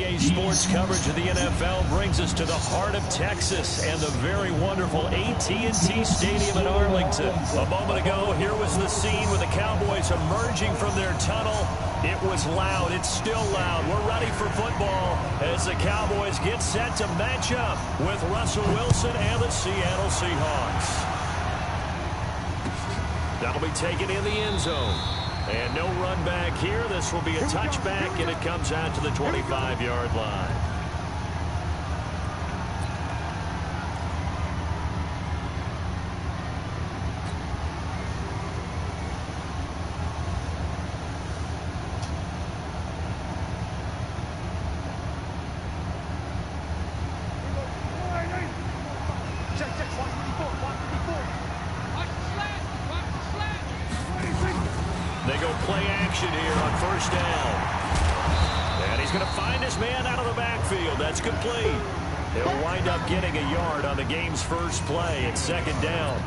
NBA sports coverage of the NFL brings us to the heart of Texas and the very wonderful AT&T Stadium in Arlington. A moment ago, here was the scene with the Cowboys emerging from their tunnel. It was loud. It's still loud. We're ready for football as the Cowboys get set to match up with Russell Wilson and the Seattle Seahawks. That'll be taken in the end zone. And no run back here. This will be a touchback, and it comes out to the 25-yard line. They go play action here on first down. And he's going to find his man out of the backfield. That's complete. He'll wind up getting a yard on the game's first play at second down.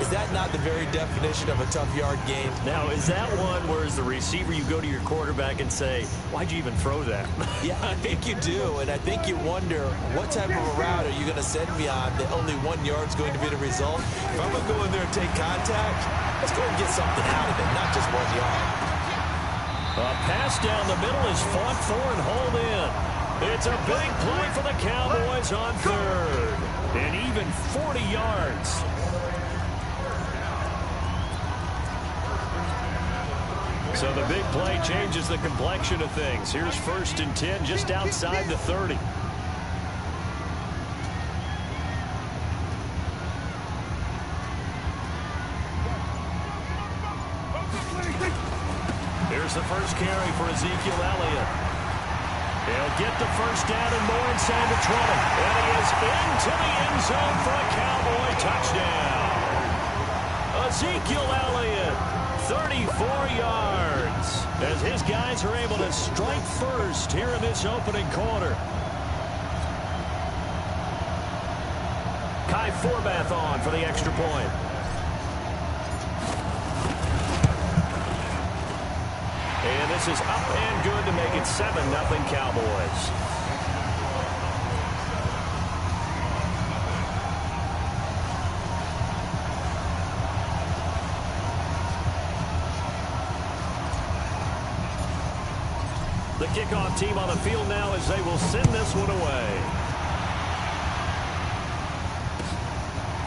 Is that not the very definition of a tough yard game? Now, is that one where as the receiver you go to your quarterback and say, why'd you even throw that? Yeah, I think you do. And I think you wonder, what type of a route are you going to send me on that only 1 yard's going to be the result? If I'm going to go in there and take contact, let's go and get something out of it, not just 1 yard. A pass down the middle is fought for and hauled in. It's a big play for the Cowboys on third. And even 40 yards. So the big play changes the complexion of things. Here's 1st and 10 just outside the 30. Here's the first carry for Ezekiel Elliott. He'll get the first down and more inside the 20. And he is into the end zone for a Cowboy touchdown. Ezekiel Elliott, 34 yards, as his guys are able to strike first here in this opening quarter. Kai Forbath on for the extra point. And this is up and good to make it 7-0 Cowboys. The kickoff team on the field now as they will send this one away.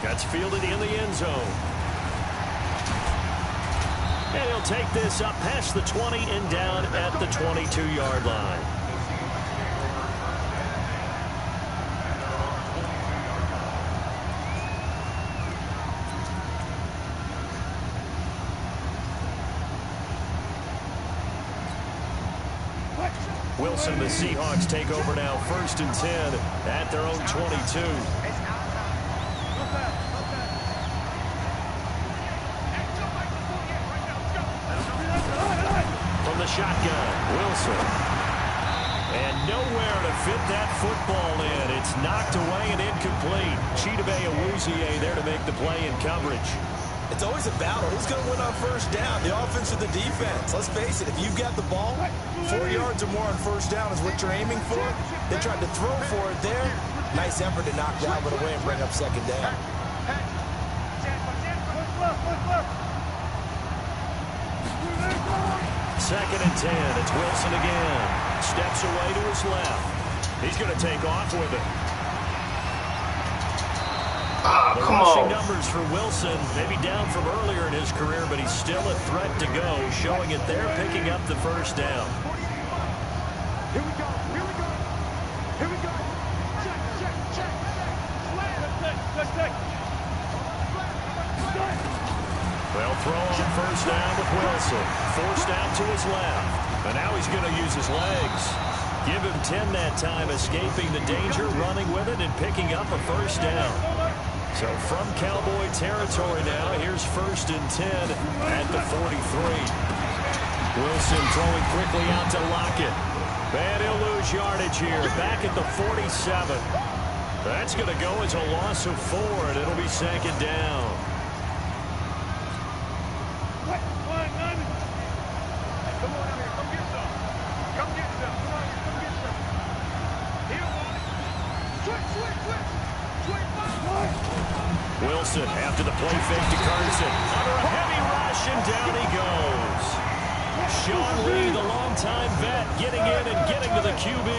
That's fielded in the end zone. And he'll take this up past the 20 and down at the 22-yard line. Wilson, the Seahawks take over now, 1st and 10 at their own 22. From the shotgun, Wilson. And nowhere to fit that football in. It's knocked away and incomplete. Chidobe Awuzie there to make the play in coverage. It's always a battle. Who's going to win on first down, the offense or the defense? Let's face it, if you've got the ball, 4 yards or more on first down is what you're aiming for. They tried to throw for it there. Nice effort to knock Dalvin away and bring up second down. Second and 10. It's Wilson again. Steps away to his left. He's going to take off with it. The rushing numbers for Wilson, maybe down from earlier in his career, but he's still a threat to go, showing it there, picking up the first down. Here we go. Here we go. Here we go. Check, check, check. Let's take. They'll throw on first down with Wilson. Forced out to his left. And now he's going to use his legs. Give him 10 that time, escaping the danger, running with it, and picking up a first down. So from Cowboy territory now, here's 1st and 10 at the 43. Wilson throwing quickly out to Lockett. And he'll lose yardage here, back at the 47. That's going to go as a loss of 4, and it'll be second down. Wilson after the play fake to Carson. Under a heavy rush, and down he goes. Sean Lee, the longtime vet, getting in and getting to the QB.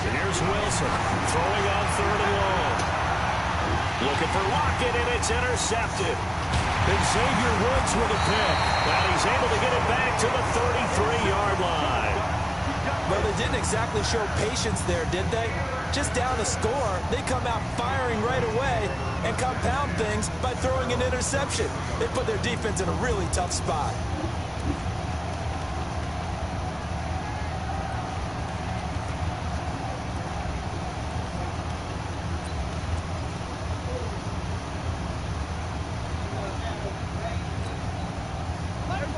And here's Wilson throwing on 3rd and long. Looking for Lockett, and it's intercepted. And Xavier Woods with a pick. And he's able to get it back to the 33-yard line. Well, they didn't exactly show patience there, did they? Just down a score, they come out firing right away and compound things by throwing an interception. They put their defense in a really tough spot.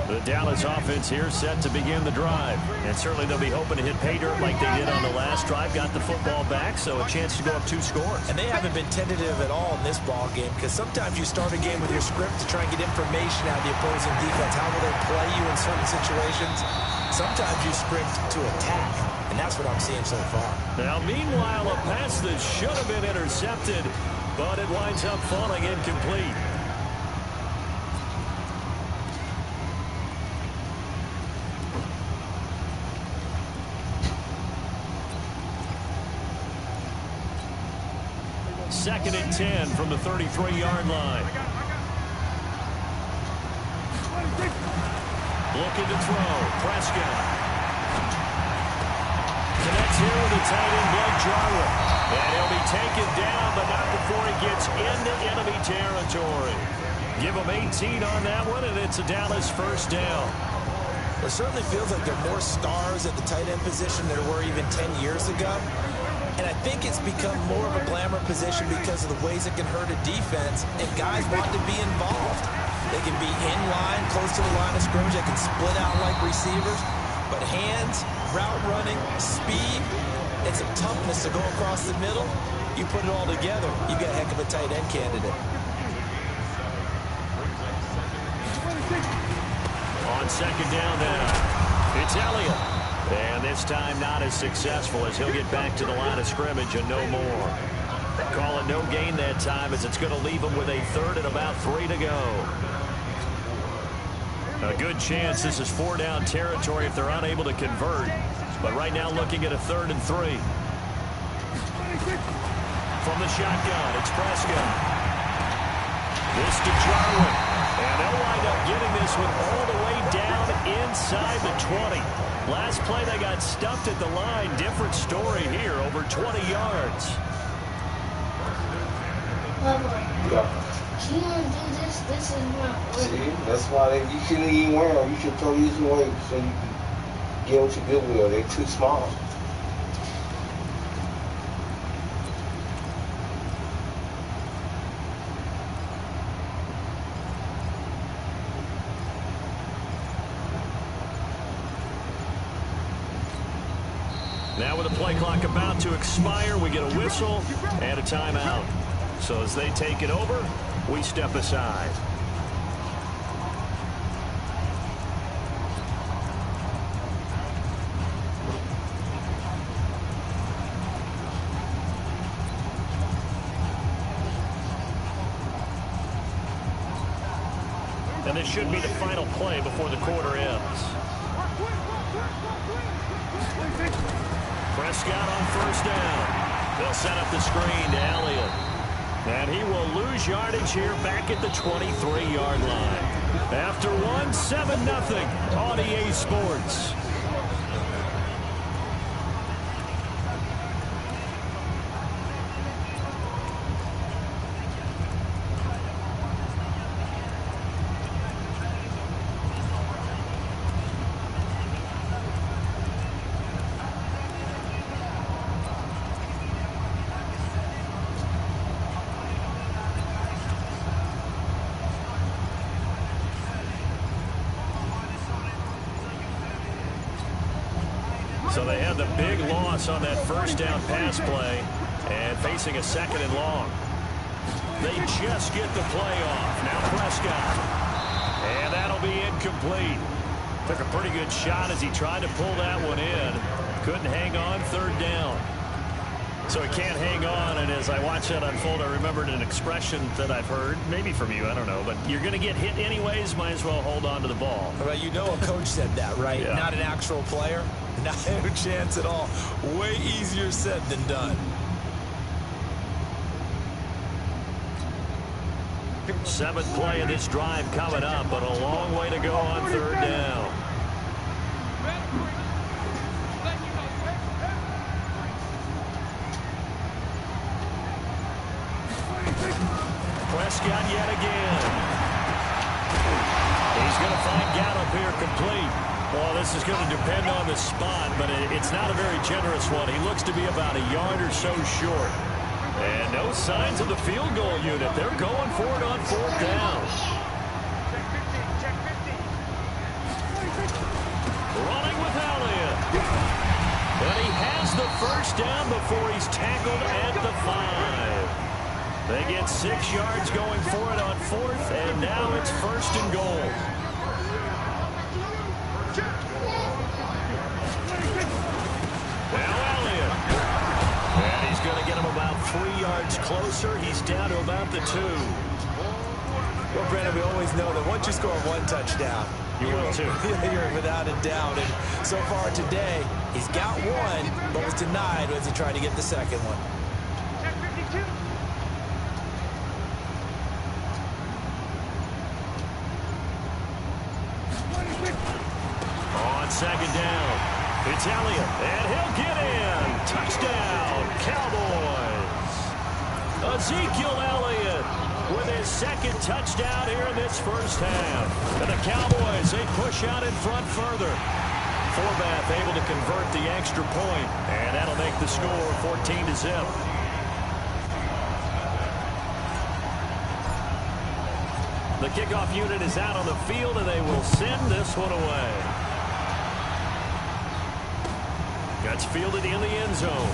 The Dallas offense here set to begin the drive. And certainly they'll be hoping to hit pay dirt like they did on the last drive. Got the football back, so a chance to go up 2 scores. And they haven't been tentative at all in this ball game, because sometimes you start a game with your script to try and get information out of the opposing defense. How will they play you in certain situations? Sometimes you script to attack, and that's what I'm seeing so far. Now, meanwhile, a pass that should have been intercepted, but it winds up falling incomplete. Second and 10 from the 33-yard line. Looking to throw. Prescott. Connects here with the tight end, Blake Jarwin. And he'll be taken down, but not before he gets into enemy territory. Give him 18 on that one, and it's a Dallas first down. It certainly feels like there are more stars at the tight end position than there were even 10 years ago. And I think it's become more of a glamour position because of the ways it can hurt a defense, and guys want to be involved. They can be in line, close to the line of scrimmage. They can split out like receivers. But hands, route running, speed, and some toughness to go across the middle, you put it all together, you got a heck of a tight end candidate. On second down now, it's Elliott. And this time not as successful as he'll get back to the line of scrimmage and no more. Call it no gain that time, as it's going to leave him with a 3rd and about 3 to go. A good chance this is 4-down territory if they're unable to convert. But right now looking at a 3rd and 3. From the shotgun, it's Prescott. This to Jarwin. And they'll wind up getting this one all the way down inside the 20. Last play, they got stuffed at the line. Different story here, over 20 yards. You want to do this? This is not working. See, that's why you shouldn't even wear them. You should throw these away so you can get what you good with. They're too small. Now with the play clock about to expire, we get a whistle and a timeout. So as they take it over, we step aside. And this should be the final play before the quarter ends. Prescott on first down. They'll set up the screen to Elliott. And he will lose yardage here back at the 23-yard line. After one, 7-0 on EA Sports. So they had the big loss on that first down pass play and facing a 2nd and long. They just get the play off. Now Prescott. And that'll be incomplete. Took a pretty good shot as he tried to pull that one in. Couldn't hang on, third down. So he can't hang on, and as I watch that unfold, I remembered an expression that I've heard, maybe from you, I don't know, but you're going to get hit anyways, might as well hold on to the ball. Well, you know a coach said that, right? Yeah. Not an actual player. Not a chance at all. Way easier said than done. Seventh play of this drive coming up, but a long way to go on third down. Prescott yet again. He's going to find Gallup here complete. Well, this is going to depend on the spot, but it's not a very generous one. He looks to be about a yard or so short. And no signs of the field goal unit. They're going for it on fourth down. Running with Elliott. And he has the first down before he's tackled at the 5. They get 6 yards going for it on fourth, and now it's first and goal. Now Elliott. And he's going to get him about 3 yards closer. He's down to about the 2. Well, Brandon, we always know that once you score one touchdown, You will too. You're without a doubt. And so far today, he's got one, but was denied as he tried to get the second one. On second down, it's Elliott, and he'll get in. Touchdown, Cowboys. Ezekiel Elliott with his second touchdown here in this first half. And the Cowboys, they push out in front further. Forbath able to convert the extra point, and that'll make the score 14-0. The kickoff unit is out on the field, and they will send this one away. Gets fielded in the end zone.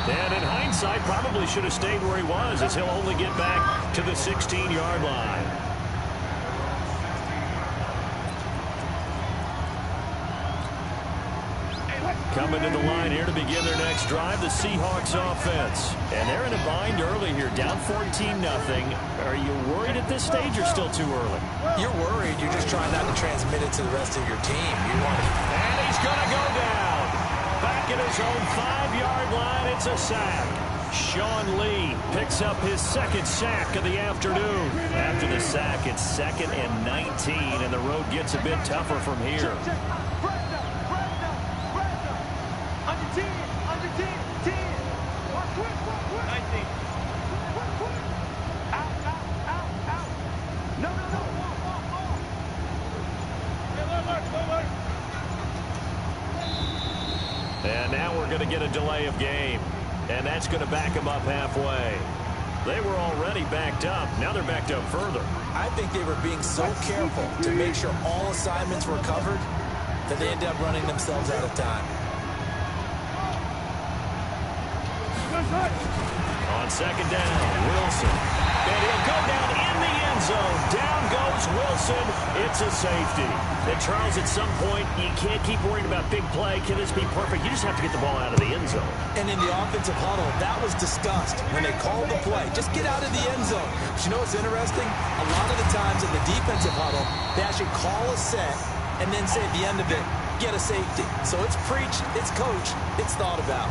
And in hindsight, probably should have stayed where he was, as he'll only get back to the 16-yard line. Coming to the line here to begin their next drive, the Seahawks offense. And they're in a bind early here, down 14-0. Are you worried at this stage or still too early? You're worried. You're just trying not to transmit it to the rest of your team. You want to... And he's going to go down. Back at his own 5-yard line, it's a sack. Sean Lee picks up his second sack of the afternoon. After the sack, it's 2nd and 19, and the road gets a bit tougher from here. And now we're going to get a delay of game. And that's going to back them up halfway. They were already backed up. Now they're backed up further. I think they were being so careful to make sure all assignments were covered that they ended up running themselves out of time. On second down, Wilson. And he'll go down in the end zone. Down goes Wilson. It's a safety. And Charles, at some point, you can't keep worrying about big play. Can this be perfect? You just have to get the ball out of the end zone. And in the offensive huddle, that was discussed when they called the play. Just get out of the end zone. But you know what's interesting? A lot of the times in the defensive huddle, they actually call a set and then say at the end of it, get a safety. So it's preached, it's coached, it's thought about.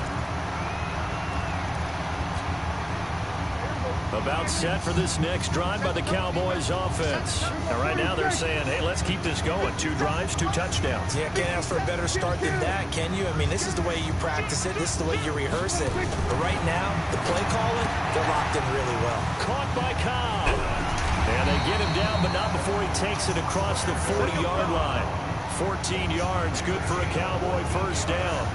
About set for this next drive by the Cowboys offense. Now, right now they're saying, hey, let's keep this going. 2 drives, 2 touchdowns. Yeah, can't ask for a better start than that, can you? I mean, this is the way you practice it. This is the way you rehearse it. But right now, the play calling, they're locked in really well. Caught by Cobb. And they get him down, but not before he takes it across the 40-yard line. 14 yards, good for a Cowboy first down.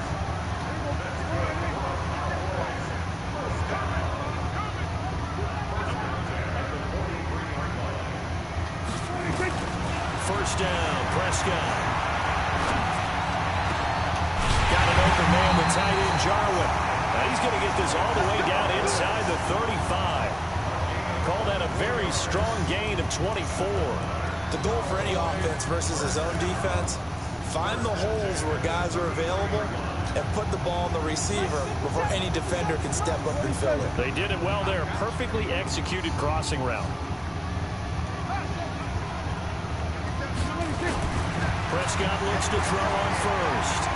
First down, Prescott. Got an open man, the tight end, Jarwin. Now he's going to get this all the way down inside the 35. Call that a very strong gain of 24. The goal for any offense versus his own defense, find the holes where guys are available and put the ball in the receiver before any defender can step up and fill it. They did it well there. Perfectly executed crossing route. Prescott looks to throw on first.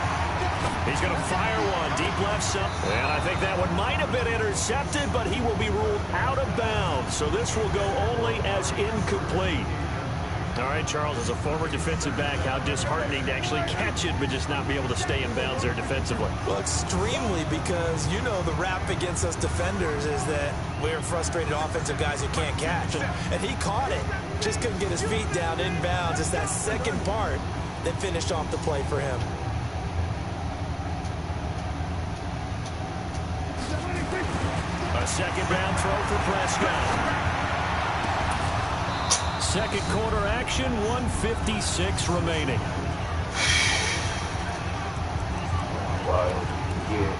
He's going to fire one deep left side. And I think that one might have been intercepted, but he will be ruled out of bounds. So this will go only as incomplete. All right, Charles, as a former defensive back, how disheartening to actually catch it, but just not be able to stay in bounds there defensively. Well, extremely, because you know the rap against us defenders is that we're frustrated offensive guys who can't catch. And he caught it, just couldn't get his feet down in bounds. It's that second part that finished off the play for him. A second down throw for Prescott. Second quarter action, 1:56 remaining. Wow, yeah.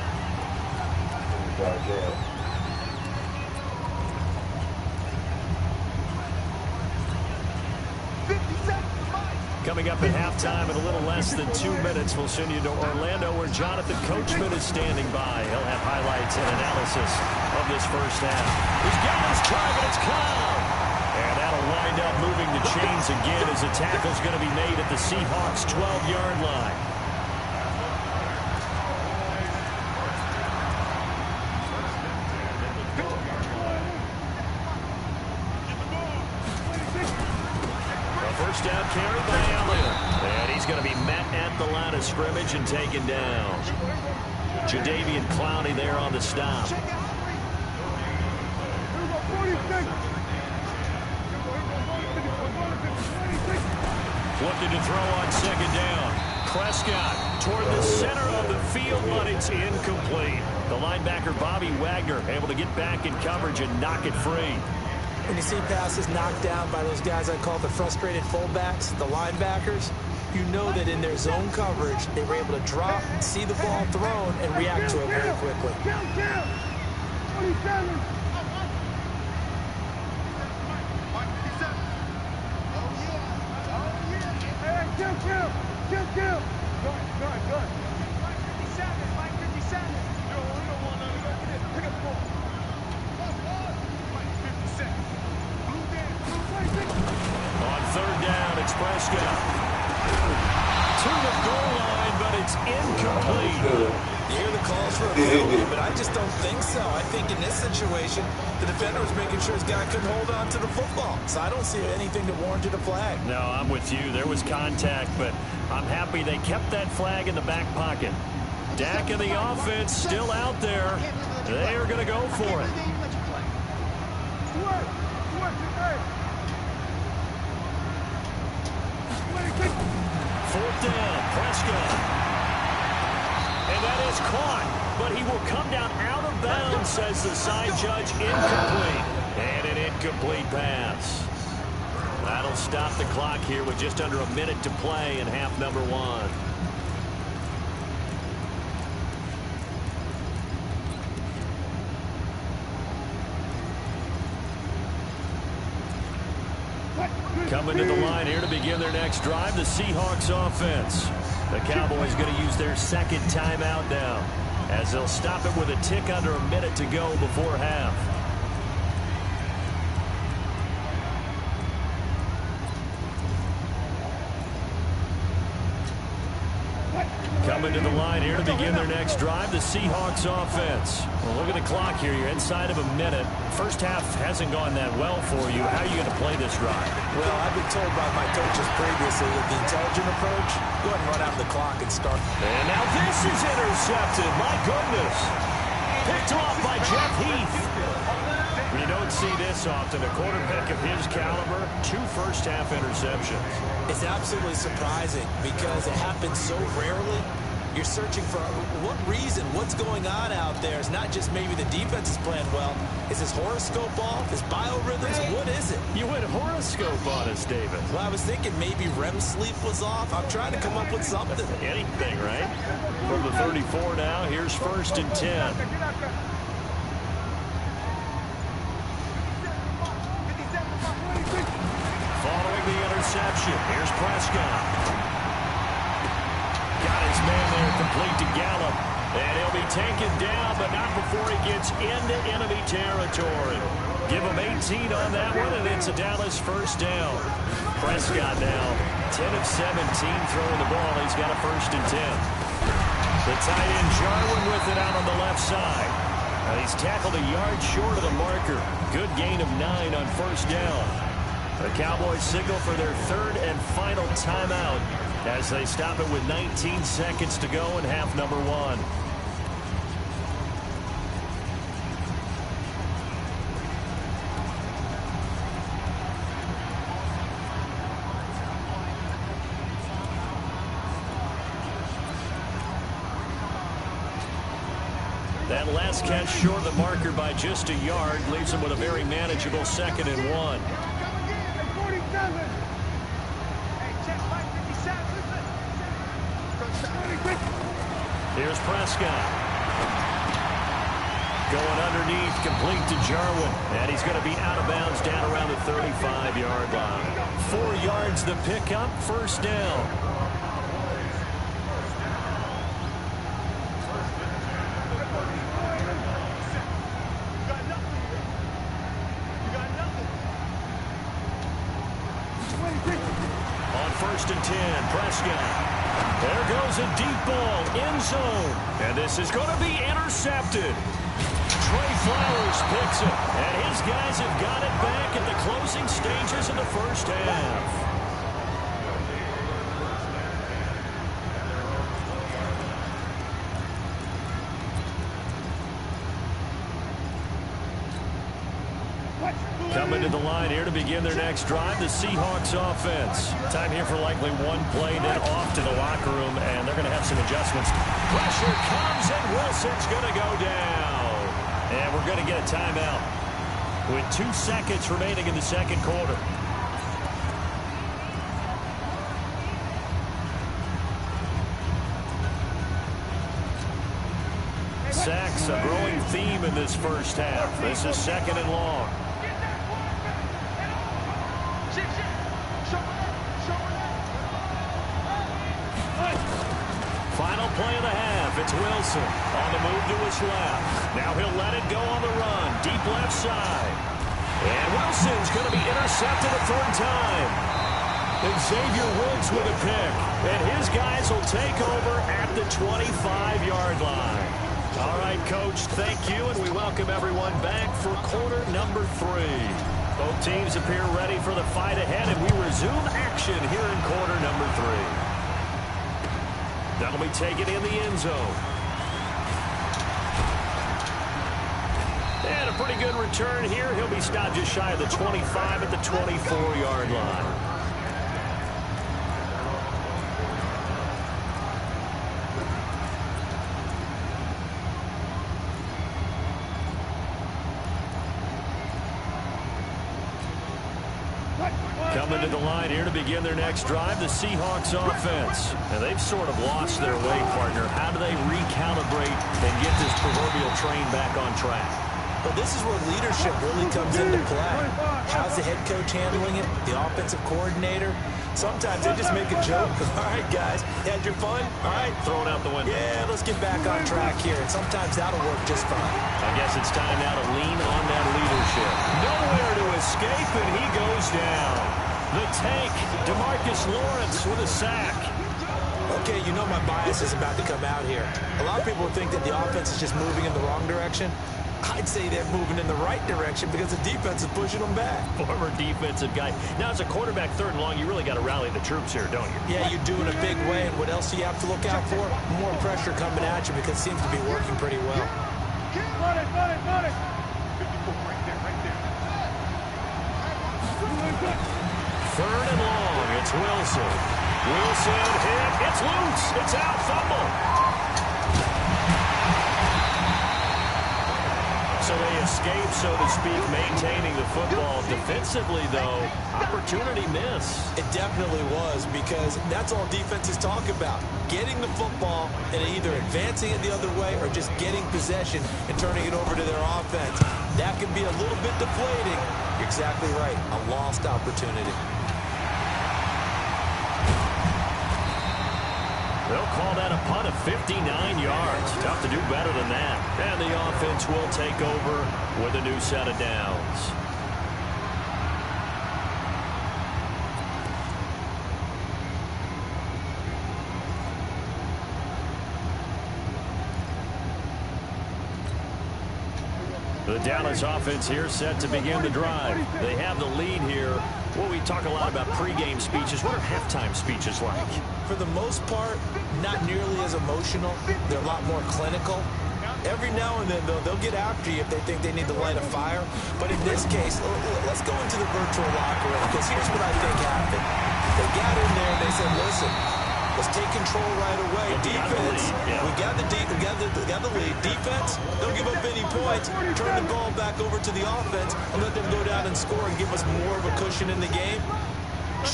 Coming up at halftime in a little less than 2 minutes, we'll send you to Orlando where Jonathan Coachman is standing by. He'll have highlights and analysis of this first half. He's got his target, it's Cobb. And that'll wind up moving the chains again as the tackle's going to be made at the Seahawks' 12-yard line. First down carry by Elliott. And he's going to be met at the line of scrimmage and taken down. Jadeveon Clowney there on the stop. Looking to throw on second down. Prescott toward the center of the field, but it's incomplete. The linebacker, Bobby Wagner, able to get back in coverage and knock it free. When you see passes knocked down by those guys I call the frustrated fullbacks, the linebackers, you know that in their zone coverage, they were able to drop, see the ball thrown, and react to it very quickly. 27. Kill. Good. Mike 57. Yo, we don't want none of that. Pick up the ball. Mike 57. On third down, it's Prescott. To the goal line, but it's incomplete. You hear the calls for a penalty, but I just don't think so. I think in this situation, the defender was making sure his guy couldn't hold on to the football. So I don't see anything that warranted a flag. No, I'm with you. There was contact, but I'm happy they kept that flag in the back pocket. Dak and the offense still out there. They are going to go for it. Fourth down, Prescott. And that is caught, but he will come down out of bounds, says the side judge. Incomplete. And an incomplete pass. That'll stop the clock here with just under a minute to play in half number one. Coming to the line here to begin their next drive, the Seahawks offense. The Cowboys going to use their second timeout now, as they'll stop it with a tick under a minute to go before half. Coming to the line here to begin their next drive, the Seahawks offense. Well, look at the clock here. You're inside of a minute. First half hasn't gone that well for you. How are you going to play this drive? Well, I've been told by my coaches previously with the intelligent approach, go ahead and run out the clock and start. And now this is intercepted. My goodness. Picked off by Jeff Heath. You don't see this often. A quarterback of his caliber, 2 first-half interceptions. It's absolutely surprising because it happens so rarely. You're searching for what reason, what's going on out there. It's not just maybe the defense is playing well. Is his horoscope off? His biorhythms? What is it? You went horoscope on us, David. Well, I was thinking maybe REM sleep was off. I'm trying to come up with something. Anything, right? From the 34 now, here's 1st and 10. Following the interception, motion. Here's Prescott. Got his man there complete to Gallup. And he'll be taken down, but not before he gets into enemy territory. Give him 18 on that one, and it's a Dallas first down. Prescott now 10 of 17 throwing the ball. He's got a 1st and 10. The tight end Jarwin with it out on the left side. He's tackled a yard short of the marker. Good gain of 9 on 1st down. The Cowboys signal for their 3rd and final timeout as they stop it with 19 seconds to go in half number 1. That last catch short of the marker by just a yard leaves him with a very manageable 2nd and 1. Here's Prescott. Going underneath, complete to Jarwin. And he's going to be out of bounds down around the 35-yard line. 4 yards the pickup, 1st down. On 1st and 10, Prescott. There goes a deep ball, end zone. And this is going to be intercepted. Trey Flowers picks it. And his guys have got it back at the closing stages of the 1st half. Coming to the line here to begin their next drive, the Seahawks offense. Time here for likely one play, then off to the locker room, and they're going to have some adjustments. Pressure comes, and Wilson's going to go down. And we're going to get a timeout with 2 seconds remaining in the 2nd quarter. Sacks, a growing theme in this 1st half. This is 2nd and long. Final play of the half. It's Wilson on the move to his left. Now he'll let it go on the run. Deep left side. And Wilson's going to be intercepted a 3rd time. And Xavier Woods with a pick. And his guys will take over at the 25-yard line. All right, Coach, thank you, and we welcome everyone back for quarter number 3. Both teams appear ready for the fight ahead, and we resume action here in quarter number 3. That'll be taken in the end zone. And a pretty good return here. He'll be stopped just shy of the 25 at the 24-yard line. Coming to the line here to begin their next drive, the Seahawks offense. And they've sort of lost their way, partner. How do they recalibrate and get this proverbial train back on track? Well, this is where leadership really comes into play. How's the head coach handling it? The offensive coordinator? Sometimes they just make a joke. All right, guys, had your fun? All right. Throw it out the window. Yeah, let's get back on track here. And sometimes that'll work just fine. I guess it's time now to lean on that leadership. Nowhere to escape, and he goes down. The tank, DeMarcus Lawrence with a sack. Okay, you know my bias is about to come out here. A lot of people think that the offense is just moving in the wrong direction. I'd say they're moving in the right direction because the defense is pushing them back. Former defensive guy. Now, as a quarterback 3rd and long, you really got to rally the troops here, don't you? Yeah, you do in a big way. And what else do you have to look out for? More pressure coming at you because it seems to be working pretty well. Got it. 3rd and long. It's Wilson. Wilson hit. It's loose. It's out. Fumble. So they escape, so to speak, maintaining the football. Defensively, though, opportunity miss. It definitely was because that's all defenses talk about. Getting the football and either advancing it the other way or just getting possession and turning it over to their offense. That can be a little bit deflating. You're exactly right. A lost opportunity. They'll call that a punt of 59 yards. Tough to do better than that. And the offense will take over with a new set of downs. The Dallas offense here set to begin the drive. They have the lead here. Well, we talk a lot about pregame speeches. What are halftime speeches like? For the most part, not nearly as emotional. They're a lot more clinical. Every now and then, though, they'll get after you if they think they need to light a fire. But in this case, let's go into the virtual locker room, because here's what I think happened. They got in there and they said, listen, let's take control right away. Defense, we got the lead. Defense, don't give up any points. Turn the ball back over to the offense and let them go down and score and give us more of a cushion in the game.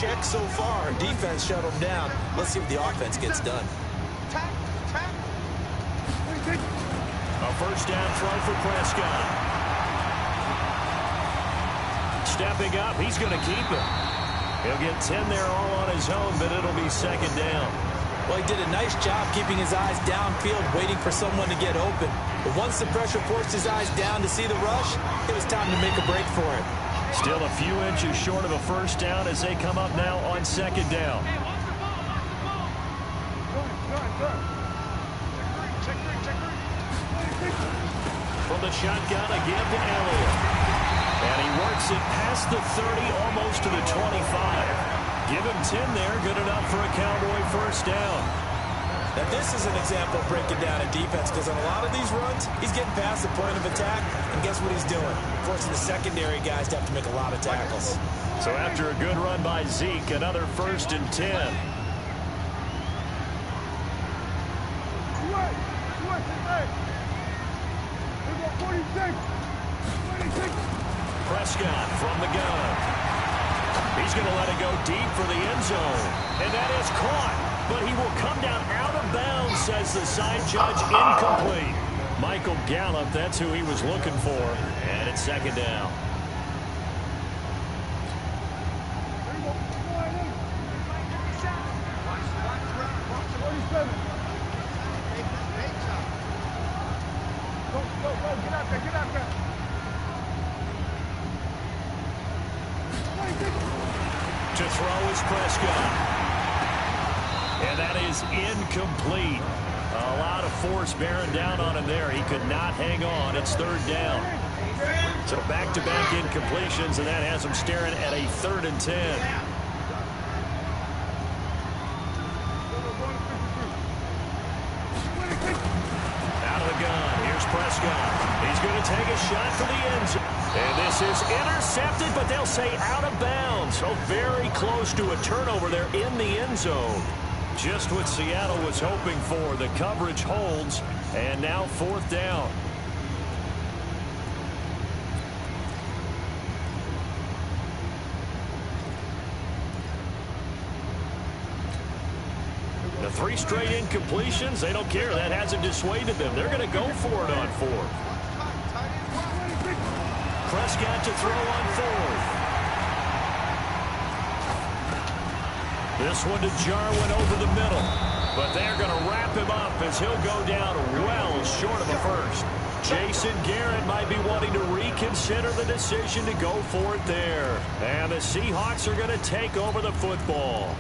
Check so far. Defense shut them down. Let's see what the offense gets done. A first down throw for Prescott. Stepping up, he's going to keep it. He'll get 10 there all on his own, but it'll be second down. Well, he did a nice job keeping his eyes downfield, waiting for someone to get open. But once the pressure forced his eyes down to see the rush, it was time to make a break for it. Still a few inches short of a first down as they come up now on second down. From the shotgun again to Elliott. And he works it past the 30, almost to the 25. Give him 10 there, good enough for a Cowboy first down. Now, this is an example of breaking down a defense, because on a lot of these runs, he's getting past the point of attack, and guess what he's doing? Forcing the secondary guys to have to make a lot of tackles. So after a good run by Zeke, another first and 10. Prescott from the gun. He's going to let it go deep for the end zone. And that is caught. But he will come down out of bounds, says the side judge. Incomplete. Michael Gallup, that's who he was looking for. And it's second down. To throw is Prescott. And that is incomplete. A lot of force bearing down on him there. He could not hang on. It's third down. So back-to-back incompletions, and that has him staring at a 3rd and 10. Out of the gun. Here's Prescott. He's going to take a shot for the end zone. And this is intercepted, but they'll say out of bounds. So very close to a turnover there in the end zone. Just what Seattle was hoping for. The coverage holds, and now 4th down. The 3 straight incompletions, they don't care. That hasn't dissuaded them. They're going to go for it on 4th. Prescott to throw on 4th. This one to Jarwin over the middle. But they're going to wrap him up as he'll go down well short of a first. Jason Garrett might be wanting to reconsider the decision to go for it there. And the Seahawks are going to take over the football.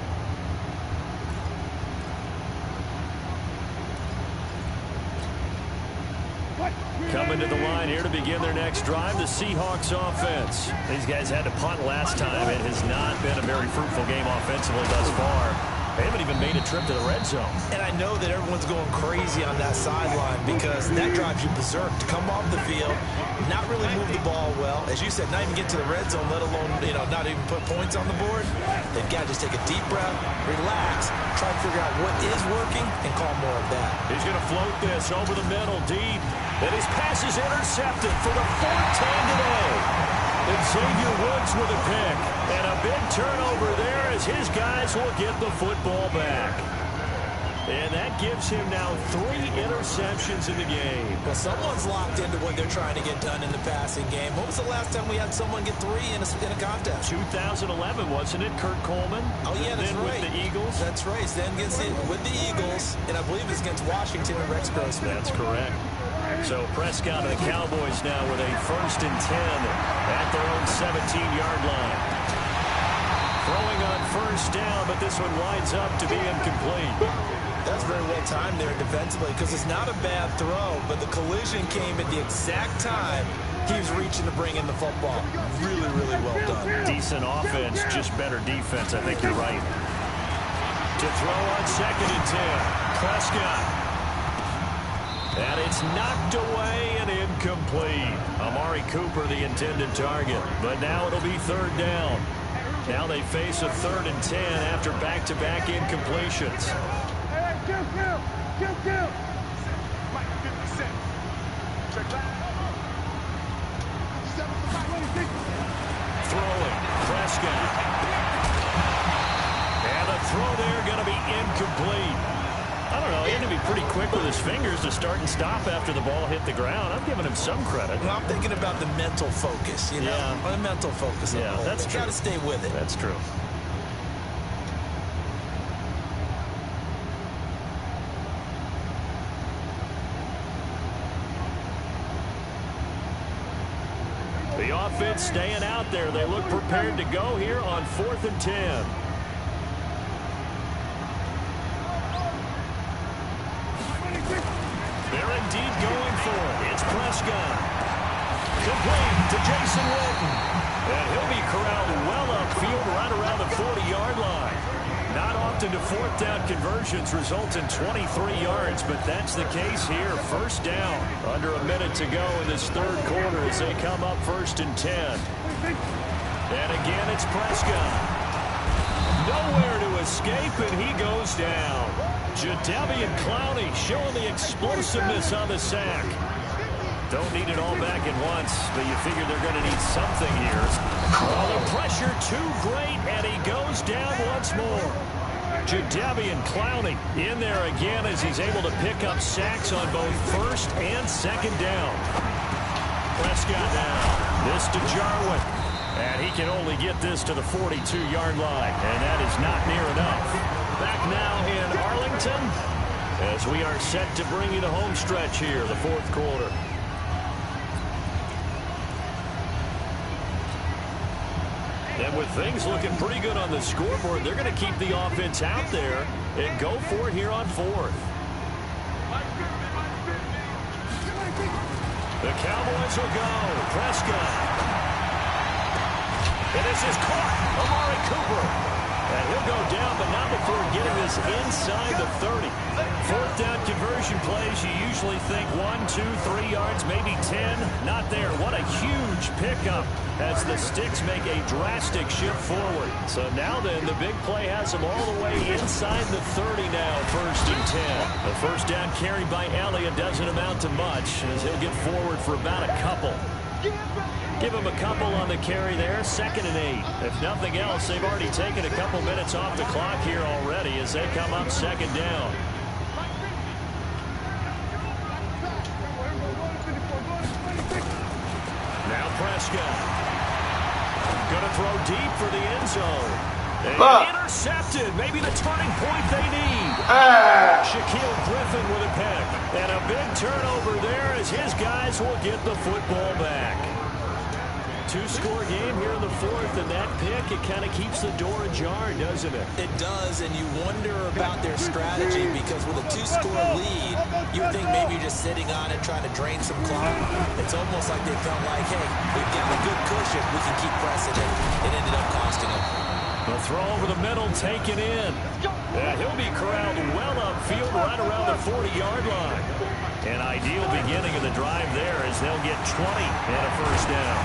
Coming to the line here to begin their next drive, the Seahawks offense. These guys had to punt last time. It has not been a very fruitful game offensively thus far. They haven't even made a trip to the red zone. And I know that everyone's going crazy on that sideline because that drives you berserk to come off the field, not really move the ball well. As you said, not even get to the red zone, let alone, not even put points on the board. They've got to just take a deep breath, relax, try to figure out what is working, and call more of that. He's going to float this over the middle, deep. And his pass is intercepted for the 4th time today. And Xavier Woods with a pick. And a big turnover there as his guys will get the football back. And that gives him now 3 interceptions in the game. Well, someone's locked into what they're trying to get done in the passing game. When was the last time we had someone get 3 in a contest? 2011, wasn't it, Kurt Coleman? Oh, yeah, that's right. With the Eagles? That's right. Then gets it with the Eagles, and I believe it's against Washington and Rex Grossman. That's correct. So Prescott and the Cowboys now with a 1st and 10 at their own 17-yard line. Throwing on 1st down, but this one winds up to be incomplete. That's very well timed there defensively because it's not a bad throw, but the collision came at the exact time he was reaching to bring in the football. Really, really well done. Decent offense, just better defense. I think you're right. To throw on 2nd and 10. Prescott. And it's knocked away and incomplete. Amari Cooper, the intended target. But now it'll be 3rd down. Now they face a 3rd and 10 after back-to-back incompletions. Kill. Mike, 57. Check that. Throwing. Prescott. And a throw there going to be incomplete. I don't know. He had to be pretty quick with his fingers to start and stop after the ball hit the ground. I'm giving him some credit. Well, I'm thinking about the mental focus, you know? Yeah. The mental focus. Yeah, that's true. Got to stay with it. That's true. The offense staying out there. They look prepared to go here on 4th and 10. They're indeed going for it. It's Prescott. Complete to Jason Witten. And he'll be corralled well upfield right around the 40-yard line. Not often do 4th down conversions result in 23 yards, but that's the case here. 1st down. Under a minute to go in this 3rd quarter as they come up 1st and 10. And again, it's Prescott. Nowhere to escape, and he goes down. Jadeveon Clowney showing the explosiveness on the sack. Don't need it all back at once, but you figure they're going to need something here. Well, the pressure too great, and he goes down once more. Jadeveon Clowney in there again as he's able to pick up sacks on both 1st and 2nd down. Prescott now. This to Jarwin. And he can only get this to the 42-yard line, and that is not near enough. Back now in Arlington as we are set to bring you the home stretch here, the 4th quarter. And with things looking pretty good on the scoreboard, they're going to keep the offense out there and go for it here on 4th. The Cowboys will go. Prescott. And this is caught. Amari Cooper. And he'll go down, but not before getting this inside the 30. 4th down conversion plays, you usually think 1, 2, 3 yards, maybe 10. Not there. What a huge pickup as the Sticks make a drastic shift forward. So now then, the big play has them all the way inside the 30 now, 1st and 10. The 1st down carry by Elliott doesn't amount to much as he'll get forward for about a couple. Give him a couple on the carry there, 2nd and 8. If nothing else, they've already taken a couple minutes off the clock here already as they come up 2nd down. Now Prescott. Going to throw deep for the end zone. And intercepted. Maybe the turning point they need. Shaquille Griffin with a pick. And a big turnover there as his guys will get the football back. 2-score game here in the 4th, and that pick, it kind of keeps the door ajar, doesn't it? It does, and you wonder about their strategy because with a 2-score lead, you would think maybe you're just sitting on it trying to drain some clock. It's almost like they felt like, hey, we've got a good cushion. We can keep pressing it. It ended up costing them. The throw over the middle, taken in. And he'll be corralled well upfield right around the 40-yard line. An ideal beginning of the drive there as they'll get 20 and a 1st down.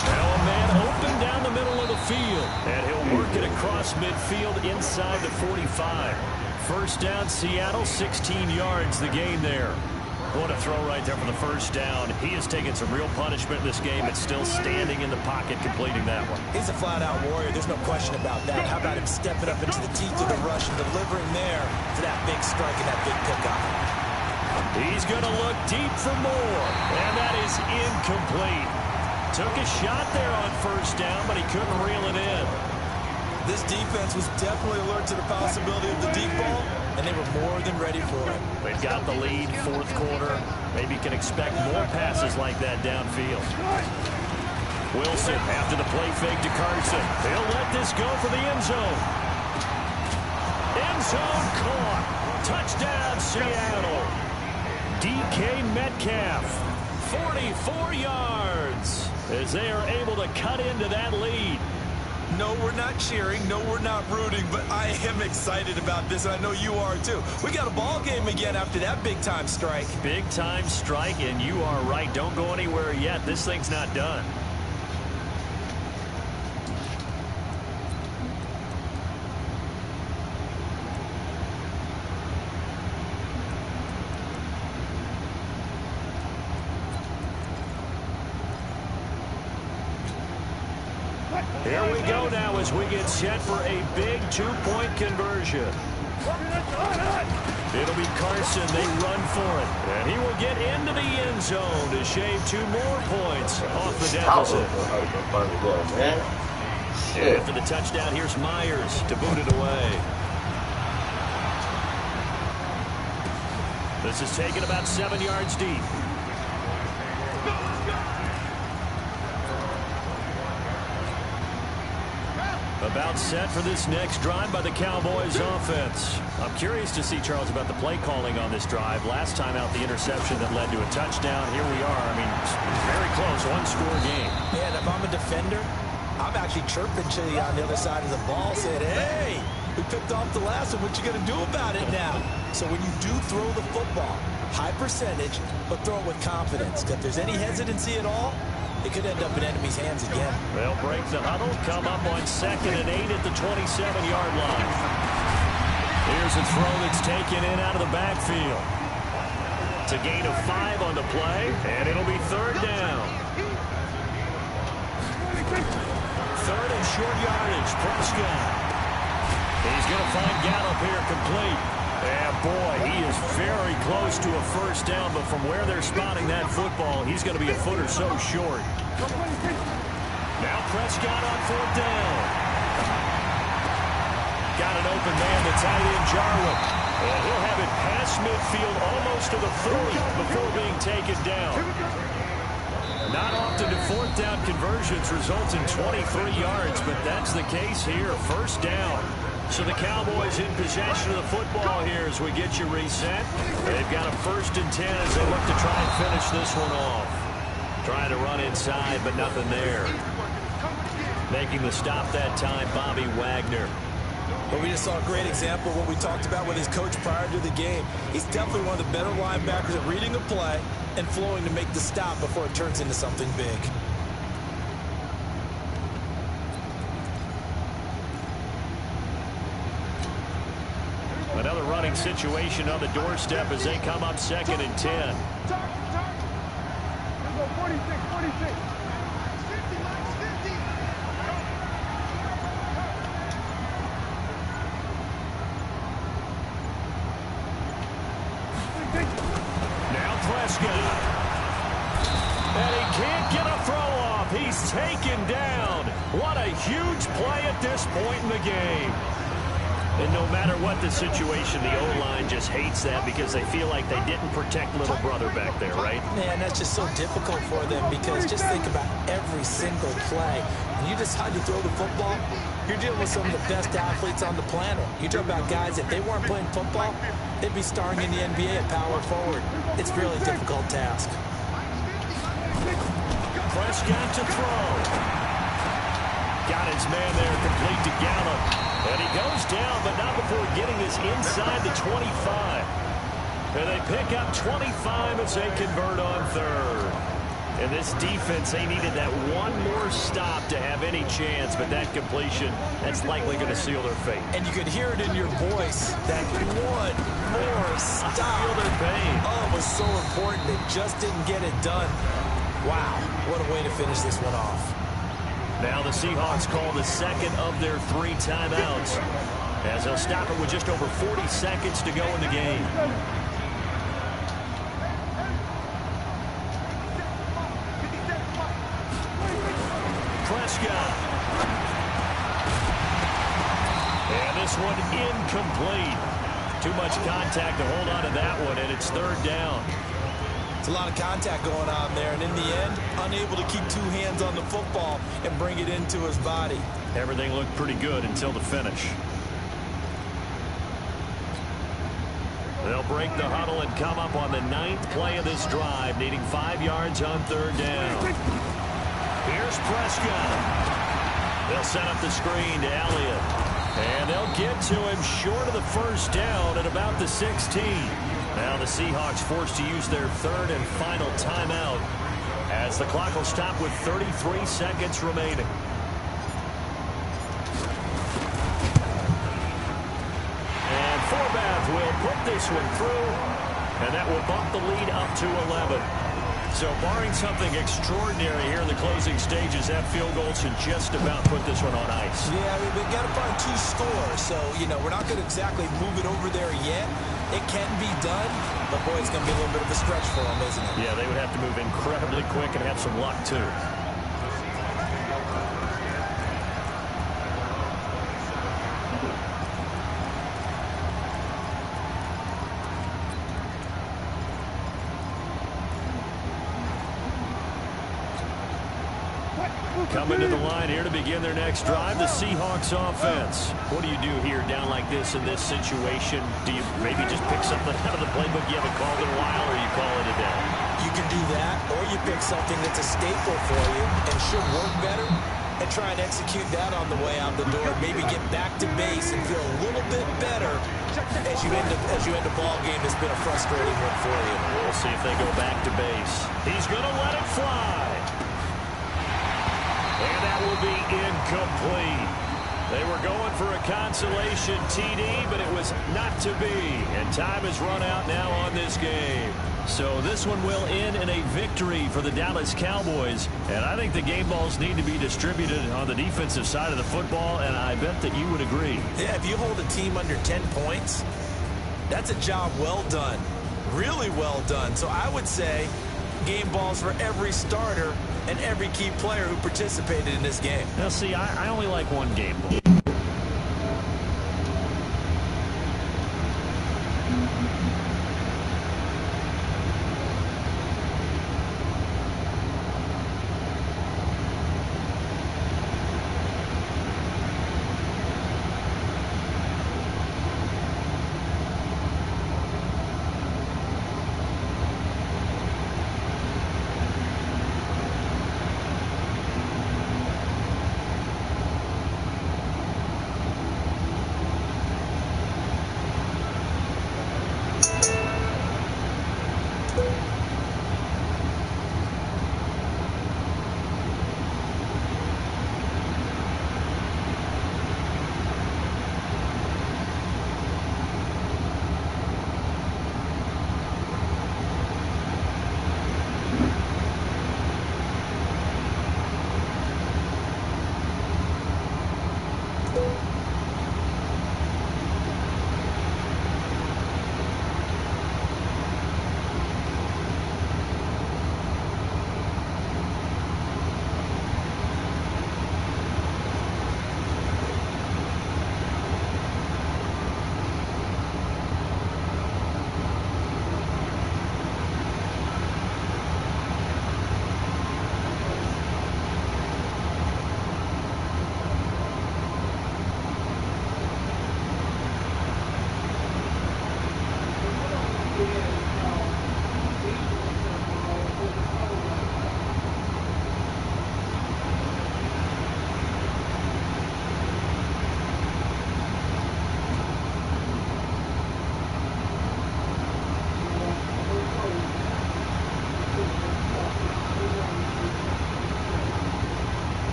Now a man open down the middle of the field, and he'll work it across midfield inside the 45. 1st down, Seattle, 16 yards the gain there. What a throw right there for the first down. He has taken some real punishment in this game, but still standing in the pocket completing that one. He's a flat-out warrior. There's no question about that. How about him stepping up into the teeth of the rush and delivering there for that big strike and that big pickup? He's going to look deep for more, and that is incomplete. Took a shot there on first down, but he couldn't reel it in. This defense was definitely alert to the possibility of the deep ball, and they were more than ready for it. They've got the lead, fourth quarter. Maybe you can expect more passes like that downfield. Wilson after the play fake to Carson. He'll let this go for the end zone. End zone caught. Touchdown, Seattle. DK Metcalf, 44 yards as they are able to cut into that lead. No, we're not cheering. No, we're not rooting, but I am excited about this, and I know you are too. We got a ball game again after that big-time strike. Big-time strike, and you are right. Don't go anywhere yet. This thing's not done. Here we go now as we get set for a big two-point conversion. It'll be Carson. They run for it. And he will get into the end zone to shave 2 more points off the deficit. After the touchdown, here's Myers to boot it away. This is taken about 7 yards deep. About set for this next drive by the Cowboys offense. I'm curious to see, Charles, about the play calling on this drive. Last time out, the interception that led to a touchdown. Here we are. I mean, very close, one-score game. And if I'm a defender, I'm actually chirping to you on the other side of the ball, saying, hey, we picked off the last one. What you going to do about it now? So when you do throw the football, high percentage, but throw it with confidence. If there's any hesitancy at all, it could end up in enemy's hands again. They'll break the huddle, come up on 2nd and 8 at the 27-yard line. Here's a throw that's taken in out of the backfield. It's a gain of 5 on the play, and it'll be 3rd down. 3rd and short yardage, Prescott. He's going to find Gallup here complete. And boy, he is very close to a first down, but from where they're spotting that football, he's going to be a foot or so short. Now Prescott on 4th down. Got an open man, the tight end Jarwin. And he'll have it past midfield almost to the 30 before being taken down. Not often do 4th down conversions result in 23 yards, but that's the case here. First down. So the Cowboys in possession of the football here as we get you reset. They've got a 1st and 10 as they look to try and finish this one off. Trying to run inside, but nothing there. Making the stop that time, Bobby Wagner. But we just saw a great example of what we talked about with his coach prior to the game. He's definitely one of the better linebackers at reading a play and flowing to make the stop before it turns into something big. Another running situation on the doorstep as they come up 2nd and 10. 46, 46. Now Prescott. And he can't get a throw off. He's taken down. What a huge play at this point in the game. And no matter what the situation, the O-line just hates that because they feel like they didn't protect little brother back there, right? Man, that's just so difficult for them because just think about every single play. When you decide to throw the football, you're dealing with some of the best athletes on the planet. You talk about guys, if they weren't playing football, they'd be starring in the NBA at power forward. It's a really difficult task. Prescott to throw. Got his man there, complete to Gallup. And he goes down, but not before getting this inside the 25. And they pick up 25 as they convert on 3rd. And this defense, they needed that one more stop to have any chance, but that completion, that's likely going to seal their fate. And you could hear it in your voice, that one more stop. I feel their pain. Oh, it was so important. They just didn't get it done. Wow, what a way to finish this one off. Now the Seahawks call the second of their 3 timeouts, as they'll stop it with just over 40 seconds to go in the game. Prescott. And this one incomplete. Too much contact to hold on to that one, and it's 3rd down. It's a lot of contact going on there, and in the end, unable to keep 2 hands on the football and bring it into his body. Everything looked pretty good until the finish. They'll break the huddle and come up on the 9th play of this drive, needing 5 yards on 3rd down. Here's Prescott. They'll set up the screen to Elliott. And they'll get to him short of the 1st down at about the 16. Now the Seahawks forced to use their 3rd and final timeout, as the clock will stop with 33 seconds remaining. And Forbath will put this one through, and that will bump the lead up to 11. So barring something extraordinary here in the closing stages, that field goal should just about put this one on ice. Yeah, I mean, we've got to find 2 scores, so, you know, we're not going to exactly move it over there yet. It can be done, but, boy, it's going to be a little bit of a stretch for them, isn't it? Yeah, they would have to move incredibly quick and have some luck, too. Coming to the line here to begin their next drive, the Seahawks offense. What do you do here down like this in this situation? Do you maybe just pick something out of the playbook you haven't called in a while, or you call it a day? You can do that, or you pick something that's a staple for you and should work better and try and execute that on the way out the door. Maybe get back to base and feel a little bit better as you end a ball game that's been a frustrating one for you. We'll see if they go back to base. He's going to let it fly. And that will be incomplete. They were going for a consolation TD, but it was not to be. And time has run out now on this game. So this one will end in a victory for the Dallas Cowboys. And I think the game balls need to be distributed on the defensive side of the football, and I bet that you would agree. Yeah, if you hold a team under 10 points, that's a job well done. Really well done. So I would say game balls for every starter and every key player who participated in this game. Now, see, I only like one game ball.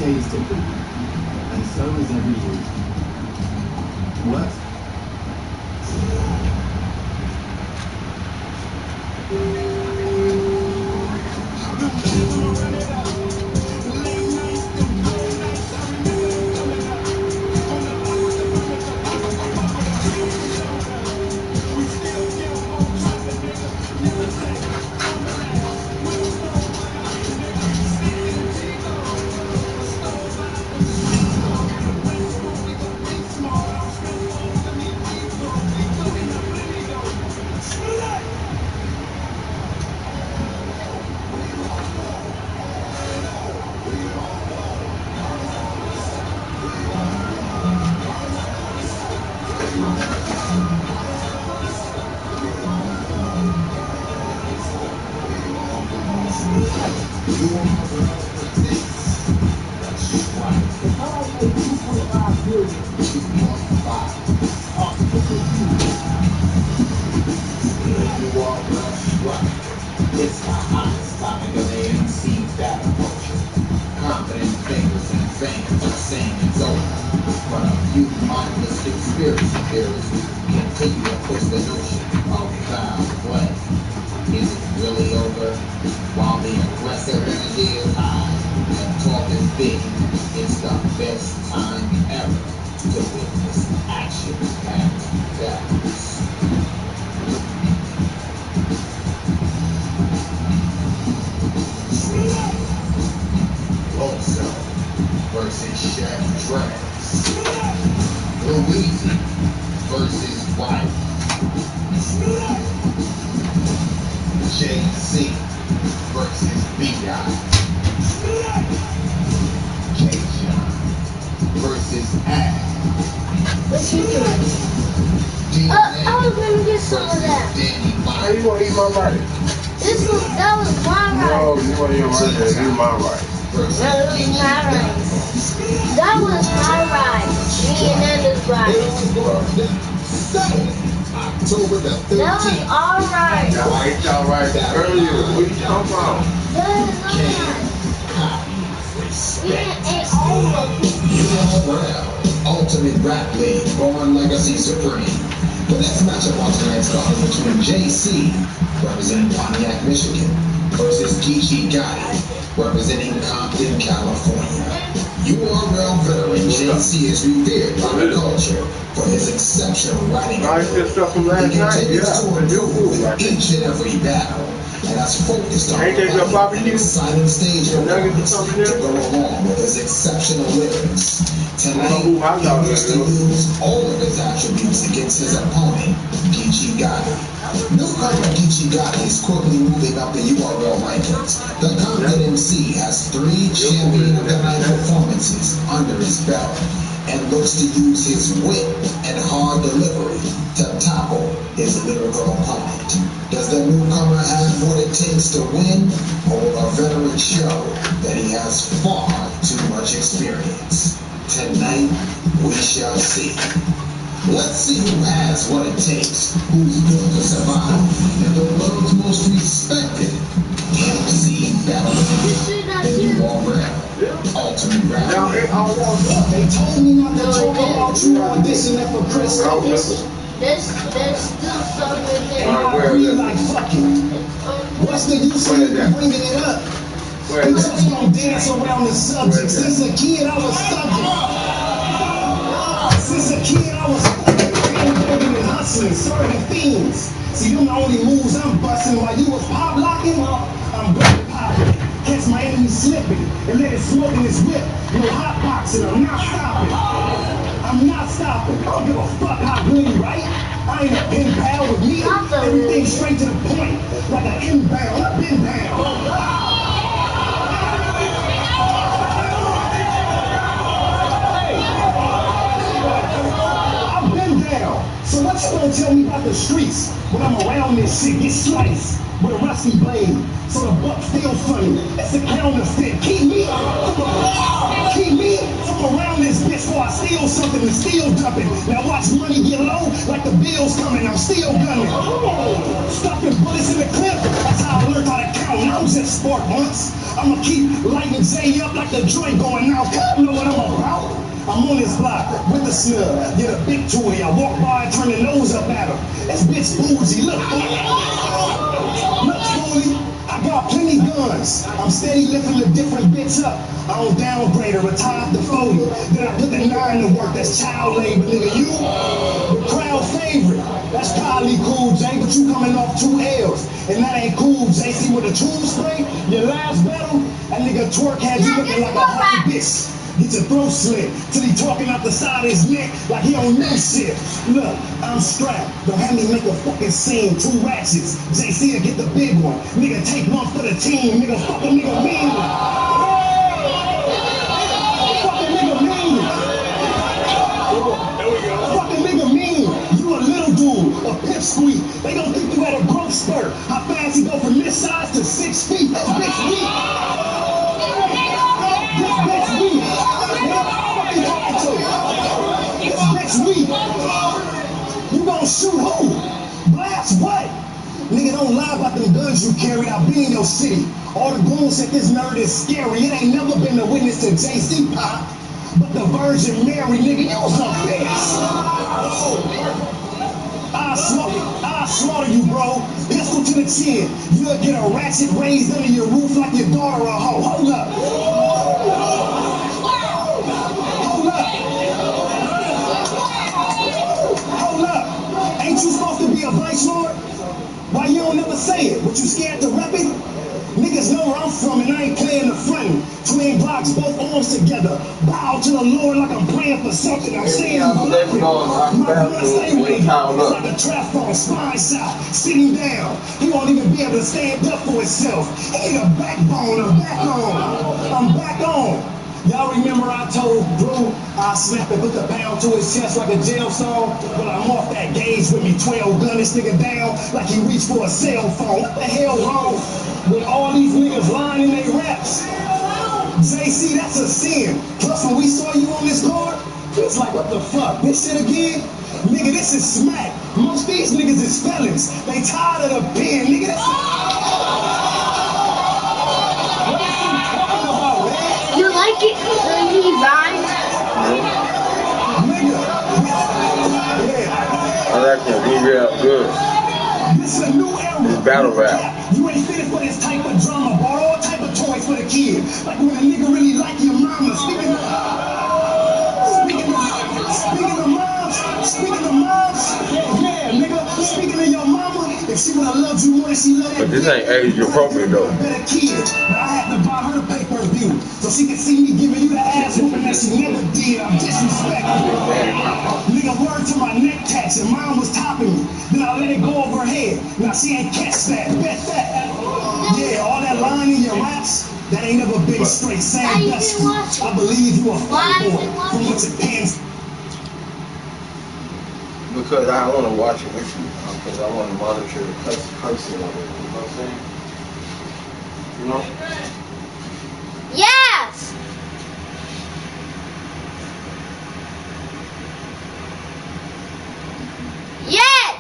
day is different, and so is every year. What? It's my honest topic of AMC data culture. Confident fingers and fans are saying it's over. But a few mindless conspiracy theorists continue to push the notion of foul play. Is it really over? While the aggressive energy is high and talk is big, it's the best time ever to witness action-packed battles. Also versus Chef Travis. Louise versus White. JC versus B.I. K-John versus Ash. What you doing? I was gonna get some of that. Danny How you want to eat my right? That was my No, rice. you want to eat my right? This is my right. No, that was my rice. That was my rice. Me and Nana's rice. October the 13th. That was all right. I ate y'all right earlier. What you talking about? That is all right. We didn't eat all of it. URL, Ultimate Rap League, Born Legacy Supreme. The next matchup on tonight's card is between JC, representing Pontiac, Michigan, versus Geechee Gotti, representing Compton, California. URL veteran JC is revered by the culture for his exceptional writing ability. He continues to improve in each and every battle, and has focused on providing an exciting stage performance to go along with his exceptional lyrics. Tonight, he looks to use all of his attributes against his opponent, Geechee Gotti. Newcomer Geechee Gotti is quickly moving up the URL rankings. The Compton MC has 3 Champion of the Night performances under his belt, and looks to use his wit and hard delivery to topple his lyrical opponent. Does the newcomer have what it takes to win, or will a veteran show that he has far too much experience? Tonight, we shall see. Let's see who has what it takes, who's built to survive, and the world's most respected MC battle in URL. Ultimate Rap. They told me not to talk about you auditioning for Chris. There's still something there. I agree like fucking. What's the use of bringing it up? We just gonna dance around the subject. Since a kid I was fucking and hustling, serving fiends. See, them the only moves I'm busting while you was pop locking. I'm blood popping. Catch my enemy slipping and let it smoke in his whip. No hot boxing, I'm not stopping. I'm not stopping. I don't give a fuck how good you right. I ain't a pen pal with me. Everything straight to the point, like an inbound. I've been down. So what you gonna tell me about the streets when I'm around this shit? Get sliced with a rusty blade, so the buck feels funny. It's a counterfeit. Keep me from around this bitch before I steal something and still dumping. Now watch money get low like the bills coming. I'm still gunning. Stuffing bullets in the clip. That's how I learned how to count. I'm just court once. I'ma keep lighting Jay up like the joint going out. You know what I'm about. I'm on this block with the snub, get a big tootie. I walk by and turn the nose up at her. This bitch bougie, look foolie. Look foolie, I got plenty guns. I'm steady lifting the different bits up. I don't downgrade her, retire the 40. Then I put the 9 to work, that's child labor, nigga. You, the crowd favorite. That's probably cool, Jay, but you coming off 2 L's. And that ain't cool, Jay. See with the tool spray, your last battle, that nigga twerk had you looking like a hot bitch. Get your throat slit till he talking out the side of his neck like he don't know shit. Look, I'm strapped. Don't have me make a fucking scene. 2 ratchets. JC will get the big one. Nigga, take one for the team. Nigga, fuck a nigga mean. Fuck a nigga mean. Fuck a nigga mean. You a little dude, a pipsqueak. They gon' think you had a growth spurt. How fast he go from this size to 6 feet? This bitch weak. This bitch weak. This bitch weak. You gon' shoot who? Blast what? Nigga, don't lie about them guns you carry. I be in your city. All the goons said this nerd is scary. It ain't never been a witness to JC Pop. But the Virgin Mary, nigga, you was a bitch. I'll slaughter you, bro. Pistol to the chin. You'll get a ratchet raised under your roof like your daughter a hoe. Hold up. Hold up. Ain't you supposed to be a vice lord? Why you don't never say it? What, you scared to rep it? Niggas know where I'm from and I ain't playing the front. Twin blocks, both arms together. Bow to the Lord like I'm praying for something. I'm saying I'm bluffing. My blood stay waving. It's like a trap phone, spine shot, sitting down. He won't even be able to stand up for himself. He need a backbone, I'm back on. I'm back on. Y'all remember I told Drew I snap and put the pound to his chest like a jail song? Well, I'm off that gauge with me 12 gun this nigga down like he reached for a cell phone. What the hell wrong with all these niggas lying in their raps? JC, that's a sin. Plus, when we saw you on this card, it was like, what the fuck? This shit again? Nigga, this is smack. Most of these niggas is felons. They tired of the pen, nigga. You like it when he rhymes? Nigga. I like that. He real good. This is a new era. This battle rap. You ain't fitted for this type of drama. Bought all type of toys for the kid. Like when a nigga really like your mama. Speaking of moms, yeah, nigga. Speaking of your mama, if she would have loved you more than she loved that. But this ain't age appropriate though. Better kid, but I had to buy her the pay-per-view so she could see me giving you the ass whooping that she never did. I'm disrespectful. Nigga, word to my neck tats and mom was topping me. Then I let it go over her head. Now she ain't catch that. Bet that. Yeah, all that line in your raps. That ain't never been straight. Sam Dusty. I believe you a fuck boy from what your pants. Because I want to watch it with you. Because I want to monitor the cursing of it. You know what I'm saying? You know? Yes! Yes!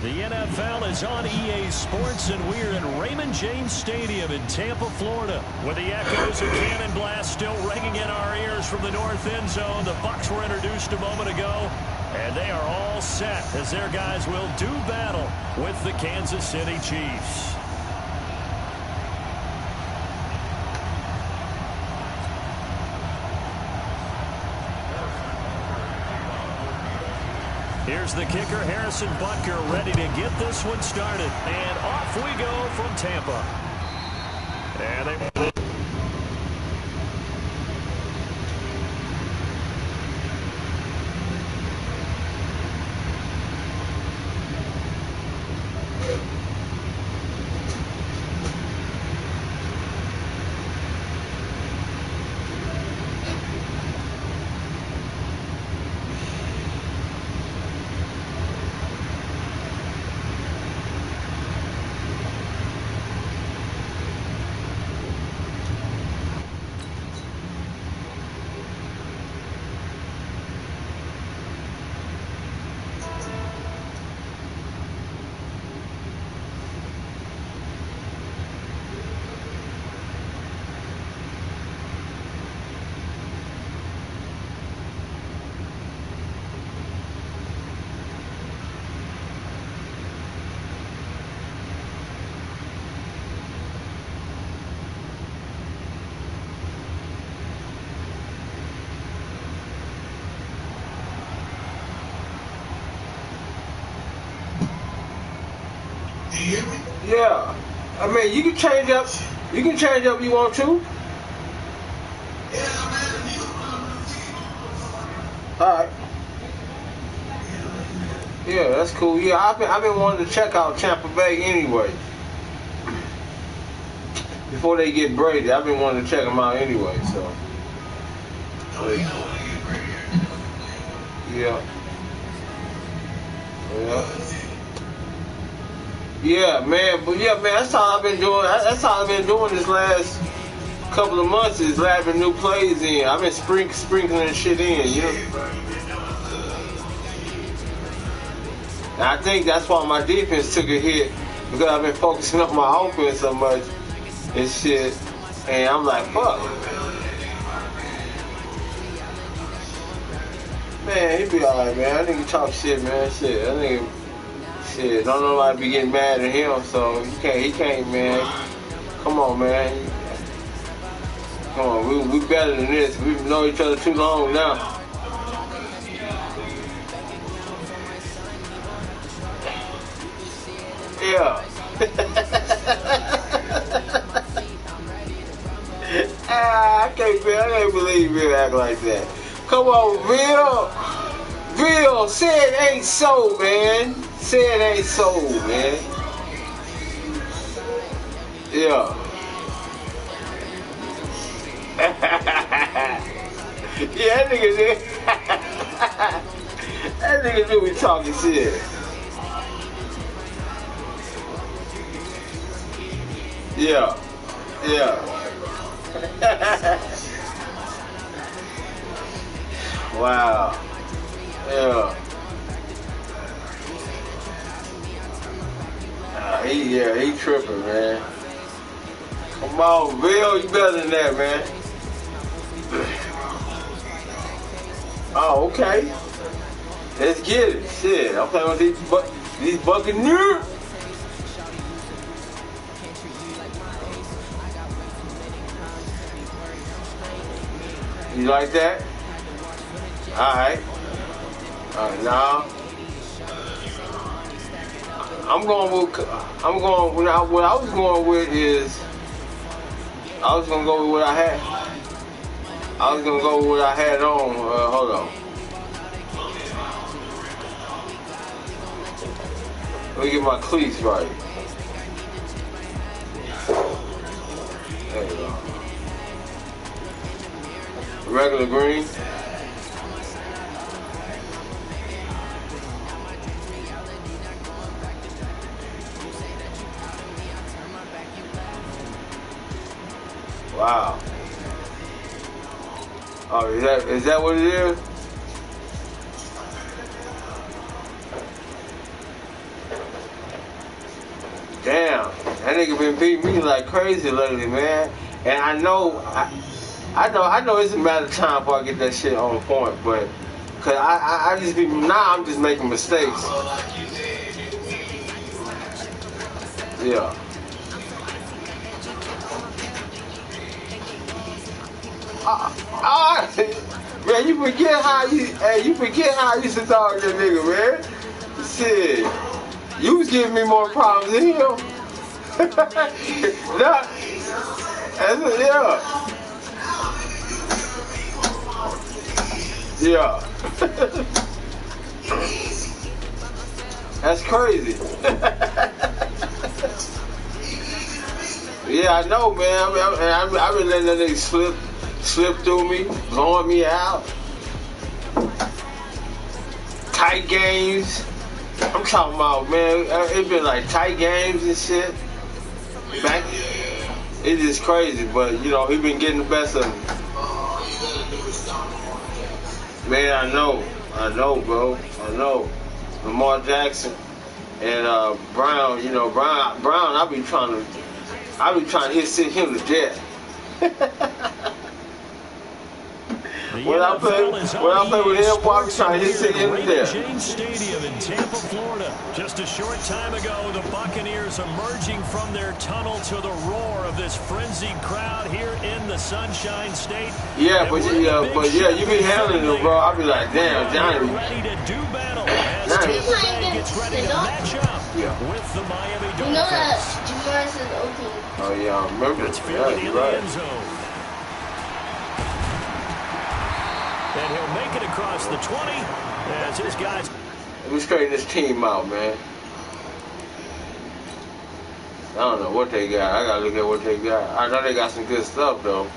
The NFL is on EA Sports, and we're in Raymond James Stadium in Tampa, Florida, with the echoes of Cannon Blast still ringing in our ears from the north end zone. The Bucs were introduced a moment ago, and they are all set as their guys will do battle with the Kansas City Chiefs. Here's the kicker, Harrison Butker, ready to get this one started. And off we go from Tampa. And they Yeah. I mean, you can change up. You can change up if you want to. Alright. Yeah, that's cool. Yeah, I've been wanting to check out Tampa Bay anyway. Before they get Brady, I've been wanting to check them out anyway, so. Yeah. Yeah. Yeah, man. But yeah, man, that's all I've been doing. That's all I've been doing this last couple of months is having new plays in. I've been sprinkling shit in, you know. And I think that's why my defense took a hit because I've been focusing on my offense so much and shit. And I'm like, fuck. Man, he be alright, man. I think he talk shit, man. Shit, I think shit. Don't nobody be getting mad at him, so he can't, man. Come on, man. Come on, we better than this. We've known each other too long now. Yeah. I can't believe you act like that. Come on, Bill, say it ain't so, man. Say it ain't so, man. Yeah. Yeah, that nigga did. That nigga do be talking shit. Yeah. Yeah. Wow. Yeah. He tripping, man. Come on, Bill, you better than that, man. Oh, okay. Let's get it. Shit, I'm playing with these Buccaneers. You like that? Alright. Now what I was going with is I was gonna go with what I had. I was gonna go with what I had on. Hold on. Let me get my cleats right. There you go. Regular green. Wow. Oh, is that what it is? Damn, that nigga been beating me like crazy lately, man. And I know it's a matter of time before I get that shit on point, but cause I just be I'm just making mistakes. Yeah. Man, you forget how I used to talk to that nigga, man. Shit, you was giving me more problems than him. Nah, yeah. That's crazy. Yeah, I know, man. I've been letting that nigga slip through me, blowing me out. Tight games. I'm talking about, man, it's been like tight games and shit. Back, it's just crazy, but you know, he been getting the best of me. Man, I know, bro. I know. Lamar Jackson and Brown, you know, Brown, I be trying to hit him to death. When I play with him, I be trying to hit him to death. James Stadium in Tampa, Florida. Just a short time ago, the Buccaneers emerging from their tunnel to the roar of this frenzied crowd here in the Sunshine State. Yeah, but you be handling it, bro. I be like, damn, Johnny. Ready to do battle as Tampa Bay gets ready to match up Yeah. with the Miami Dolphins. You know that Jamaris is OT. Oh, yeah, I remember. It's fielded in the end zone. And he'll make it across the 20 as his guys. Let me straighten this team out, man. I don't know what they got. I gotta look at what they got. I know they got some good stuff, though.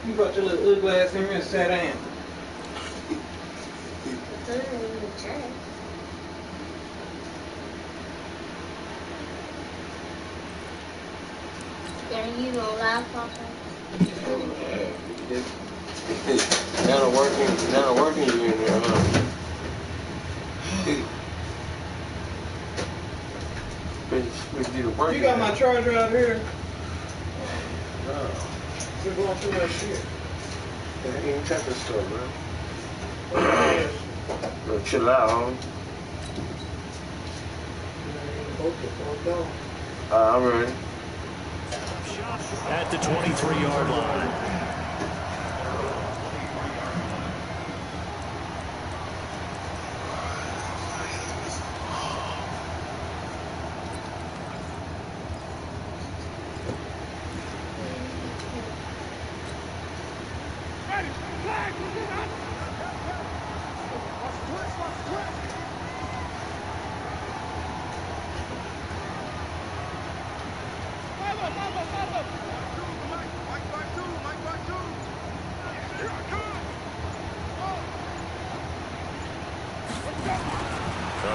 You brought your little ugly ass in here and sat down. And you don't laugh, Papa? Not working you in there, huh? You got my charger out here? No. You're going through that shit. I ain't check this stuff, man. Chill out, homie. I'm ready. At the 23-yard line.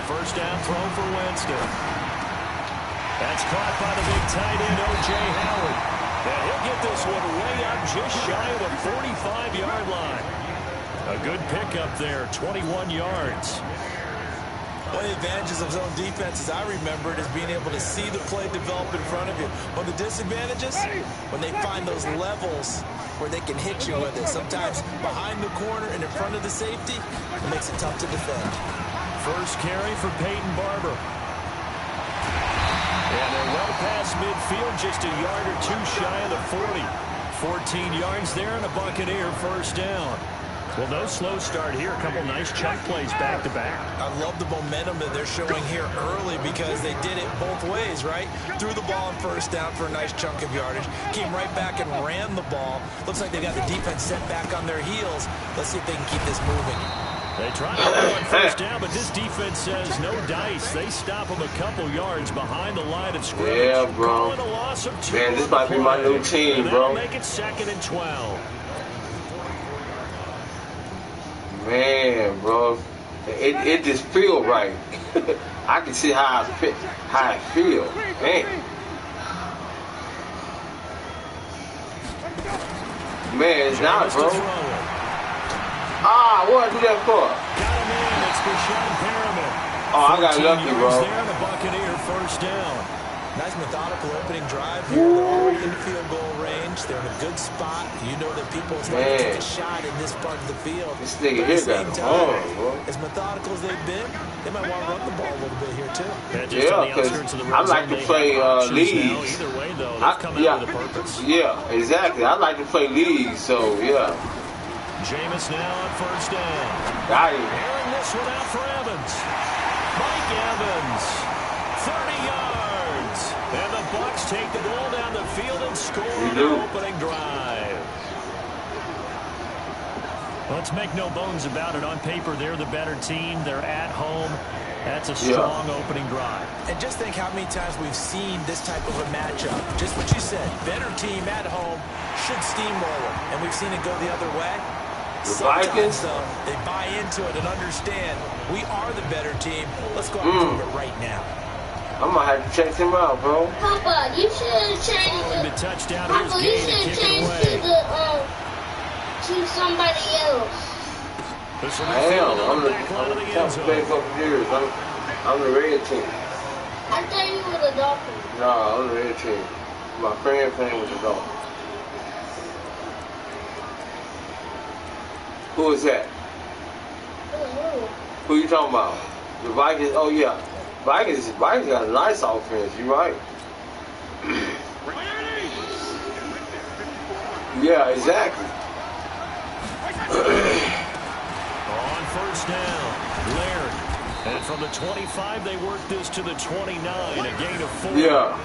First down throw for Winston. That's caught by the big tight end, O.J. Howard. And he'll get this one way up just shy of the 45-yard line. A good pickup there, 21 yards. One of the advantages of zone defense, as I remember it, is being able to see the play develop in front of you. One of the disadvantages, when they find those levels where they can hit you with it. Sometimes behind the corner and in front of the safety, it makes it tough to defend. First carry for Peyton Barber. And they're well past midfield, just a yard or two shy of the 40. 14 yards there and a Buccaneer first down. Well, no slow start here. A couple nice chunk plays back-to-back. I love the momentum that they're showing here early because they did it both ways, right? Threw the ball on first down for a nice chunk of yardage. Came right back and ran the ball. Looks like they got the defense set back on their heels. Let's see if they can keep this moving. They try to go on first down, but this defense says no dice. They stop them a couple yards behind the line of scrimmage. Yeah, bro. A loss of 2 man, this might be my new team, bro. Make it 2nd and 12. Man, bro, it just feel right. I can see how I feel. Man, it's not, bro. Ah, what did that for? Got him in. It's Rashawn Perriman. Oh, I got lucky, bro. There, the Buccaneer first down. Nice methodical opening drive here. They're already in the field goal range. They're in a good spot. You know that people like to take a shot in this part of the field. This nigga here got home, bro. As methodical as they've been, they might want to run the ball a little bit here, too. Yeah, because I like to play leagues. Either way, though, they've come out with a purpose. Yeah, exactly. I like to play leagues, so, yeah. Jameis now on first down. Got him. Airing this one out for Evans. Mike Evans, 30 yards. yards. And the Bucs take the ball down the field and score on their opening drive. Let's make no bones about it. On paper, they're the better team. They're at home. That's a strong opening drive. And just think how many times we've seen this type of a matchup. Just what you said, better team at home should steamroll them. And we've seen it go the other way. Sometimes, though, they buy into it and understand we are the better team. Let's go out and do it right now. I'm going to have to check him out, bro. Papa, you should have changed the touchdown. Papa, you should have changed to somebody else. I am. I'm the top player for years. I'm the red team. I thought you were the Dolphins. No, I'm the red team. My friend playing with the Dolphins. Who is that? Who you talking about? The Vikings? Oh yeah, Vikings got a nice offense. You right? Yeah, exactly. On first down, Laird. And from the 25, they work this to the 29, a gain of 4. Yeah.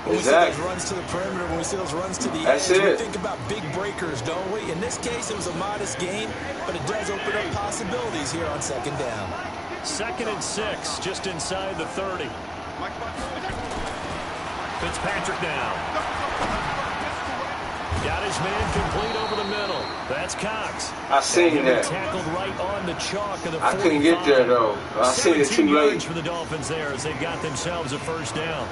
When we see those runs to the perimeter, when we see those runs to the edge, we think about big breakers, don't we? In this case, it was a modest gain, but it does open up possibilities here on second down. 2nd and 6, just inside the 30. Fitzpatrick now. Got his man complete over the middle. That's Cox. I seen that. Tackled right on the chalk of the 45. I couldn't get there, though. I seen it too late. For the Dolphins there as they got themselves a first down.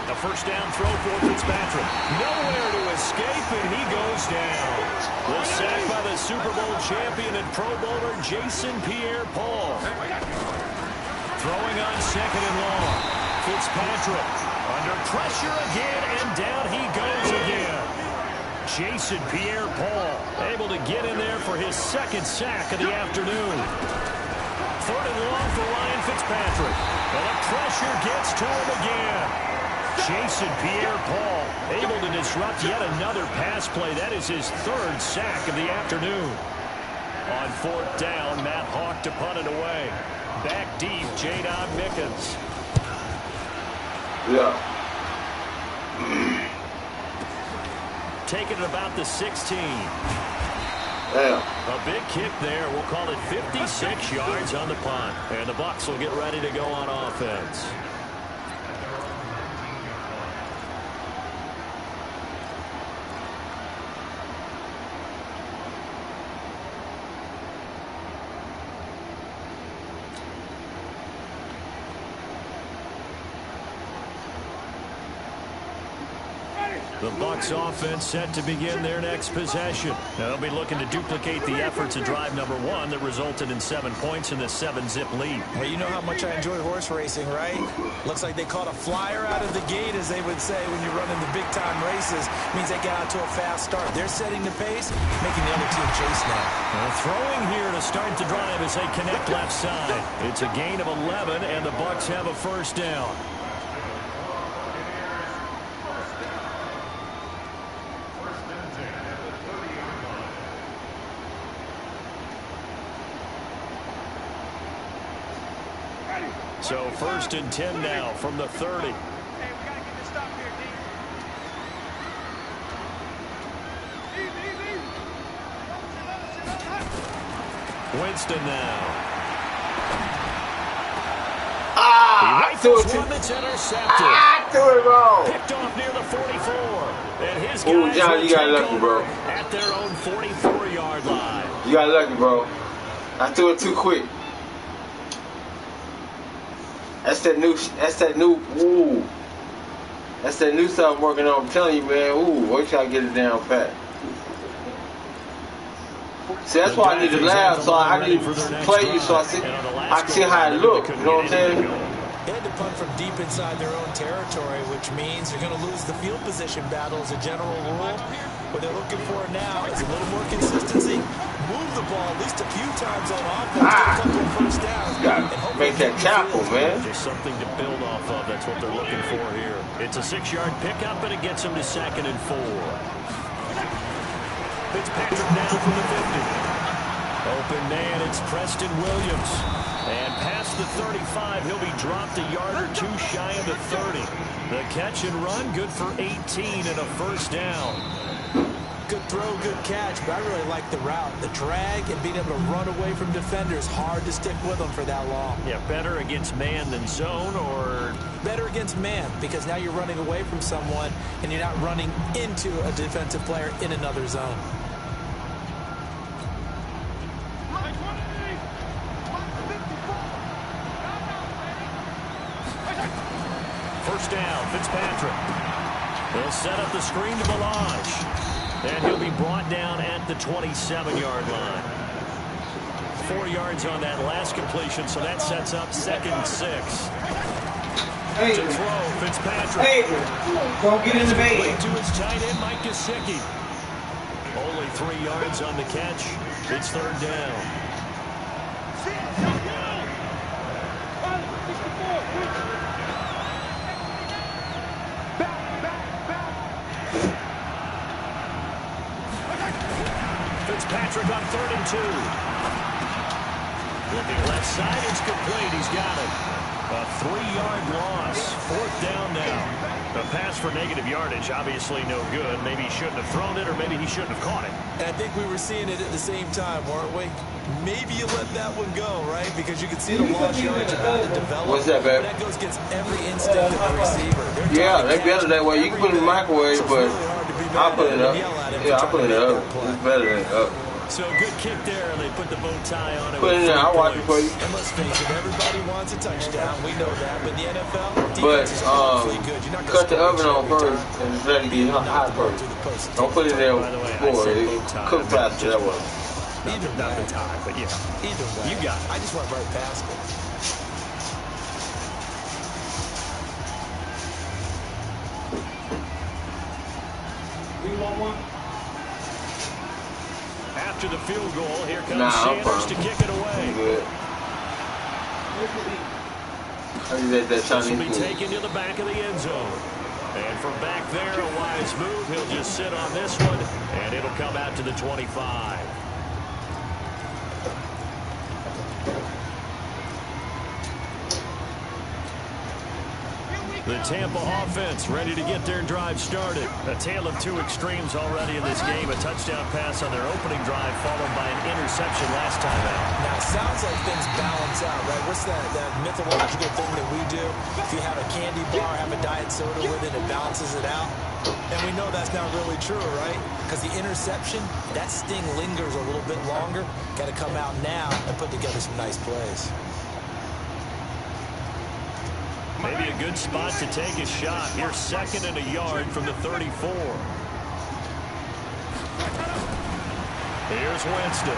A first down throw for Fitzpatrick. Nowhere to escape, and he goes down. The sack by the Super Bowl champion and Pro Bowler Jason Pierre-Paul. Throwing on 2nd and long. Fitzpatrick under pressure again, and down he goes again. Jason Pierre-Paul able to get in there for his 2nd sack of the afternoon. 3rd and long for Ryan Fitzpatrick. And the pressure gets to him again. Jason Pierre-Paul able to disrupt yet another pass play. That is his 3rd sack of the afternoon. On 4th down, Matt Hawk to punt it away. Back deep, Jadon Mickens. Yeah. Taking it about the 16. Yeah. A big kick there. We'll call it 56 yards on the punt. And the Bucs will get ready to go on offense. The Bucs offense set to begin their next possession. They'll be looking to duplicate the efforts of drive number 1 that resulted in 7 points in the 7-zip lead. Hey, you know how much I enjoy horse racing, right? Looks like they caught a flyer out of the gate, as they would say when you're running the big-time races. Means they got out to a fast start. They're setting the pace, making the other team chase now. Throwing here to start the drive as they connect left side. It's a gain of 11, and the Bucs have a first down. So 1st and 10 now from the 30. Hey, we got to get this stop here, D. Easy. Winston now. I threw it one that's intercepted. I threw it wrong. Picked off near the 44. And his guys Ooh, John, you got lucky, bro. At their own 44-yard line. You got lucky, bro. I threw it too quick. That's that new, ooh. That's that new stuff I'm working on. I'm telling you, man, ooh, wait till I get it down pat. See, that's why I need to laugh, so I need to play you so I can see how it look. You know what I'm saying? They had to punt from deep inside their own territory, which means you're going to lose the field position battle as a general rule. What they're looking for now is a little more consistency. Move the ball at least a few times on offense. Get a couple of first downs. Yeah, make that tackle, man. Just something to build off of. That's what they're looking for here. It's a 6-yard pickup, and it gets them to 2nd and 4. Fitzpatrick now from the 50. Open man, it's Preston Williams. And past the 35, he'll be dropped a yard or two shy of the 30. The catch and run, good for 18 and a first down. Good throw, good catch, but I really like the route. The drag and being able to run away from defenders, hard to stick with them for that long. Yeah, better against man than zone, or? Better against man, because now you're running away from someone and you're not running into a defensive player in another zone. First down, Fitzpatrick. They'll set up the screen to Balaj. And he'll be brought down at the 27-yard line. 4 yards on that last completion, so that sets up 2nd and 6. To throw, Fitzpatrick. Don't get in the bait. To his tight end, Mike Gesicki. Only 3 yards on the catch. It's 3rd down. Fitzpatrick on 3rd and 2. Looking left side, it's complete. He's got it. A 3-yard loss. 4th down now. A pass for negative yardage, obviously no good. Maybe he shouldn't have thrown it, or maybe he shouldn't have caught it. And I think we were seeing it at the same time, weren't we? Maybe you let that one go, right? Because you can see the lost yardage about to develop. What's that, babe? That goes against every instinct of the receiver. Yeah, they better that way. You can put it in the microwave, but I'll put it up. Yeah, I'll put it up. It's better than up. So good kick there, and they put the bow tie on it. Put it in there. I'll watch it for you. And let's face it, everybody wants a touchdown. We know that. But in the NFL, but defense is awfully good. You're not cut the oven on first and let it get hot first. Don't put it there before. Cook faster that way. Either way. Not the tie, but yeah. Either way. You got it. I just went right past it. You want one? After the field goal, here comes Sanders to kick it away. Good. This will be taken to the back of the end zone. And from back there, a wise move. He'll just sit on this one, and it'll come out to the 25. The Tampa offense ready to get their drive started. A tale of 2 extremes already in this game. A touchdown pass on their opening drive, followed by an interception last time out. Now, it sounds like things balance out, right? What's that mythological thing that we do? If you have a candy bar, have a diet soda with it, it balances it out. And we know that's not really true, right? Because the interception, that sting lingers a little bit longer. Got to come out now and put together some nice plays. Maybe a good spot to take a shot. Here's 2nd and a yard from the 34. Here's Winston.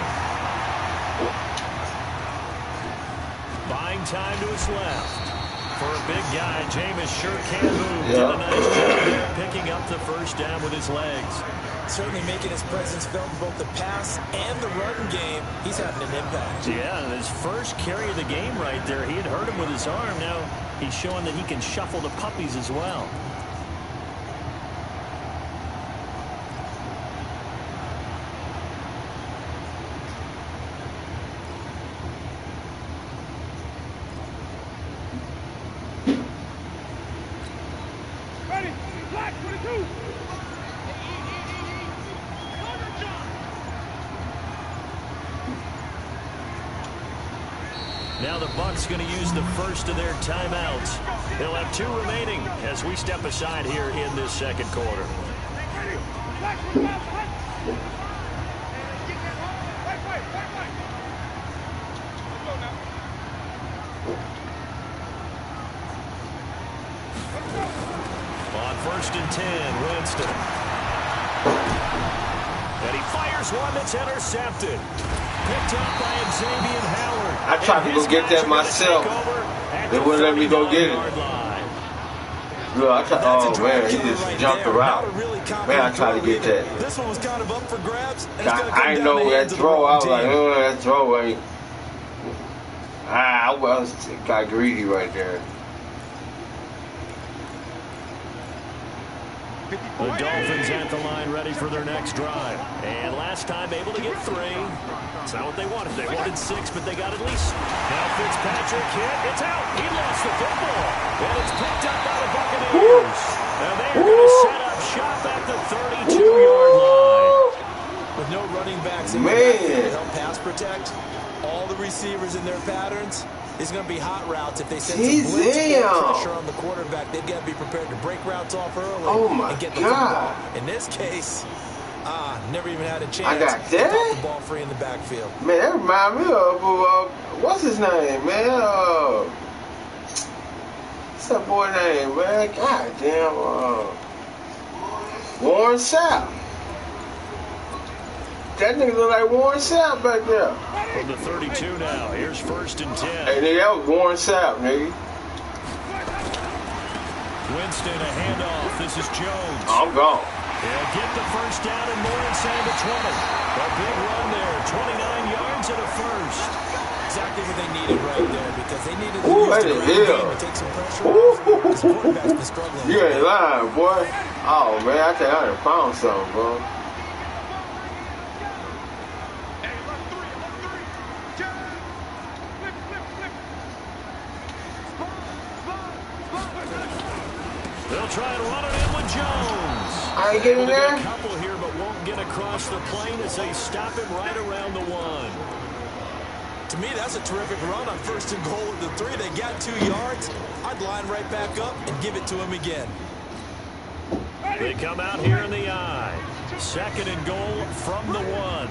Buying time to his left. For a big guy, Jameis sure can move. Did a nice job there, picking up the first down with his legs. Certainly making his presence felt in both the pass and the run game. He's having an impact. Yeah, and his first carry of the game right there, he had hurt him with his arm. Now he's showing that he can shuffle the puppies as well. Ready? Black 22. Now the Bucs going to use the first of their timeouts. They'll have 2 remaining as we step aside here in this second quarter. On 1st and 10, Winston. And he fires one that's intercepted. Picked up by Xavier Howard. I tried to go get that myself. They wouldn't let me go get it. Look, I tried. Oh man, he just jumped the route. Man, I tried to get that. This one was kind of up for grabs. I didn't know that throw. I was like, that throw ain't. I got greedy right there. The Dolphins at the line ready for their next drive. And last time able to get 3. It's not what they wanted. They wanted 6, but they got at least. Now Fitzpatrick hit. It's out. He lost the football. And it's picked up by the Buccaneers. And they're going to set up shop at the 32-yard line. With no running backs in the backfield to help pass protect, all the receivers in their patterns, it's going to be hot routes. If they set some blitz pressure on the quarterback, they've got to be prepared to break routes off early and get the football. In this case, never even had a chance. I got that. To put the ball free in the backfield. Man, that reminds me of what's his name, man? What's that boy name, man? God damn, Warren Sapp. That nigga look like Warren Sapp back there. From the 32 now, here's 1st and 10. Hey, nigga, that was Warren Sapp, nigga. Winston, a handoff. This is Jones. I'm gone. They'll get the first down and more inside the 20. A big run there, 29 yards and a first. Exactly what they needed right there, because they needed to use the ground game to take some pressure off. Because the quarterback's been struggling. You ain't lying, boy. Oh, man, I think I done found something, bro. They'll try and run it in with Jones. I ain't getting there. A couple here, but won't get across the plane as they stop him right around the 1. To me, that's a terrific run on 1st and goal at the 3. They got 2 yards. I'd line right back up and give it to him again. They come out here in the I. 2nd and goal from the 1.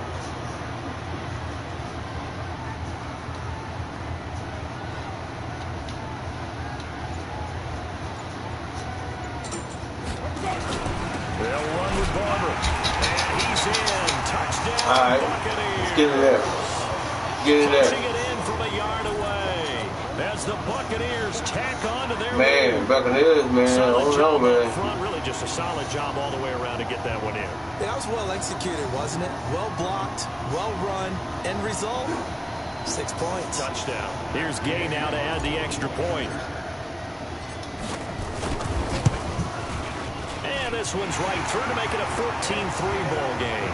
They'll run with Barber. And he's in. Touchdown, all right. Buccaneers. Let's get in there. Get in there. Pushing it in from a yard away. As the Buccaneers tack on to their man, Buccaneers, man. I don't know, man. Front, really just a solid job all the way around to get that one in. Yeah, that was well executed, wasn't it? Well blocked, well run. End result, 6 points. Touchdown. Here's Gay now to add the extra point. And this one's right through to make it a 14-3 ball game.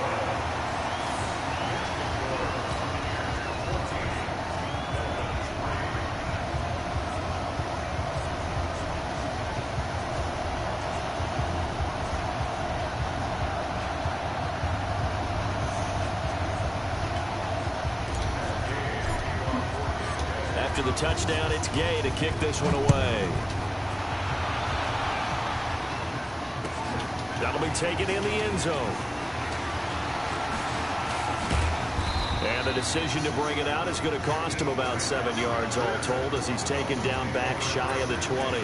After the touchdown, it's Gay to kick this one away. That'll be taken in the end zone. And the decision to bring it out is going to cost him about 7 yards all told as he's taken down back shy of the 20.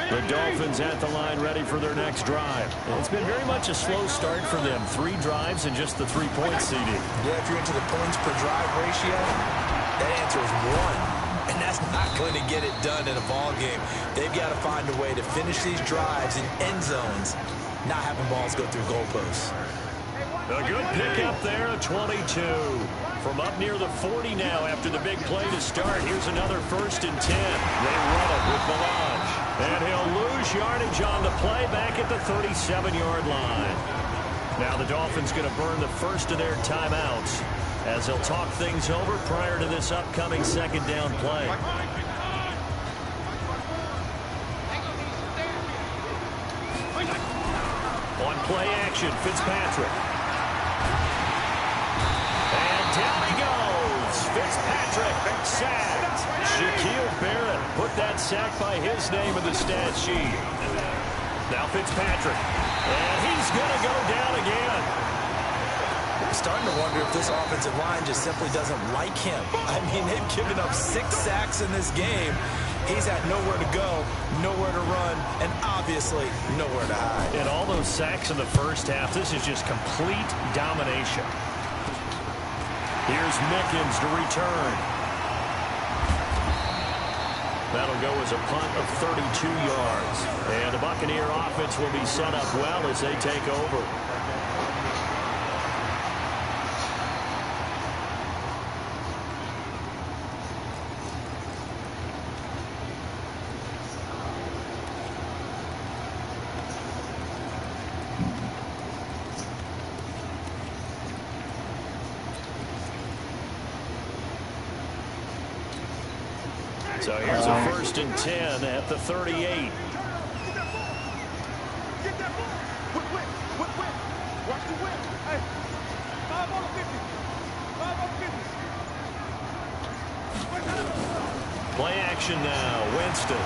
The Dolphins at the line ready for their next drive. It's been very much a slow start for them. 3 drives and just the 3-point CD. Yeah, if you're into the points per drive ratio, that answer is 1. And that's not going to get it done in a ball game. They've got to find a way to finish these drives in end zones, not having balls go through goalposts. A good pickup there, a 22. From up near the 40 now after the big play to start. Here's another 1st and 10. They run it with Melange. And he'll lose yardage on the play back at the 37-yard line. Now the Dolphins going to burn the first of their timeouts as they'll talk things over prior to this upcoming 2nd down play. On play action, Fitzpatrick. And down he goes. Fitzpatrick, sacked. Shaquille Barrett put that sack by his name in the stat sheet. Now Fitzpatrick. And he's going to go down again. I'm starting to wonder if this offensive line just simply doesn't like him. I mean, they've given up 6 sacks in this game, He's had nowhere to go, nowhere to run, and obviously nowhere to hide. And all those sacks in the first half, this is just complete domination. Here's Mickens to return. That'll go as a punt of 32 yards. And the Buccaneer offense will be set up well as they take over. So here's a 1st and 10 at the 38. Get that ball. Whip. Watch the whip. Hey, 5 on the 50. 5 on the 50. Play action now. Winston.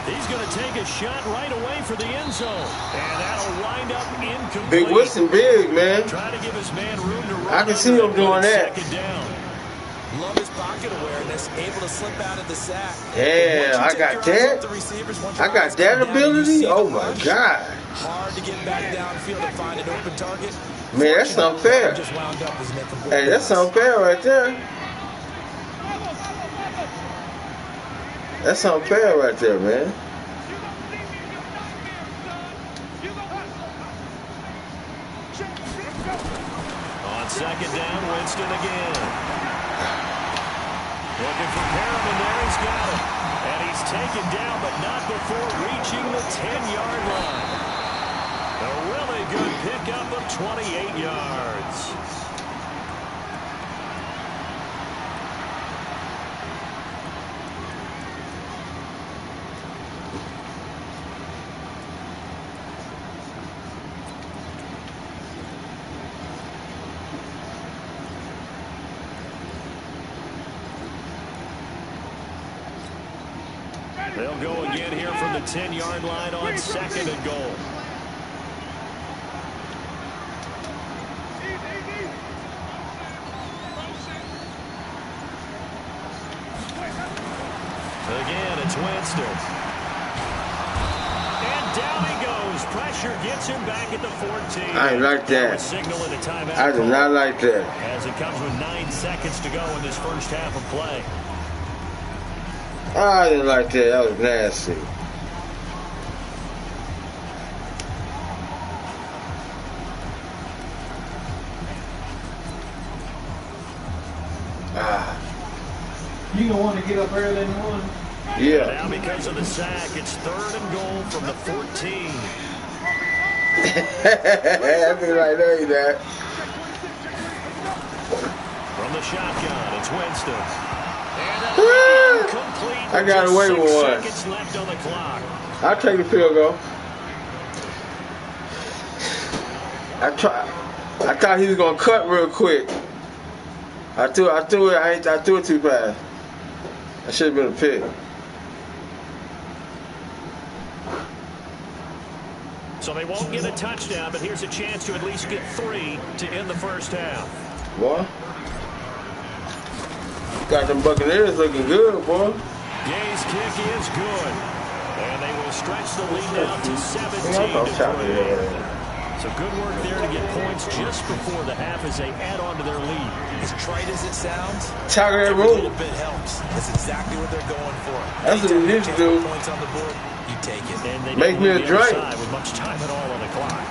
He's going to take a shot right away for the end zone. And that'll wind up incomplete. Big Winston, big, man. Try to give his man room to run. I can see him doing that. Second down. Love his pocket awareness, able to slip out of the sack. Yeah, I got that. I got that ability. Oh my God. Hard to get back downfield to find an open target. Man, that's unfair. Hey, that's unfair right there. That's unfair right there, man. On second down, Winston again. Looking for Perriman there, he's got him. And he's taken down, but not before reaching the 10-yard line. A really good pickup of 28 yards. They'll go again here from the 10-yard line on 2nd and goal. Again, it's Winston. And down he goes. Pressure gets him back at the 14. I ain't like that. I do not like that. As it comes with 9 seconds to go in this first half of play. I didn't like that. That was nasty. You don't want to get up early in the morning? Yeah. Now because of the sack, it's 3rd and goal from the 14. I feel like that. From the shotgun, it's Winston. I got away with one. Seconds left on the clock. I'll take the field goal. I thought he was gonna cut real quick. I threw it too fast. That should have been a pick. So they won't get a touchdown, but here's a chance to at least get 3 to end the first half. Boy. Got them Buccaneers looking good, boy. Gay's kick is good. And they will stretch the lead out to 17-3. So good work there to get points just before the half as they add on to their lead. As trite as it sounds, every little bit helps. That's exactly what they're going for. That's what we need to do. Points on the board, you take it. And they make me a drink. With much time at all on the clock.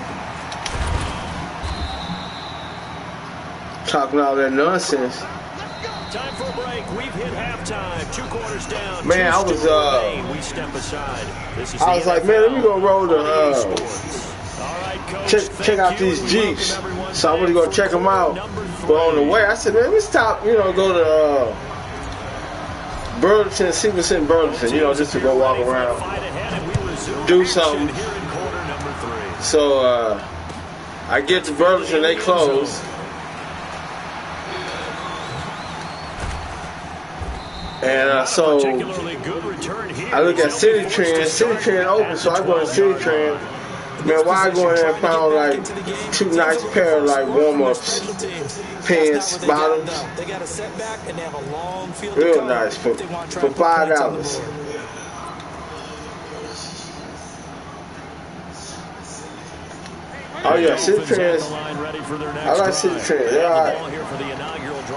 Talking all that nonsense. Time for a break. We've hit halftime. 2 quarters down. Man, I was we step aside. This is I was like, man, let me go roll the all right, Coach, check out these Jeeps. So I went to go check them out. But on the way, I said, man, let's stop, go to Burlington, see what's in Burlington, just to go walk around, do something. So I get to Burlington, they close. And so I look at City Trend open, so I go to City Trend. Man, why go in there and found like 2 nice pair of like warm-ups, pants, bottoms? They got a setback and they have a long field Real to cover nice for $5. Oh yeah, city trends. I like city trends. They're alright.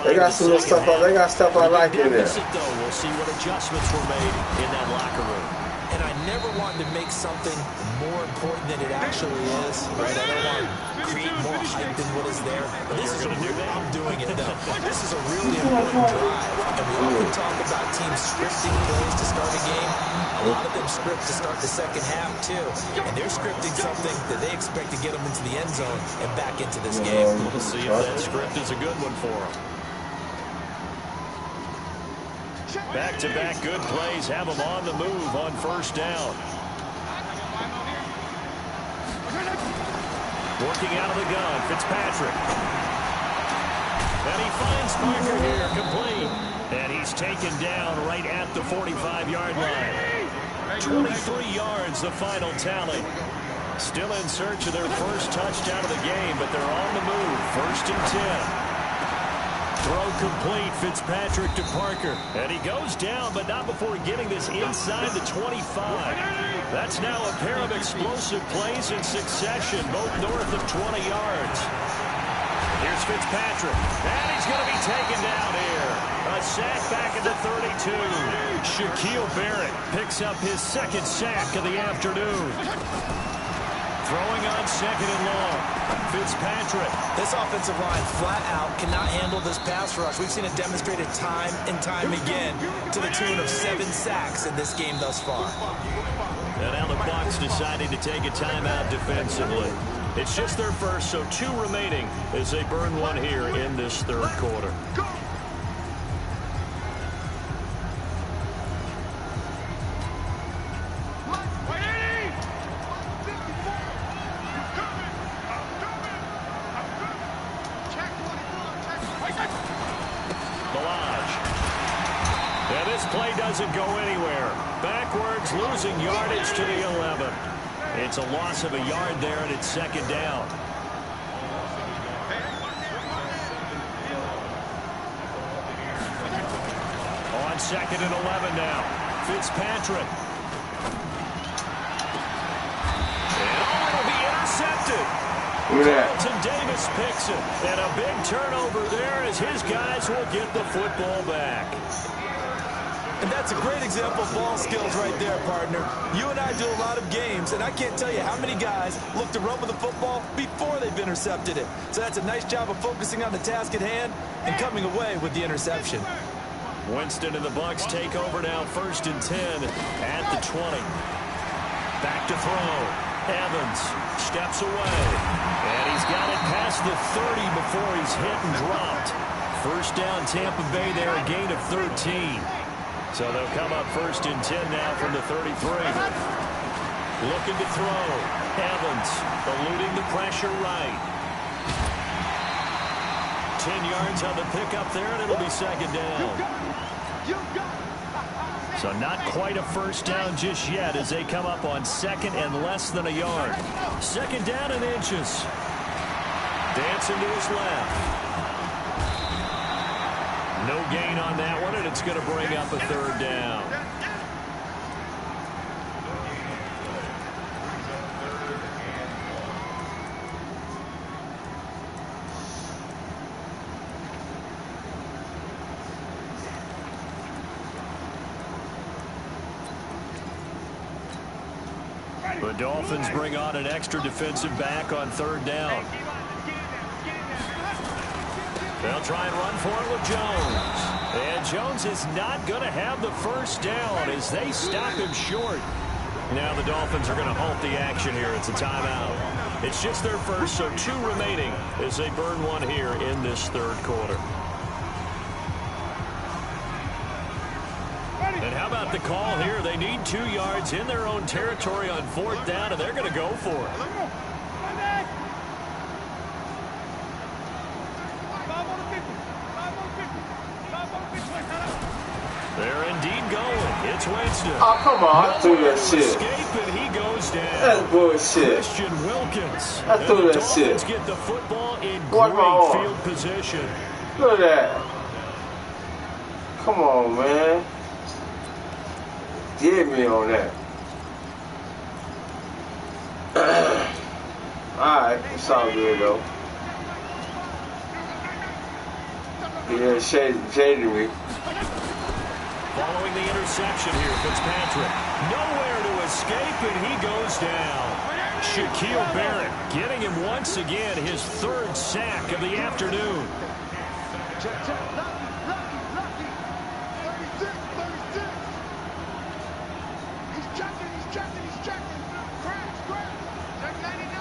They got some little stuff. They got stuff I like in there. We'll see what adjustments were made in that locker room. And I never wanted to make something more important than it actually is, right? I don't want to create more hype than what is there. But this is a real, I'm doing it though. This is a really important drive. And we often talk about teams scripting plays to start a game. A lot of them script to start the second half too. And they're scripting something that they expect to get them into the end zone and back into this game. We'll see if that script is a good one for them. Back-to-back good plays have them on the move on first down. Working out of the gun, Fitzpatrick. And he finds Parker here, complete. And he's taken down right at the 45-yard line. 23 yards, the final tally. Still in search of their first touchdown of the game, but they're on the move. First and 10. Throw complete, Fitzpatrick to Parker. And he goes down, but not before getting this inside the 25. That's now a pair of explosive plays in succession, both north of 20 yards. Here's Fitzpatrick. And he's going to be taken down here. A sack back at the 32. Shaquille Barrett picks up his second sack of the afternoon. Throwing on second and long. Fitzpatrick. This offensive line flat out cannot handle this pass rush. We've seen it demonstrated time and time again to the tune of 7 sacks in this game thus far. And now the Bucs deciding to take a timeout defensively. It's just their first, so 2 remaining as they burn one here in this third quarter. Play doesn't go anywhere. Backwards, losing yardage to the 11. It's a loss of a yard there, and it's second down. On second and 11 now. Fitzpatrick. And it'll be intercepted. Carlton Davis picks it. And a big turnover there as his guys will get the football back. And that's a great example of ball skills right there, partner. You and I do a lot of games, and I can't tell you how many guys look to run with the football before they've intercepted it. So that's a nice job of focusing on the task at hand and coming away with the interception. Winston and the Bucs take over now, first and 10 at the 20. Back to throw. Evans steps away. And he's got it past the 30 before he's hit and dropped. First down, Tampa Bay there, a gain of 13. So they'll come up first and 10 now from the 33. Looking to throw. Evans eluding the pressure right. 10 yards on the pickup there, and it'll be second down. So not quite a first down just yet as they come up on second and less than a yard. Second down and inches. Dancing to his left. No gain on that one, and it's going to bring up a third down. The Dolphins bring on an extra defensive back on third down. They'll try and run for it with Jones. And Jones is not going to have the first down as they stop him short. Now the Dolphins are going to halt the action here. It's a timeout. It's just their first, so 2 remaining as they burn one here in this third quarter. And how about the call here? They need 2 yards in their own territory on fourth down, and they're going to go for it. They're indeed going. It's Winston. Oh, come on. I threw that shit. Escape, and he goes goes down. That's bullshit. Christian Wilkins. I And threw the that shit. Dolphins get the football in Watch my great arm. field position. Look at that. Come on, man. Get me on that. Alright, it's all good though. Yeah, shaded me. Following the interception here, Fitzpatrick. Nowhere to escape, and he goes down. Shaquille Barrett getting him once again his third sack of the afternoon. Lucky. 36. He's checking. Crash. Check 99.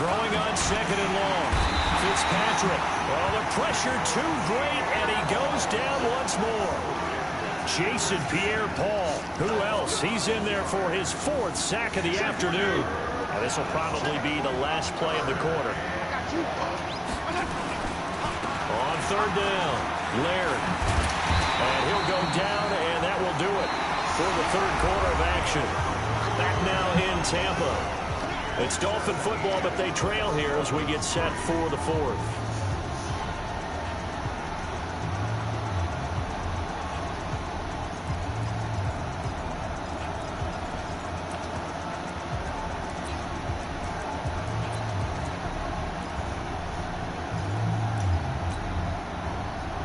Throwing on second and long. Fitzpatrick. Well, the pressure too great, and he goes down once more. Jason Pierre-Paul. Who else? He's in there for his fourth sack of the afternoon. And this will probably be the last play of the quarter. On third down, Laird. And he'll go down, and that will do it for the third quarter of action. Back now in Tampa. It's Dolphin football, but they trail here as we get set for the fourth.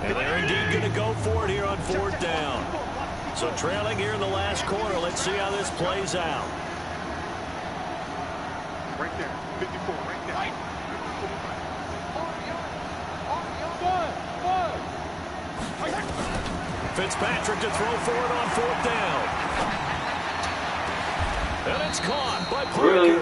And they're indeed going to go for it here on fourth down. So trailing here in the last quarter. Let's see how this plays out. Right there. 54. Right there. Fitzpatrick to throw for it on fourth down. And it's caught by Parker. Really?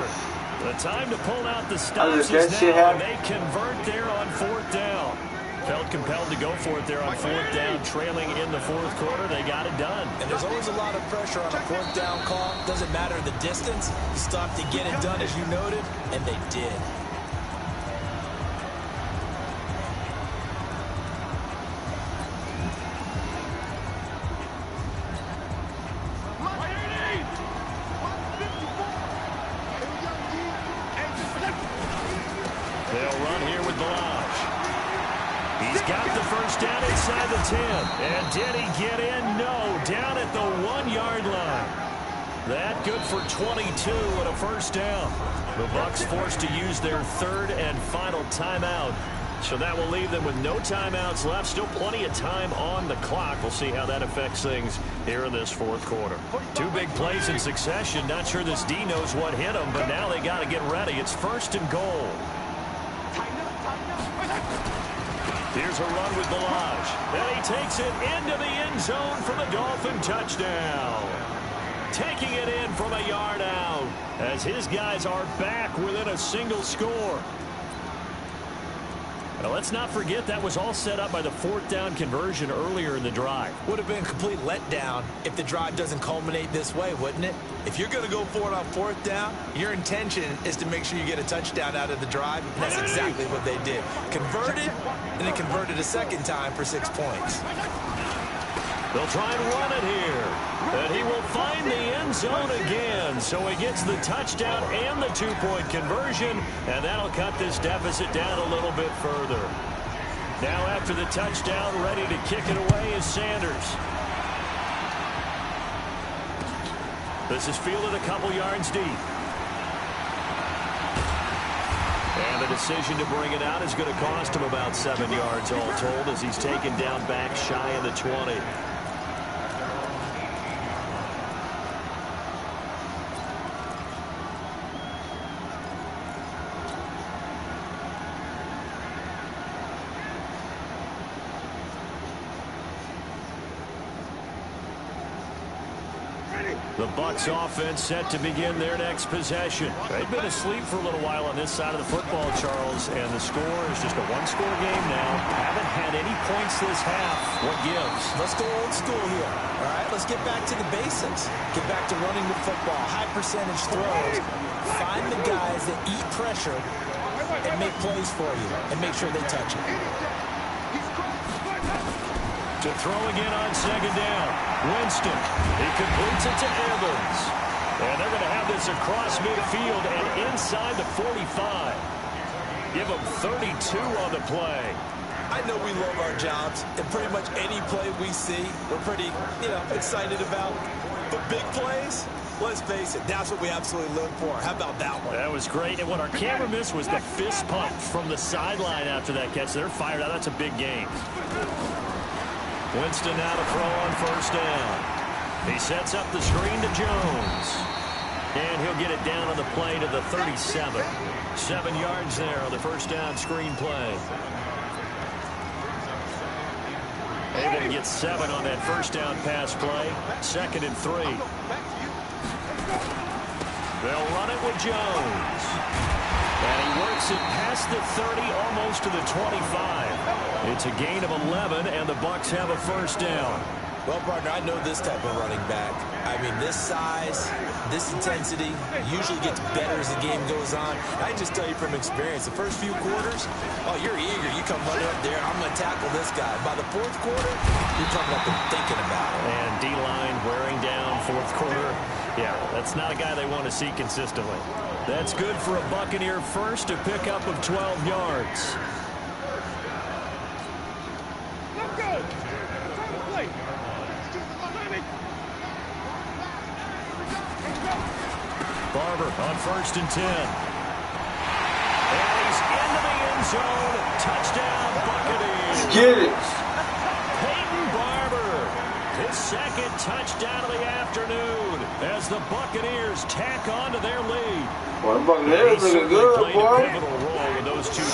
The time to pull out the stops that is shit now, and happen? they convert there on fourth down. Felt compelled to go for it there on fourth down, trailing in the fourth quarter. They got it done. And there's always a lot of pressure on a fourth down call. Doesn't matter the distance. You stop to get it done, as you noted, and they did. They'll run here with Balaj. He's got the first down inside the 10. And did he get in? No. Down at the 1-yard line. That good for 22 and a first down. The Bucs forced to use their third and final timeout. So that will leave them with no timeouts left. Still plenty of time on the clock. We'll see how that affects things here in this fourth quarter. Two big plays in succession. Not sure this D knows what hit them, but now they got to get ready. It's first and goal. Here's a run with Balaj. And he takes it into the end zone for the Dolphin touchdown. Taking it in from a yard out as his guys are back within a single score. Now, let's not forget that was all set up by the fourth down conversion earlier in the drive. Would have been a complete letdown if the drive doesn't culminate this way, wouldn't it? If you're going to go for it on fourth down, your intention is to make sure you get a touchdown out of the drive. And that's exactly what they did. Converted, and then converted a second time for 6 points. They'll try and run it here. And he will find the end zone again. So he gets the touchdown and the two-point conversion. And that'll cut this deficit down a little bit further. Now after the touchdown, ready to kick it away is Sanders. This is fielded a couple yards deep. And the decision to bring it out is going to cost him about 7 yards all told as he's taken down back shy of the 20. The Bucs offense set to begin their next possession. They've been asleep for a little while on this side of the football, Charles, and the score is just a one-score game now. Haven't had any points this half. What gives? Let's go old school here. All right, let's get back to the basics. Get back to running the football, high percentage throws. Find the guys that eat pressure and make plays for you and make sure they touch it. To throw again on second down. Winston. He completes it to Evans. And they're going to have this across midfield and inside the 45. Give them 32 on the play. I know we love our jobs, and pretty much any play we see, we're pretty, excited about. But big plays, let's face it, that's what we absolutely live for. How about that one? That was great. And what our camera missed was the fist pump from the sideline after that catch. They're fired out. That's a big game. Winston now to throw on first down. He sets up the screen to Jones. And he'll get it down on the play to the 37. 7 yards there on the first down screen play. Able to get 7 on that first down pass play. 2nd and 3. They'll run it with Jones. And he works it past the 30, almost to the 25. It's a gain of 11, and the Bucs have a first down. Well, partner, I know this type of running back. I mean, this size, this intensity usually gets better as the game goes on. I can just tell you from experience, the first few quarters, oh, you're eager. You come running up there, I'm going to tackle this guy. By the 4th quarter, you're coming up and thinking about it. And D-line wearing down 4th quarter. Yeah, that's not a guy they want to see consistently. That's good for a Buccaneer first, a pickup of 12 yards. Look good. Time to play. Barber on 1st and 10. And he's into the end zone. Touchdown, Buccaneers. Let's get it. Peyton Barber, his 2nd touchdown of the afternoon as the Buccaneers tack on to their lead. Well, the Buccaneers looking good, boy.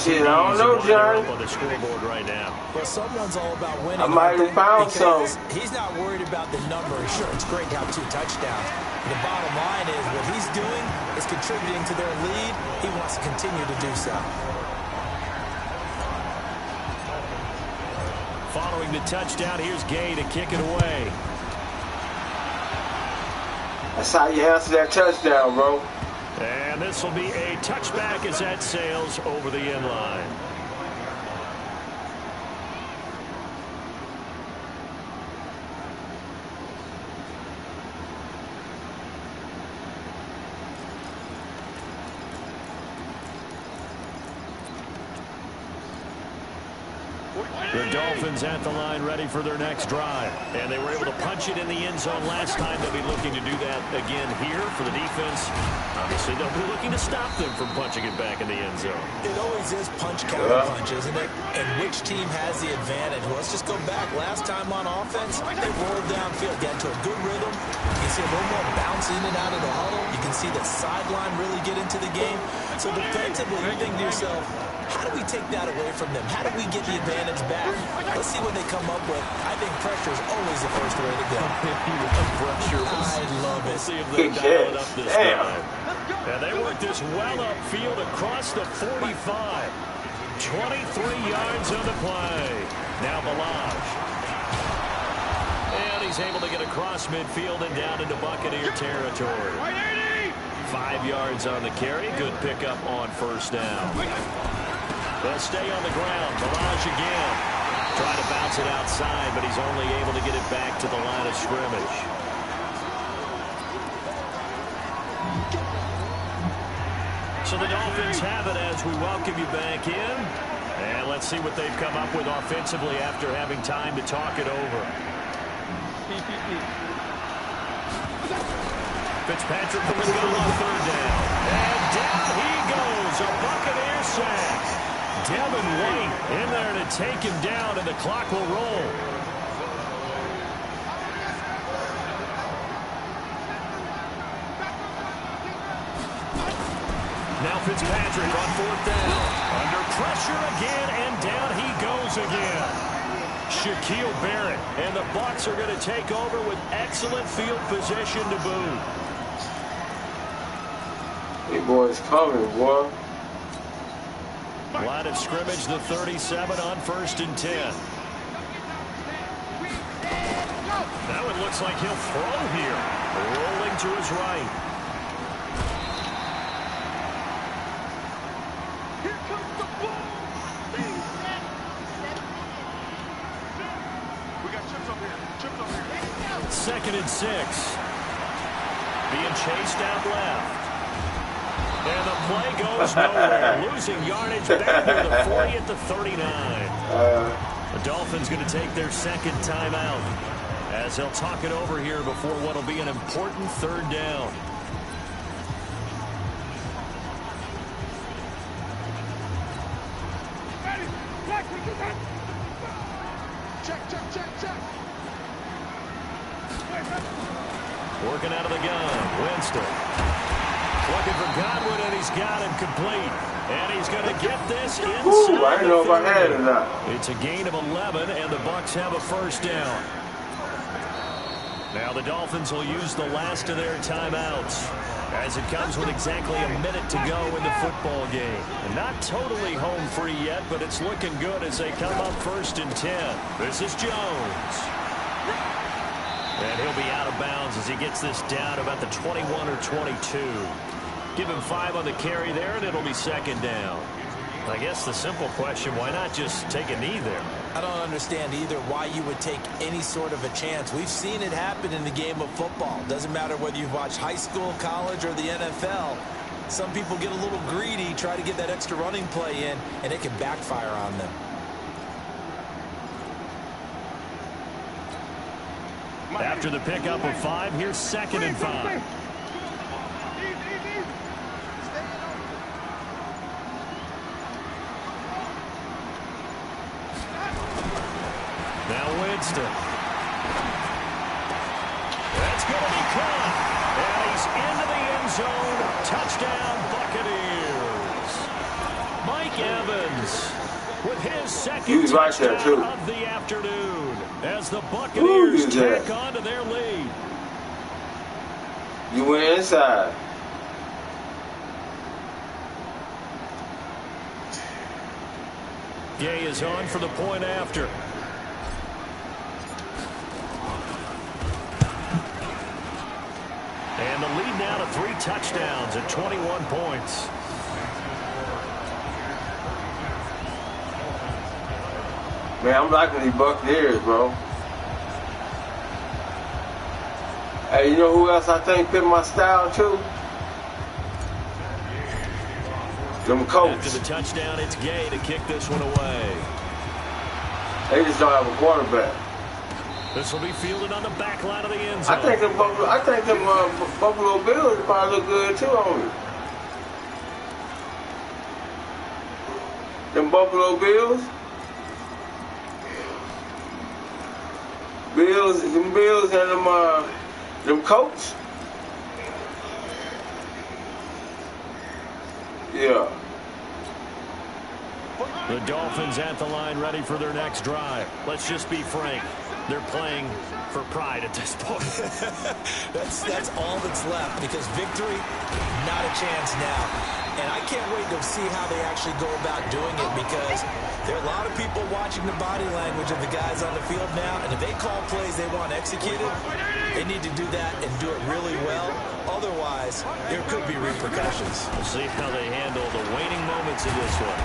Shit, I don't know, John. On the scoreboard right now. Well, someone's all about winning. I might have found some. He's not worried about the number. Sure, it's great to have 2 touchdowns. The bottom line is what he's doing is contributing to their lead. He wants to continue to do so. Following the touchdown, here's Gay to kick it away. That's how you answer that touchdown, bro. And this will be a touchback as that sails over the end line. The Dolphins at the line ready for their next drive. And they were able to punch it in the end zone last time. They'll be looking to do that again here for the defense. Obviously, they'll be looking to stop them from punching it back in the end zone. It always is punch, counter punch, isn't it? And which team has the advantage? Well, let's just go back. Last time on offense, they rolled downfield, got into a good rhythm. You can see a little more bounce in and out of the huddle. You can see the sideline really get into the game. So defensively, you think to yourself, how do we take that away from them? How do we get the advantage back? Let's see what they come up with. I think pressure is always the first way to go. Pressure. I love it. We'll see if they dial it up this time. And they work this well upfield across the 45. 23 yards on the play. Now Balaj. And he's able to get across midfield and down into Buccaneer territory. 5 yards on the carry. Good pickup on first down. They'll stay on the ground. Balaj again. Trying to bounce it outside, but he's only able to get it back to the line of scrimmage. So the Dolphins have it as we welcome you back in. And let's see what they've come up with offensively after having time to talk it over. Fitzpatrick from the gun on 3rd down. And down he goes. A Buccaneer sack. Devin White in there to take him down, and the clock will roll. Now Fitzpatrick on 4th down. Under pressure again, and down he goes again. Shaquille Barrett, and the Bucs are going to take over with excellent field position to boot. Hey, boys coming, boy. Line of scrimmage, the 37 on 1st and 10. That one looks like he'll throw here. Rolling to his right. Here comes the ball. We got 2nd and 6. Being chased out left. And the play goes nowhere. Losing yardage back near the 40 at the 39. The Dolphins going to take their 2nd timeout as they'll talk it over here before what will be an important 3rd down. Working out of the gun, Winston. Looking for Godwin, and he's got him complete. And he's going to get this inside. Ooh, I didn't know if I had it or not. It's a gain of 11, and the Bucs have a 1st down. Now the Dolphins will use the last of their timeouts as it comes with exactly a minute to go in the football game. And not totally home free yet, but it's looking good as they come up 1st and 10. This is Jones. And he'll be out of bounds as he gets this down about the 21 or 22. Give him 5 on the carry there, and it'll be 2nd down. I guess the simple question, why not just take a knee there? I don't understand either why you would take any sort of a chance. We've seen it happen in the game of football. Doesn't matter whether you've watched high school, college, or the NFL. Some people get a little greedy, try to get that extra running play in, and it can backfire on them. After the pickup of 5, here's 2nd and 5. Now Winston. That's going to be caught. And he's into the end zone. Touchdown, Buccaneers. Mike Evans with his 2nd touchdown of the afternoon as the Buccaneers tack on to their lead. You went inside. Gay is on for the point after. And the lead now to 3 touchdowns at 21 points. Man, I'm liking these Buccaneers, bro. Hey, you know who else I think fit my style, too? Them Colts. After the touchdown, it's Gay to kick this one away. They just don't have a quarterback. This will be fielded on the back line of the end zone. I think them Buffalo Bills probably look good, too, on me. Them Buffalo Bills. Them Bills and them Colts. Yeah. The Dolphins at the line ready for their next drive. Let's just be frank. They're playing for pride at this point. that's all that's left because victory, not a chance now. And I can't wait to see how they actually go about doing it because there are a lot of people watching the body language of the guys on the field now. And if they call plays they want executed, they need to do that and do it really well. Otherwise, there could be repercussions. We'll see how they handle the waning moments of this one.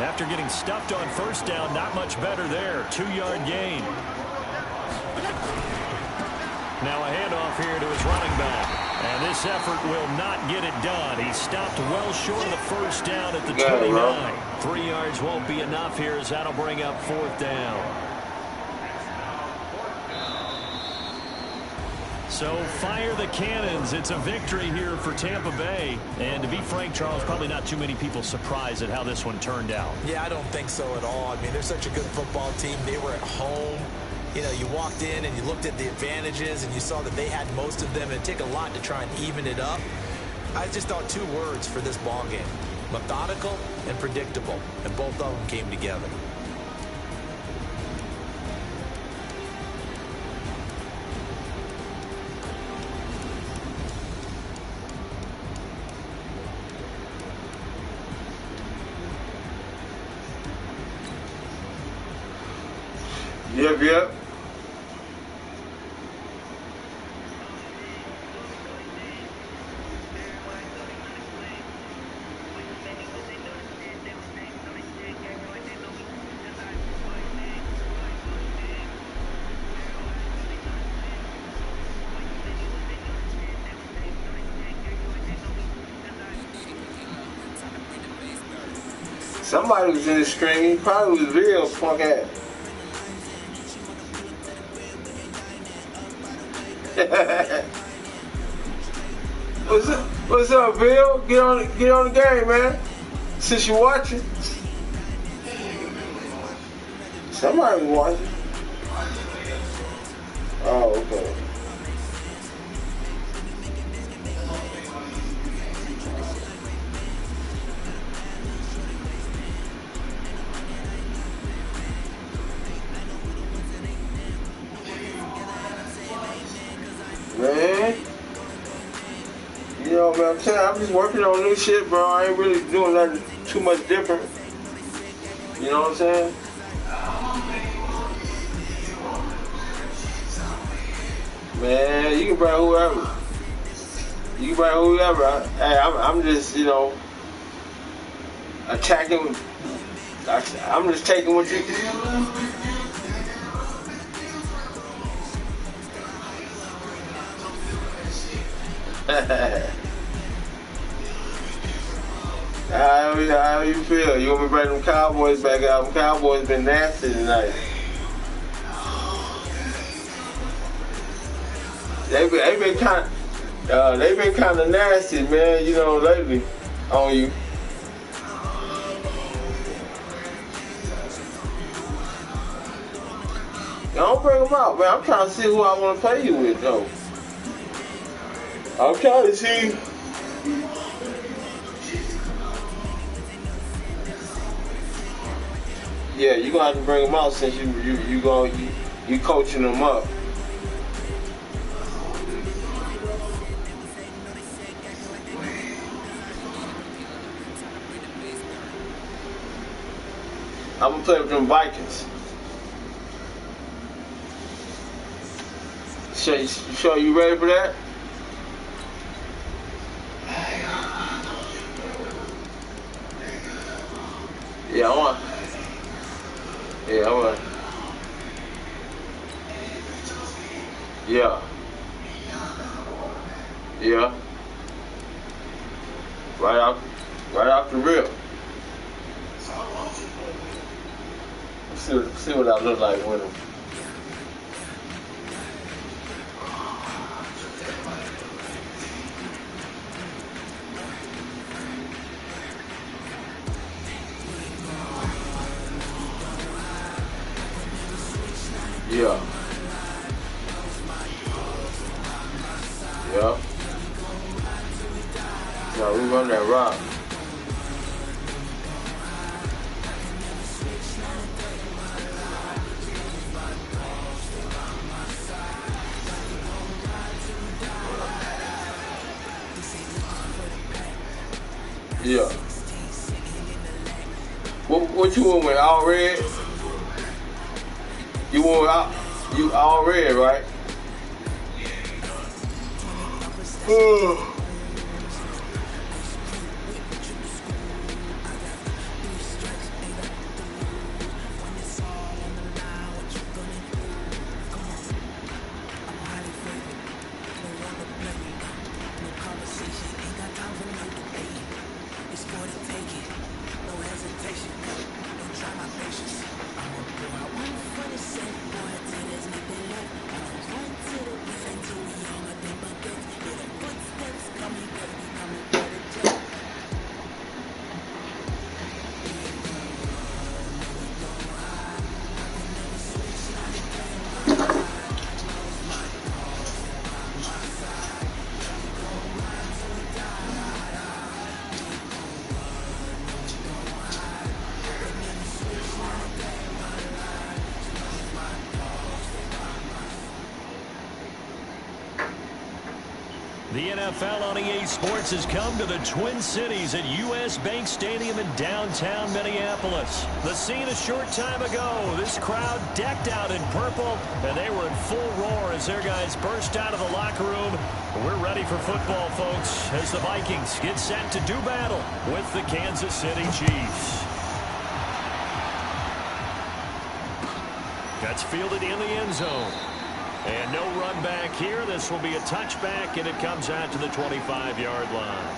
After getting stuffed on 1st down, not much better there. 2-yard gain. Now a handoff here to his running back. And this effort will not get it done. He stopped well short of the 1st down at the 29. 3 yards won't be enough here as that'll bring up 4th down. So fire the cannons. It's a victory here for Tampa Bay. And to be frank, Charles, probably not too many people surprised at how this one turned out. Yeah, I don't think so at all. I mean, they're such a good football team. They were at home. You know, you walked in and you looked at the advantages and you saw that they had most of them. It'd take a lot to try and even it up. I just thought 2 words for this ball game: methodical and predictable. And both of them came together. Yep. Somebody was in the screen. He probably was real punk ass. What's up, Bill? Get on the game, man. Since you're watching. Somebody was watching. Oh, okay. Man, you know what I'm saying? I'm just working on new shit, bro. I ain't really doing nothing too much different. You know what I'm saying? Man, you can bring whoever. You can bring whoever. Hey, I'm just, you know, attacking. I'm just taking what you. How you feel? You want me to bring them Cowboys back out? Them Cowboys been nasty tonight. They been kind of nasty, man. You know, lately on you. Don't bring them out, man. I'm trying to see who I want to play you with, though. I'm trying to see. Yeah, you gonna have to bring them out since you coaching them up. I'm gonna play with them Vikings. Sure you ready for that? Yeah, I want. Yeah. Yeah. Right off the rip. See what I look like with him. Yeah. Yeah. Now we run that rock. Yeah. What you want with all red? You want you all red, right? The NFL on EA Sports has come to the Twin Cities at US Bank Stadium in downtown Minneapolis. The scene a short time ago. This crowd decked out in purple, and they were in full roar as their guys burst out of the locker room. We're ready for football, folks, as the Vikings get set to do battle with the Kansas City Chiefs. That's fielded in the end zone. And no run back here. This will be a touchback, and it comes out to the 25-yard line.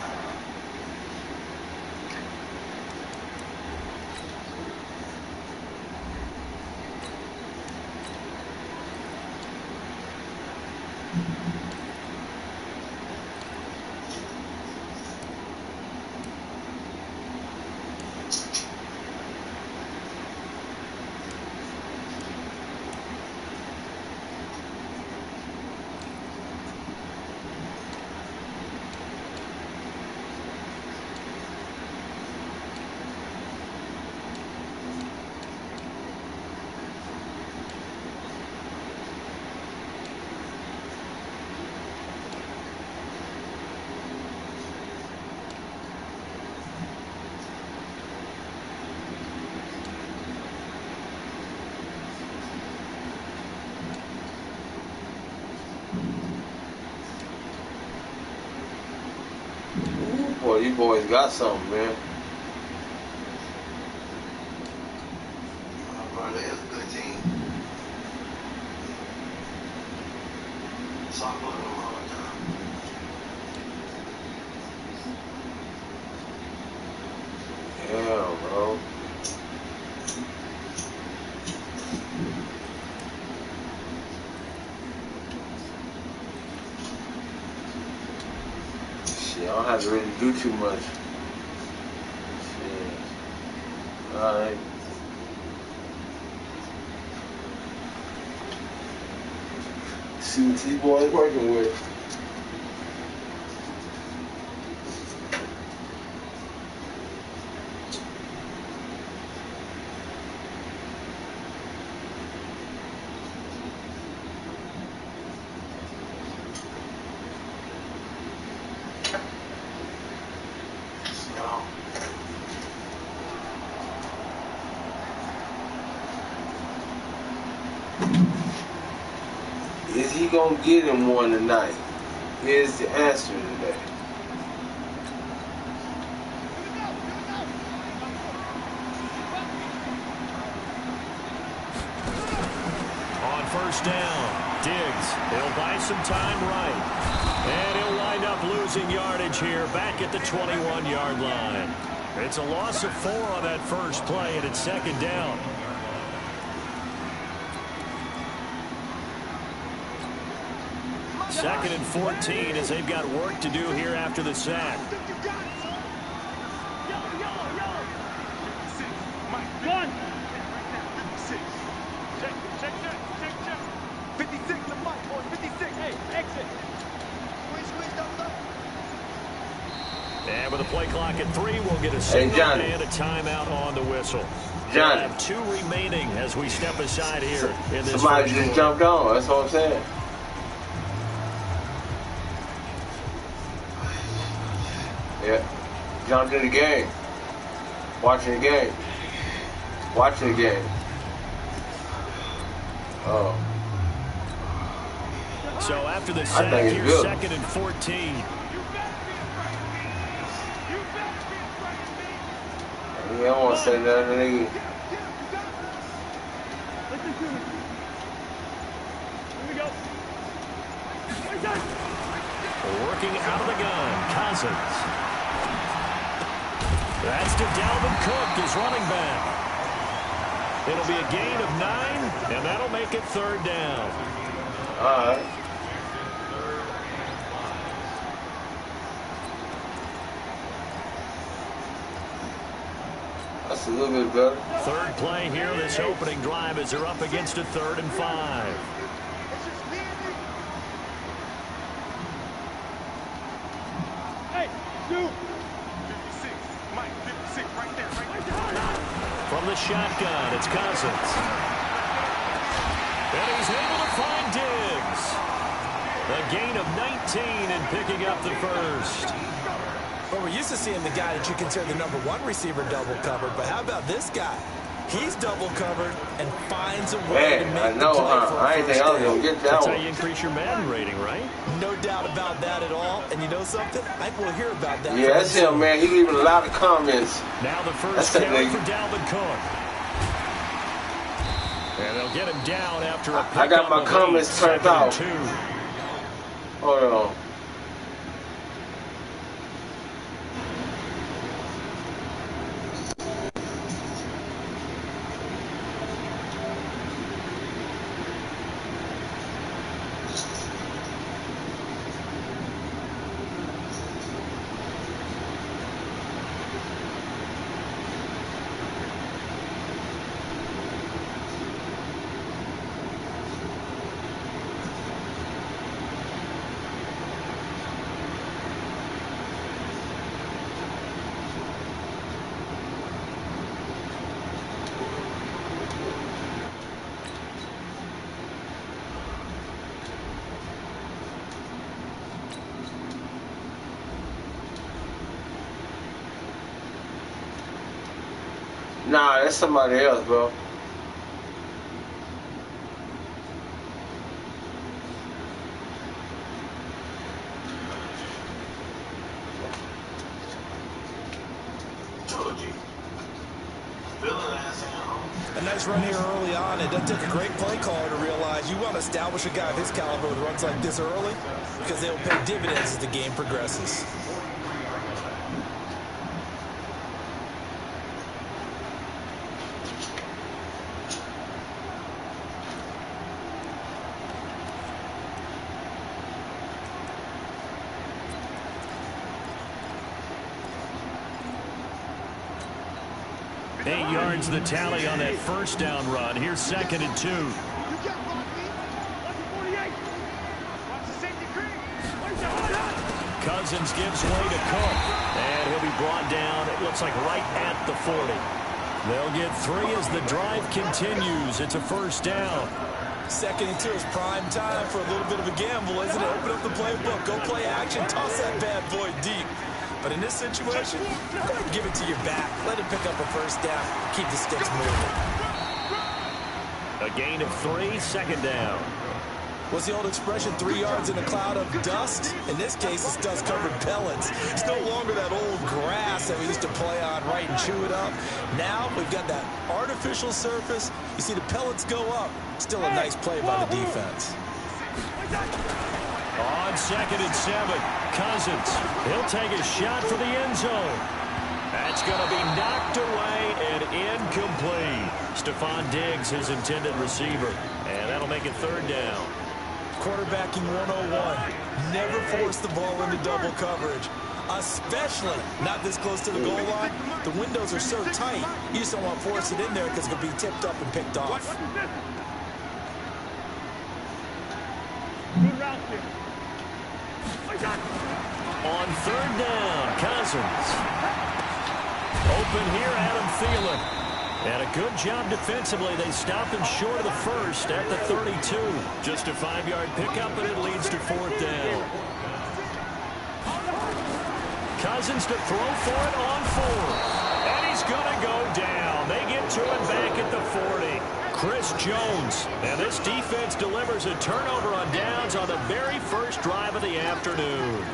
you boys got something, man. Brother is a good team. So I put them all the time. Damn, bro. Shit, I don't have to really do too much. Shit. Alright. See what these boys working with. Is he gonna get him one tonight? Here's the answer today. On first down, Diggs. He'll buy some time right. And he'll wind up losing yardage here back at the 21-yard line. It's a loss of 4 on that first play, and it's second down. Second and 14 as they've got work to do here after the sack. One. 56 to Mike, boys. 56. Hey, exit. Squeeze, double. And with a play clock at 3, we'll get a signal and a timeout on the whistle. Johnny. We'll have 2 remaining as we step aside here in this. Somebody just jumped on. That's what I'm saying. Yeah. Jumped in the game. Watching the game. Watching the game. Oh. So after the sack, here's good. second and 14. I don't want to say nothing, nigga. Listen to me. Here we go. Working out of the gun, Cousins. That's to Dalvin Cook, his running back. It'll be a gain of 9, and that'll make it third down. All right. That's a little bit better. Third play here, this opening drive as they're up against a 3rd and 5. Hey, dude. 56. Mike, 56. Right there. From the shotgun, it's Cousins. And he's able to find Diggs. A gain of 19 and picking up the first. Well, we're used to seeing the guy that you consider the number 1 receiver double covered, but how about this guy? He's double covered and finds a way to make the play for I ain't think I was going to get that That's one. how you increase your Madden rating, right? No doubt about that at all. And you know something? I think we'll hear about that. Yeah, that's him, man. He leaving a lot of comments. Now the first carry for Dalvin Cook. And they'll get him down after a I got my comments turned off. Hold on. Nah, that's somebody else, bro. nice run here early on. It doesn't take a great play caller to realize you want to establish a guy of his caliber with runs like this early because they'll pay dividends as the game progresses. Yards the tally on that first down run. Here's 2nd and 2. Cousins gives way to Cook, and he'll be brought down, it looks like right at the 40. They'll get 3 as the drive continues. It's a first down. 2nd and 2 is prime time for a little bit of a gamble, isn't it? Open up the playbook, go play action, toss that bad boy deep. But in this situation, go ahead and give it to your back. Let him pick up a first down. Keep the sticks moving. A gain of 3, 2nd down. What's the old expression, 3 yards in a cloud of dust? In this case, it's dust-covered pellets. It's no longer that old grass that we used to play on, right, and chew it up. Now we've got that artificial surface. You see the pellets go up. Still a nice play by the defense. On 2nd and 7, Cousins. He'll take a shot for the end zone. That's going to be knocked away and incomplete. Stephon Diggs, his intended receiver. And that'll make it 3rd down. Quarterbacking 101. Never force the ball into double coverage, especially not this close to the goal line. The windows are so tight, you just don't want to force it in there because it could be tipped up and picked off. Good route there. On 3rd down, Cousins. Open here, Adam Thielen. And a good job defensively. They stop him short of the first at the 32. Just a 5-yard pickup, and it leads to 4th down. Cousins to throw for it on 4th. And he's going to go down. They get to him back at the 40. Chris Jones. And this defense delivers a turnover on downs on the very first drive of the afternoon.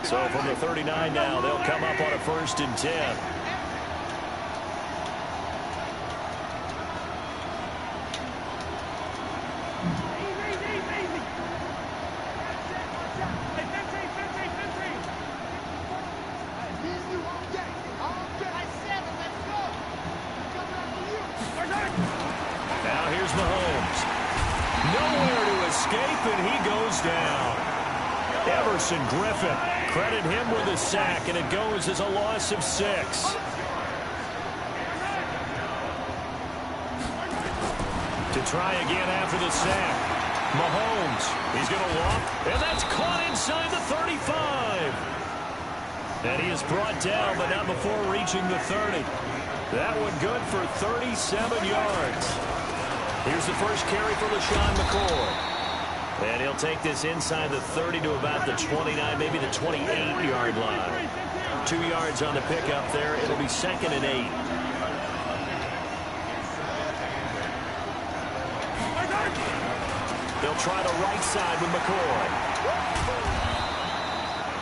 So from the 39 now, they'll come up on a 1st and 10. Now here's Mahomes. Nowhere to escape, and he goes down. Everson Griffin, credit him with a sack, and it goes as a loss of 6. To try again after the sack. Mahomes, he's going to walk, and that's caught inside the 35. And he is brought down, but not before reaching the 30. That one good for 37 yards. Here's the first carry for LaShawn McCoy. And he'll take this inside the 30 to about the 29, maybe the 28-yard line. 2 yards on the pickup there. It'll be 2nd and 8. They'll try the right side with McCoy.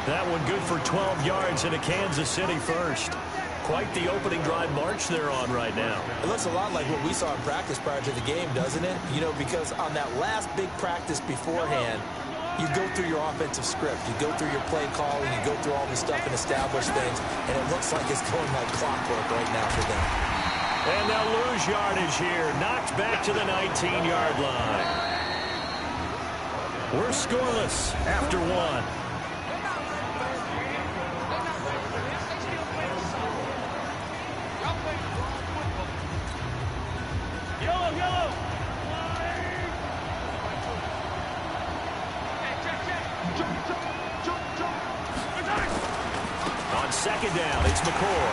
That one good for 12 yards in a Kansas City first. Quite the opening drive march they're on right now. It looks a lot like what we saw in practice prior to the game, doesn't it? You know, because on that last big practice beforehand, you go through your offensive script. You go through your play calling. You go through all the stuff and establish things. And it looks like it's going like clockwork right now for them. And they'll lose yardage here. Knocked back to the 19-yard line. We're scoreless after 1. On 2nd down, it's McCoy.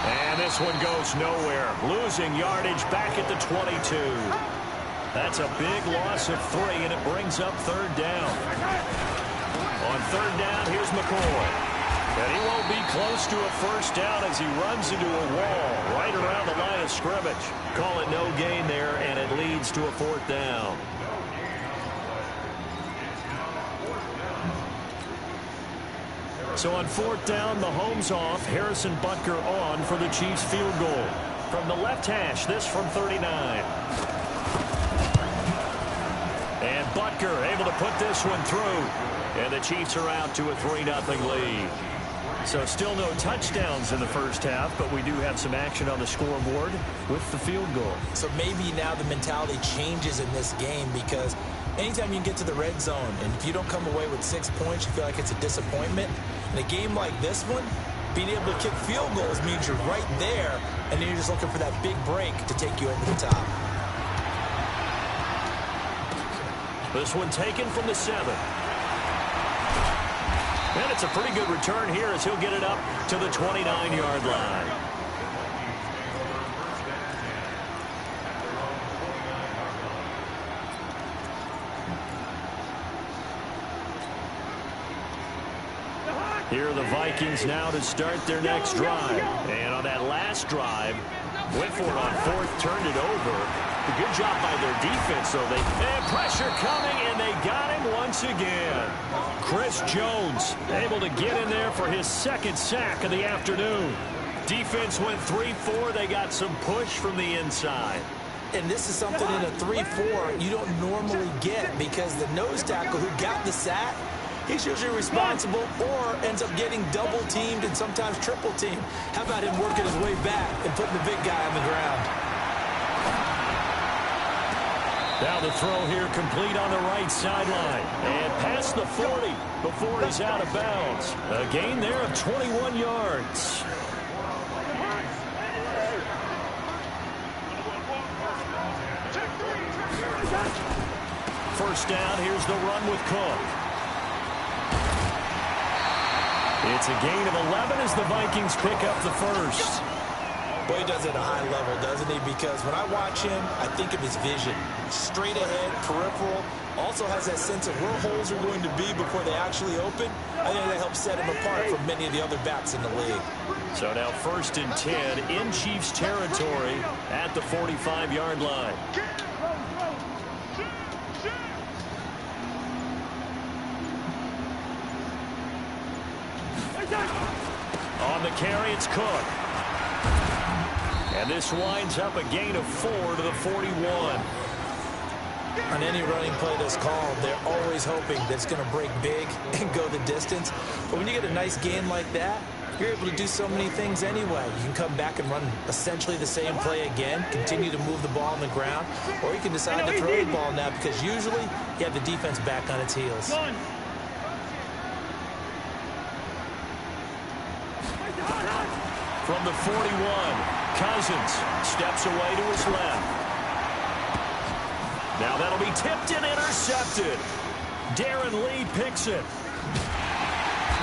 And this one goes nowhere. Losing yardage back at the 22. That's a big loss of 3, and it brings up 3rd down. On 3rd down, here's McCoy. And he won't be close to a first down as he runs into a wall right around the line of scrimmage. Call it no gain there, and it leads to a 4th down. So on 4th down, Mahomes off, Harrison Butker on for the Chiefs field goal. From the left hash, this from 39. And Butker able to put this one through. And the Chiefs are out to a 3-0 lead. So still no touchdowns in the first half, but we do have some action on the scoreboard with the field goal. So maybe now the mentality changes in this game, because anytime you can get to the red zone, and if you don't come away with 6 points, you feel like it's a disappointment. In a game like this one, being able to kick field goals means you're right there, and then you're just looking for that big break to take you over the top. This one taken from the 7. And it's a pretty good return here as he'll get it up to the 29-yard line. Here are the Vikings now to start their next drive. And on that last drive, went for it on 4th, turned it over. A good job by their defense, though. They had pressure coming, and they got him once again. Chris Jones able to get in there for his 2nd sack of the afternoon. Defense went 3-4. They got some push from the inside. And this is something in a 3-4 you don't normally get, because the nose tackle who got the sack, he's usually responsible or ends up getting double-teamed and sometimes triple-teamed. How about him working his way back and putting the big guy on the ground? Now the throw here complete on the right sideline. And past the 40 before he's out of bounds. A gain there of 21 yards. First down, here's the run with Cook. It's a gain of 11 as the Vikings pick up the first. Boy, he does it at a high level, doesn't he? Because when I watch him, I think of his vision. Straight ahead, peripheral. Also has that sense of where holes are going to be before they actually open. I think that helps set him apart from many of the other backs in the league. So now 1st and 10 in Chiefs territory at the 45-yard line. On the carry, it's Cook. And this winds up a gain of 4 to the 41. On any running play that's called, they're always hoping that it's going to break big and go the distance. But when you get a nice gain like that, you're able to do so many things anyway. You can come back and run essentially the same play again, continue to move the ball on the ground, or you can decide to throw the ball now, because usually you have the defense back on its heels. From the 41, Cousins steps away to his left. Now that'll be tipped and intercepted. Darren Lee picks it.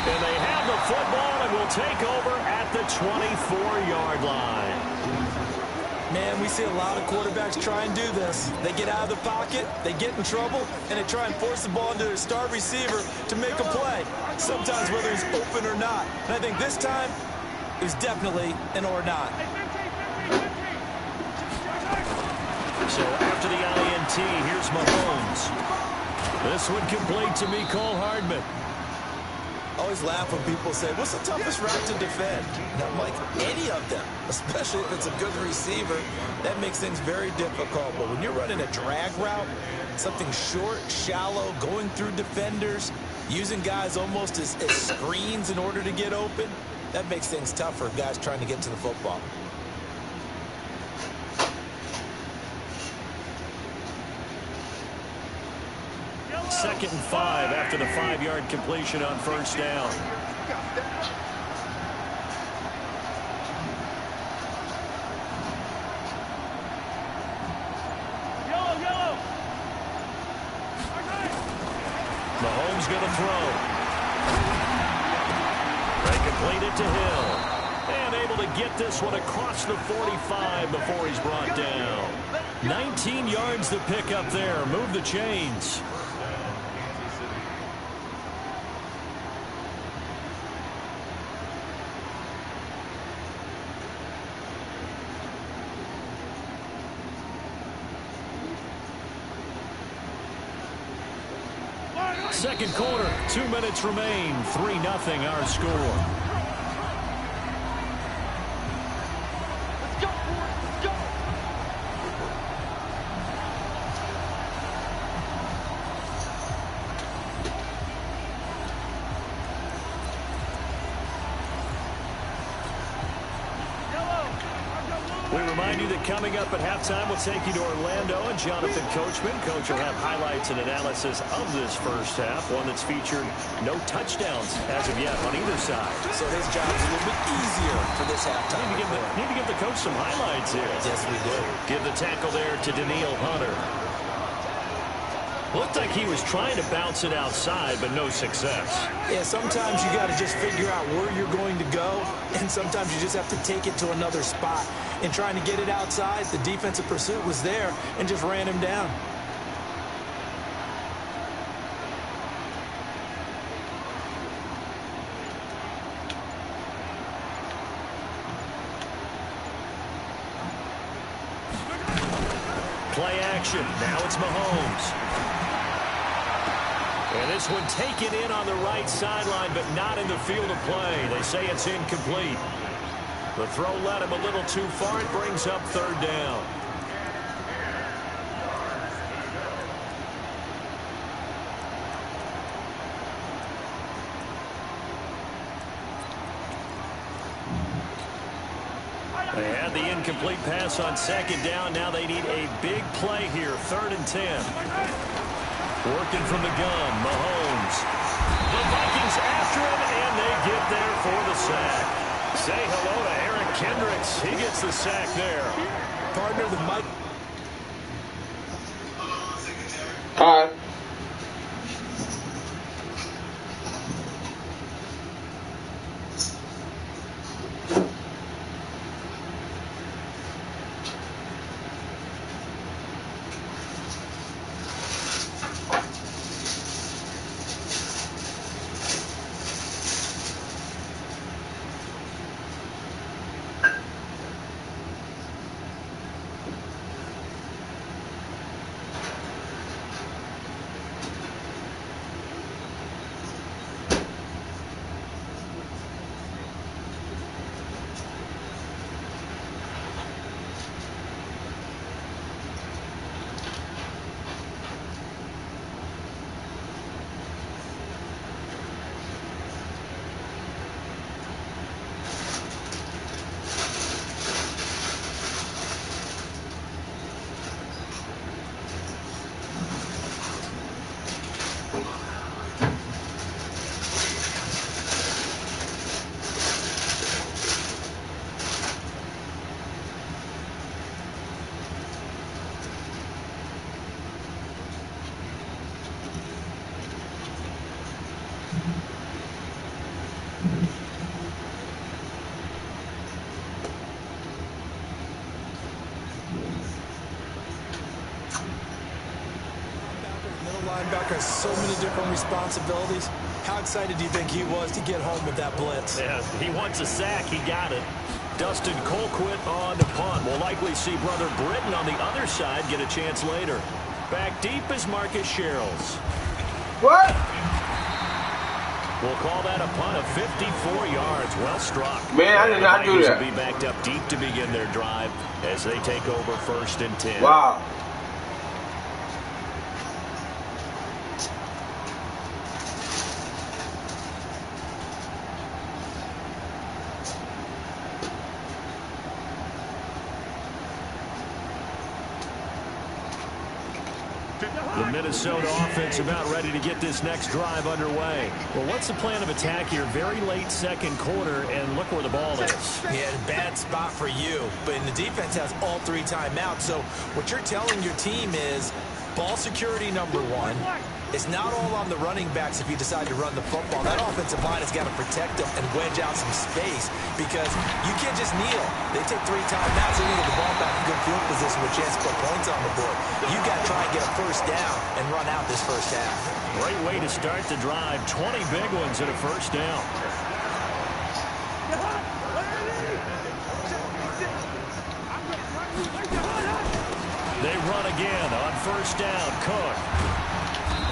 And they have the football and will take over at the 24-yard line. Man, we see a lot of quarterbacks try and do this. They get out of the pocket, they get in trouble, and they try and force the ball into their star receiver to make a play, sometimes whether he's open or not. And I think this time, it was definitely an or not. So after the INT, here's Mahomes. This one complete to Mecole Hardman. I always laugh when people say, what's the toughest route to defend? And I'm like, any of them, especially if it's a good receiver. That makes things very difficult. But when you're running a drag route, something short, shallow, going through defenders, using guys almost as screens in order to get open, that makes things tough for guys trying to get to the football. Second and 5 after the 5-yard completion on first down. Mahomes going to throw. They complete it to Hill. And able to get this one across the 45 before he's brought down. 19 yards to pick up there. Move the chains. Second quarter, 2 minutes remain. 3-0 our score. We remind you that coming up at halftime, we'll take you to Orlando, and Jonathan Coachman. Coach will have highlights and analysis of this first half, one that's featured no touchdowns as of yet on either side. So his job is a little bit easier for this halftime. Need to give the coach some highlights here. Yes, we do. Give the tackle there to Daniil Hunter. Looked like he was trying to bounce it outside, but no success. Yeah, sometimes you got to just figure out where you're going to go, and sometimes you just have to take it to another spot. In trying to get it outside, the defensive pursuit was there and just ran him down. Play action. Now it's Mahomes. And this one taken in on the right sideline, but not in the field of play. They say it's incomplete. The throw led him a little too far. It brings up third down. They had the incomplete pass on second down. Now they need a big play here. 3rd and 10. Working from the gun, Mahomes. The Vikings after him, and they get there for the sack. Say hello to Eric Kendricks. He gets the sack there. Partner, the Mike. All right. Linebacker has so many different responsibilities. How excited do you think he was to get home with that blitz? Yeah, he wants a sack. He got it. Dustin Colquitt on the punt. We'll likely see Brother Britton on the other side get a chance later. Back deep is Marcus Sherrills. What? We'll call that a punt of 54 yards. Well struck. Man, I did not do that. Will be backed up deep to begin their drive as they take over 1st and 10. Wow. The Minnesota offense about ready to get this next drive underway. Well, what's the plan of attack here? Very late second quarter, and look where the ball is. Yeah, bad spot for you. But the defense has all 3 timeouts. So what you're telling your team is ball security number 1. It's not all on the running backs if you decide to run the football. That offensive line has got to protect them and wedge out some space because you can't just kneel. They take 3 timeouts. They're going to get the ball back in good field position with a chance to put points on the board. You got to try and get a first down and run out this first half. Great way to start the drive. 20 big ones at a first down. They run again on first down. Cook.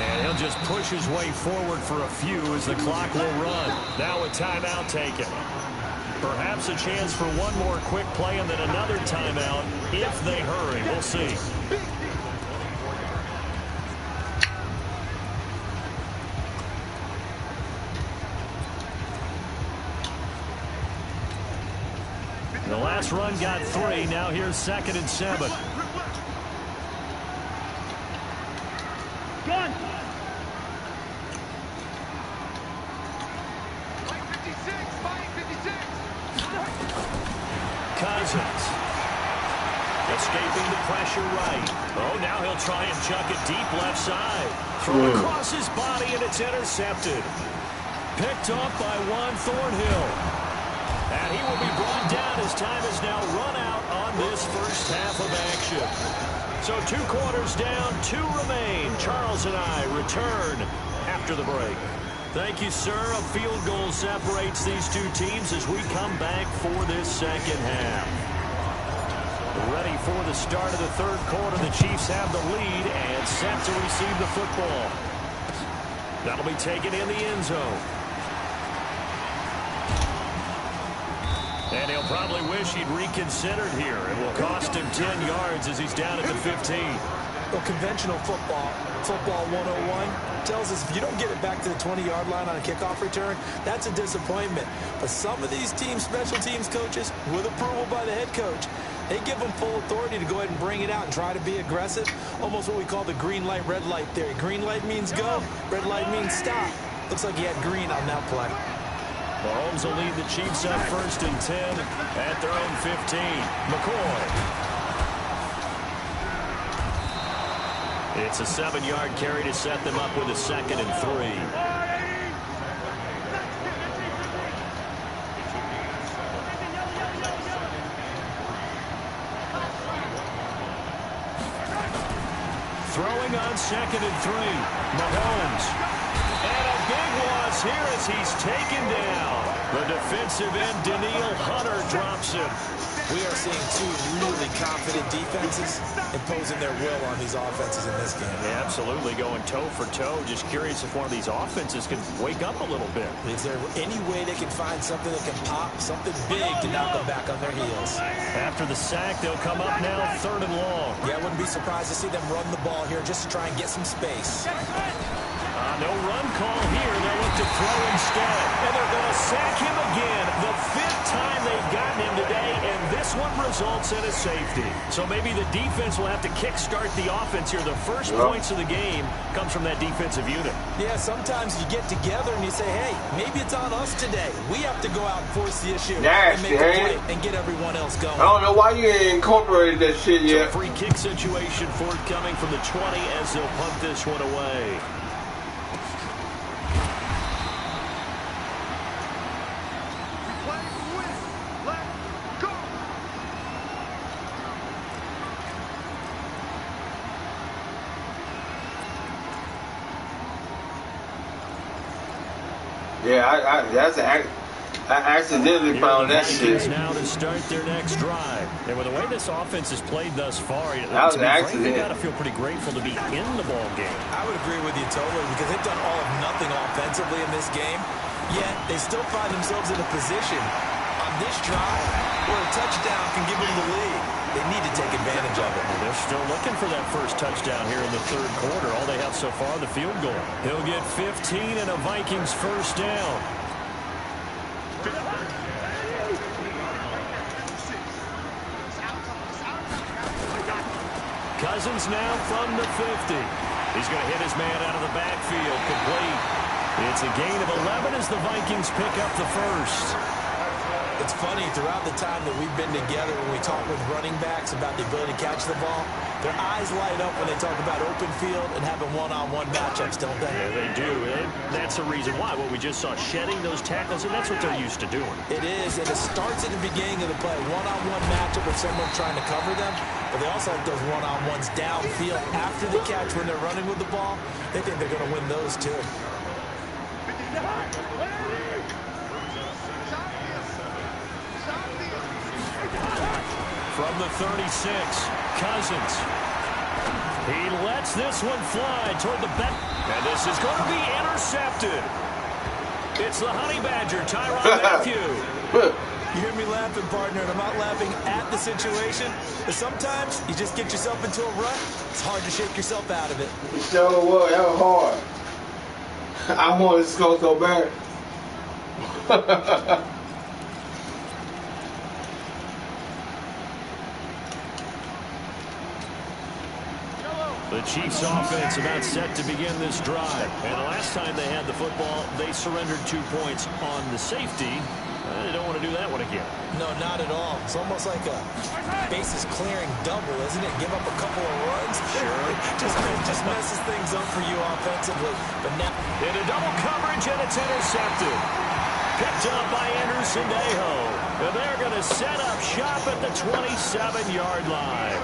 And he'll just push his way forward for a few as the clock will run. Now a timeout taken. Perhaps a chance for one more quick play and then another timeout if they hurry. We'll see. The last run got 3. Now here's 2nd and 7. Gun. Cousins. Escaping the pressure right. Oh, now he'll try and chuck it deep left side. Throw across his body, and it's intercepted. Picked off by Juan Thornhill. And he will be brought down as time is now run out on this first half of action. So 2 quarters down, 2 remain. Charles and I return after the break. Thank you, sir. A field goal separates these 2 teams as we come back for this second half. Ready for the start of the 3rd quarter. The Chiefs have the lead and set to receive the football. That'll be taken in the end zone. And he'll probably wish he'd reconsidered here. It will cost him 10 yards as he's down at the 15. Well, conventional football 101, tells us if you don't get it back to the 20-yard line on a kickoff return, that's a disappointment. But some of these teams, special teams coaches, with approval by the head coach, they give them full authority to go ahead and bring it out and try to be aggressive. Almost what we call the green light, red light theory. Green light means go, red light means stop. Looks like he had green on that play. Mahomes will lead the Chiefs up 1st and 10 at their own 15. McCoy. It's a 7-yard carry to set them up with a 2nd and 3. Throwing on 2nd and 3. Mahomes. And a big loss here as he's taken down. The defensive end, Daniil Hunter, drops him. We are seeing 2 really confident defenses imposing their will on these offenses in this game. Yeah, absolutely, going toe for toe. Just curious if one of these offenses can wake up a little bit. Is there any way they can find something that can pop, something big to knock them back on their heels? After the sack, they'll come up now 3rd and long. Yeah, I wouldn't be surprised to see them run the ball here just to try and get some space. No run call here. They'll look to throw instead. And they're going to sack him again. The 5th time they've gotten him today, and this one results in a safety. So maybe the defense will have to kickstart the offense here. The first points of the game comes from that defensive unit. Yeah, sometimes you get together and you say, hey, maybe it's on us today. We have to go out and force the issue and make a play and get everyone else going. I don't know why you ain't incorporated that shit yet. So free kick situation forthcoming from the 20 as they'll punt this one away. Yeah, I accidentally found that shit. Now to start their next drive. And with the way this offense has played thus far, that was an accident. They got to feel pretty grateful to be in the ball game. I would agree with you totally because they've done all of nothing offensively in this game, yet they still find themselves in a position on this drive where a touchdown can give them the lead. They need to take advantage of it. They're still looking for that first touchdown here in the 3rd quarter. All they have so far, the field goal. He'll get 15 and a Vikings first down. Cousins now from the 50. He's going to hit his man out of the backfield. Complete. It's a gain of 11 as the Vikings pick up the first. It's funny, throughout the time that we've been together, when we talk with running backs about the ability to catch the ball, their eyes light up when they talk about open field and having one-on-one matchups, don't they? Yeah, they do. And that's the reason why. What we just saw, shedding those tackles, and that's what they're used to doing. It is, and it starts at the beginning of the play. One-on-one matchup with someone trying to cover them, but they also have those one-on-ones downfield after the catch when they're running with the ball. They think they're going to win those, too. From the 36, Cousins. He lets this one fly toward the back. And this is going to be intercepted. It's the Honey Badger, Tyrann Mathieu. You hear me laughing, partner, and I'm not laughing at the situation. But sometimes you just get yourself into a rut. It's hard to shake yourself out of it. So what? That was hard. I wanted to go so bad. The Chiefs offense about set to begin this drive. And the last time they had the football, they surrendered 2 points on the safety. They don't want to do that one again. No, not at all. It's almost like a bases clearing double, isn't it? Give up a couple of runs. Sure. just messes things up for you offensively. But now into double coverage, and it's intercepted. Picked up by Anderson Dejo. And they're going to set up shop at the 27-yard line.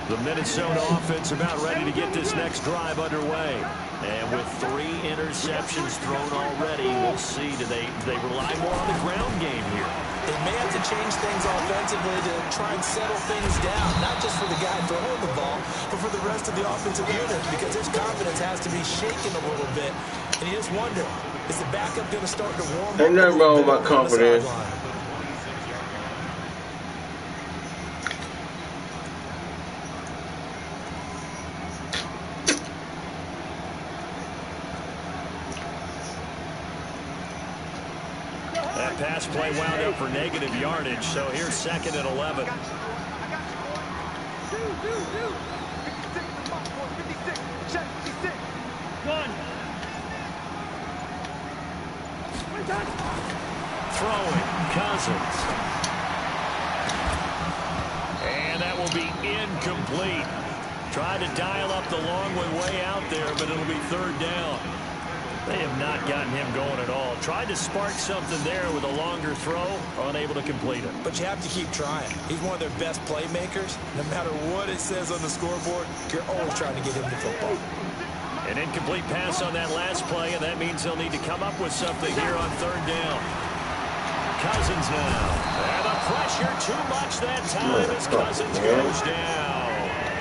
The Minnesota offense about ready to get this next drive underway. And with 3 interceptions thrown already, we'll see. Do they rely more on the ground game here? They may have to change things offensively to try and settle things down, not just for the guy throwing the ball, but for the rest of the offensive unit, because his confidence has to be shaken a little bit. And you just wonder, is the backup going to start to warm up? Ain't nothing wrong with my confidence. That pass play wound up for negative yardage, so here's 2nd and 11. 56 the box, 56. Check, 56. One. Throwing, Cousins. And that will be incomplete. Tried to dial up the long way out there, but it'll be 3rd down. They have not gotten him going at all. Tried to spark something there with a longer throw, unable to complete it. But you have to keep trying. He's one of their best playmakers. No matter what it says on the scoreboard, you're always trying to get him the football. An incomplete pass on that last play, and that means they'll need to come up with something here on 3rd down. Cousins now. And the pressure too much that time as Cousins goes down.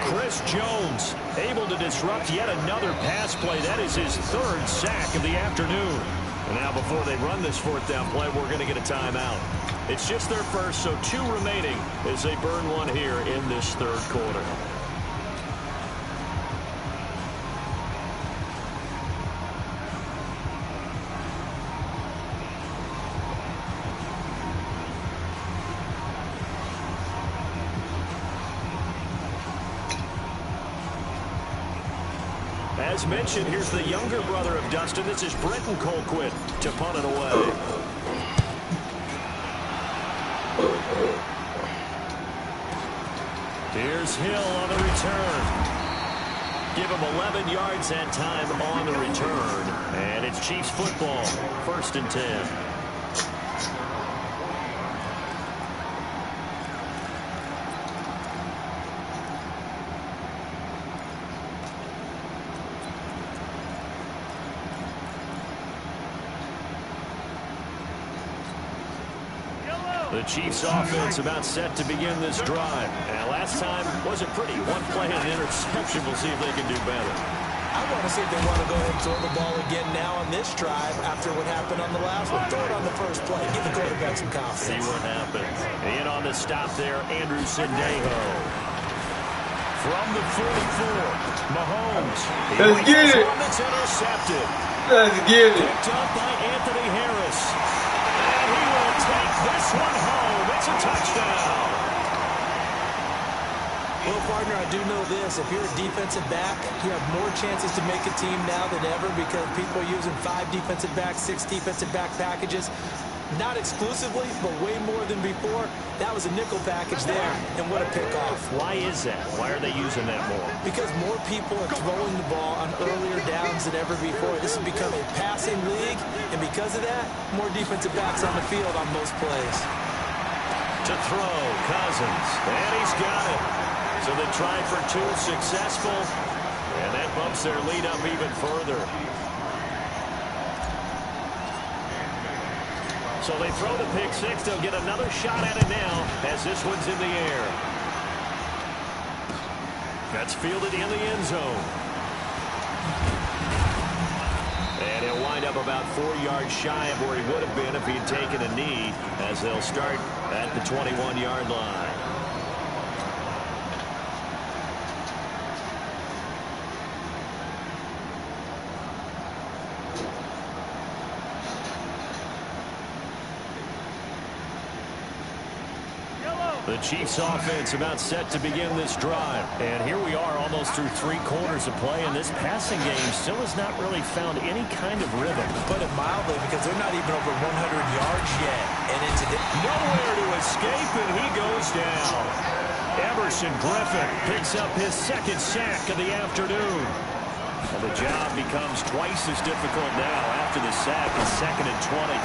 Chris Jones able to disrupt yet another pass play. That is his 3rd sack of the afternoon. And now before they run this 4th down play, we're going to get a timeout. It's just their first, so 2 remaining as they burn one here in this 3rd quarter. As mentioned, here's the younger brother of Dustin. This is Brenton Colquitt to punt it away. Here's Hill on the return. Give him 11 yards that time on the return. And it's Chiefs football, 1st and 10. The Chiefs offense about set to begin this drive. And last time wasn't pretty. 1 play and an interception. We'll see if they can do better. I want to see if they want to go ahead and throw the ball again now on this drive after what happened on the last one. Throw it on the first play. Give the quarterback some confidence. See what happens. In on the stop there, Anderson Dejo. From the 44, Mahomes. Let's get it. It's intercepted. Let's get it. Picked up by Anthony Harris. And he will take this one home. It's a touchdown. Well, partner, I do know this. If you're a defensive back, you have more chances to make a team now than ever because people are using 5 defensive backs, 6 defensive back packages. Not exclusively, but way more than before. That was a nickel package there, and what a pickoff. Why is that? Why are they using that more? Because more people are throwing the ball on earlier downs than ever before. This has become a passing league, and because of that, more defensive backs on the field on most plays. To throw, Cousins, and he's got it. So they tried for 2, successful, and that bumps their lead up even further. So they throw the pick six. They'll get another shot at it now as this one's in the air. That's fielded in the end zone. And he'll wind up about 4 yards shy of where he would have been if he had taken a knee, as they'll start at the 21-yard line. The Chiefs offense about set to begin this drive. And here we are almost through 3 quarters of play, and this passing game still has not really found any kind of rhythm. Put it mildly, because they're not even over 100 yards yet. And it's nowhere to escape, and he goes down. Emerson Griffin picks up his 2nd sack of the afternoon. And the job becomes twice as difficult now after the sack is 2nd and 20.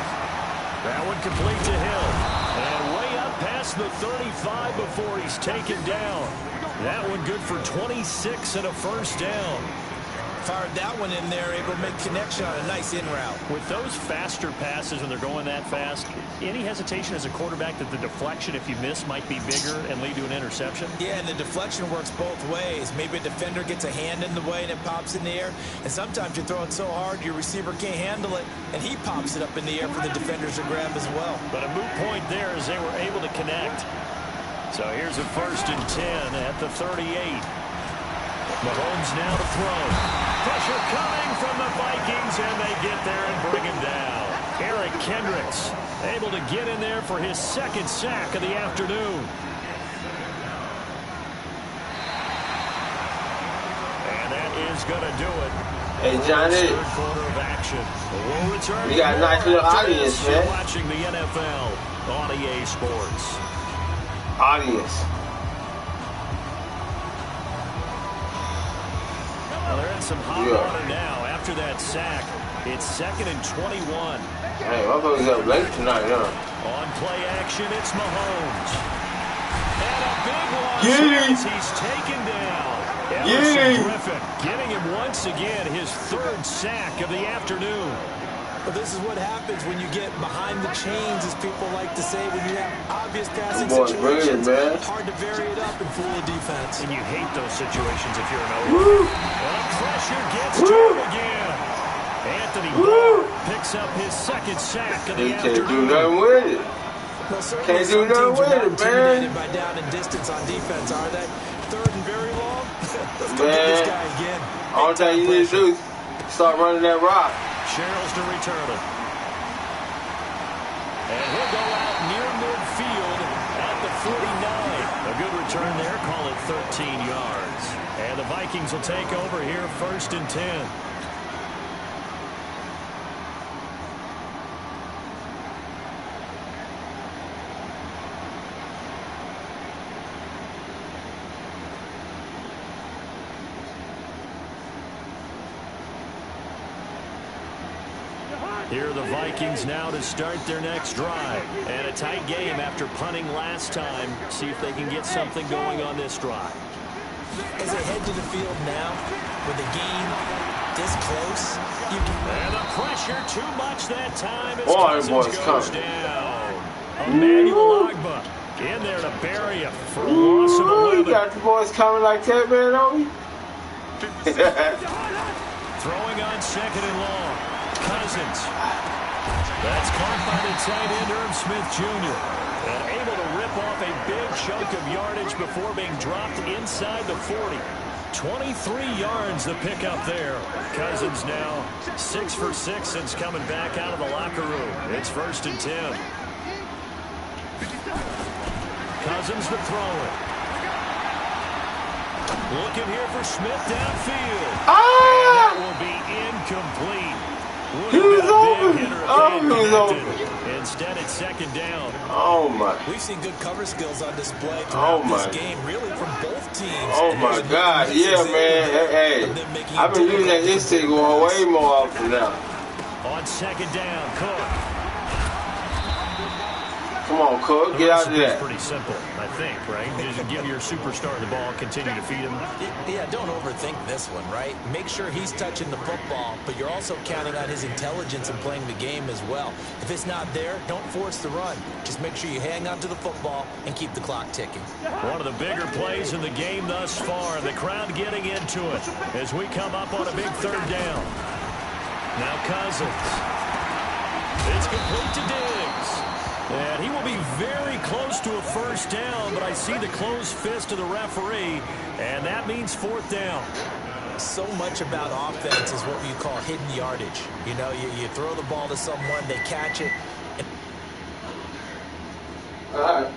That one complete to Hill. And way up past the 35 before he's taken down. That one good for 26 and a first down. Fired that one in there, able to make connection on a nice in route. With those faster passes when they're going that fast, any hesitation as a quarterback that the deflection, if you miss, might be bigger and lead to an interception? Yeah, and the deflection works both ways. Maybe a defender gets a hand in the way and it pops in the air. And sometimes you're throwing so hard your receiver can't handle it, and he pops it up in the air for the defenders to grab as well. But a moot point there as they were able to connect. So here's a 1st and 10 at the 38. Mahomes now to throw. Pressure coming from the Vikings, and they get there and bring him down. Eric Kendricks able to get in there for his 2nd sack of the afternoon. And that is going to do it. Hey, Johnny. 3rd quarter of action. We'll return. You got a nice little audience, man. You're watching the NFL on EA Sports. Audience. Well, they're in some hot water now after that sack. It's 2nd and 21. Hey, my folks up late tonight, huh? On play action, it's Mahomes. And a big one. He's taken down. Emerson Griffin getting him once again his 3rd sack of the afternoon. Well, this is what happens when you get behind the chains, as people like to say, when you have obvious passing situations. Hard to vary it up and fool the defense. And you hate those situations if you're an owner. And pressure gets to him again. Anthony Barr picks up his 2nd sack of the afternoon. Can't do nothing with it. Well, can't do nothing with it, man. By down and distance on defense, are they? 3rd and very long? Let's go man. get this guy again. All thing you need to do is start running that rock. Sherrills to return it. And he'll go out near midfield at the 49. A good return there. Call it 13 yards. And the Vikings will take over here 1st and 10. Here are the Vikings now to start their next drive. And a tight game after punting last time. See if they can get something going on this drive. As they head to the field now, with the game this close, and the pressure too much that time as Cousins goes down. Emmanuel Ogbah in there to bury him for a loss of 11. You got the boys coming like that, man, on me? Throwing on 2nd and long. Cousins. That's caught by the tight end, Irv Smith Jr. And able to rip off a big chunk of yardage before being dropped inside the 40. 23 yards the pickup there. Cousins now 6 for 6 since coming back out of the locker room. It's 1st and 10. Cousins to throw it. Looking here for Smith downfield. Ah! And that will be incomplete. He was open. Oh, he was open. Instead, it's 2nd down. Oh, my. We've seen good cover skills on display throughout this game, really, from both teams. Oh, my God. Yeah, man. Hey, I've been using that instinct going way more often now. On 2nd down, Cook. Come on, Cook, The get out of recipe's that. pretty simple, I think, right? Just give your superstar the ball, continue to feed him. Yeah, don't overthink this one, right? Make sure he's touching the football, but you're also counting on his intelligence in playing the game as well. If it's not there, don't force the run. Just make sure you hang on to the football and keep the clock ticking. One of the bigger plays in the game thus far, and the crowd getting into it as we come up on a big third down. Now Cousins. It's complete to Diggs. And he will be very close to a first down, but I see the closed fist of the referee, and that means fourth down. So much about offense is what you call hidden yardage. You know, you throw the ball to someone, they catch it. All right.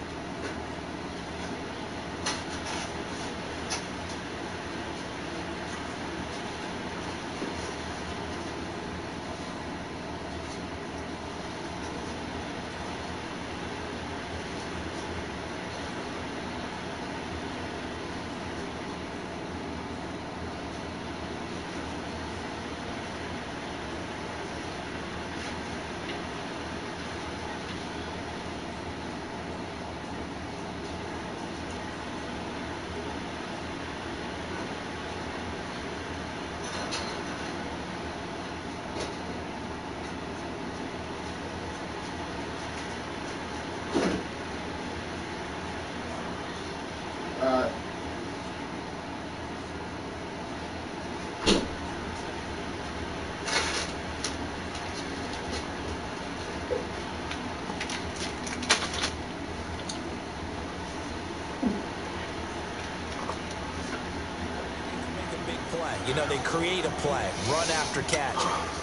You know, they create a play, run after catch.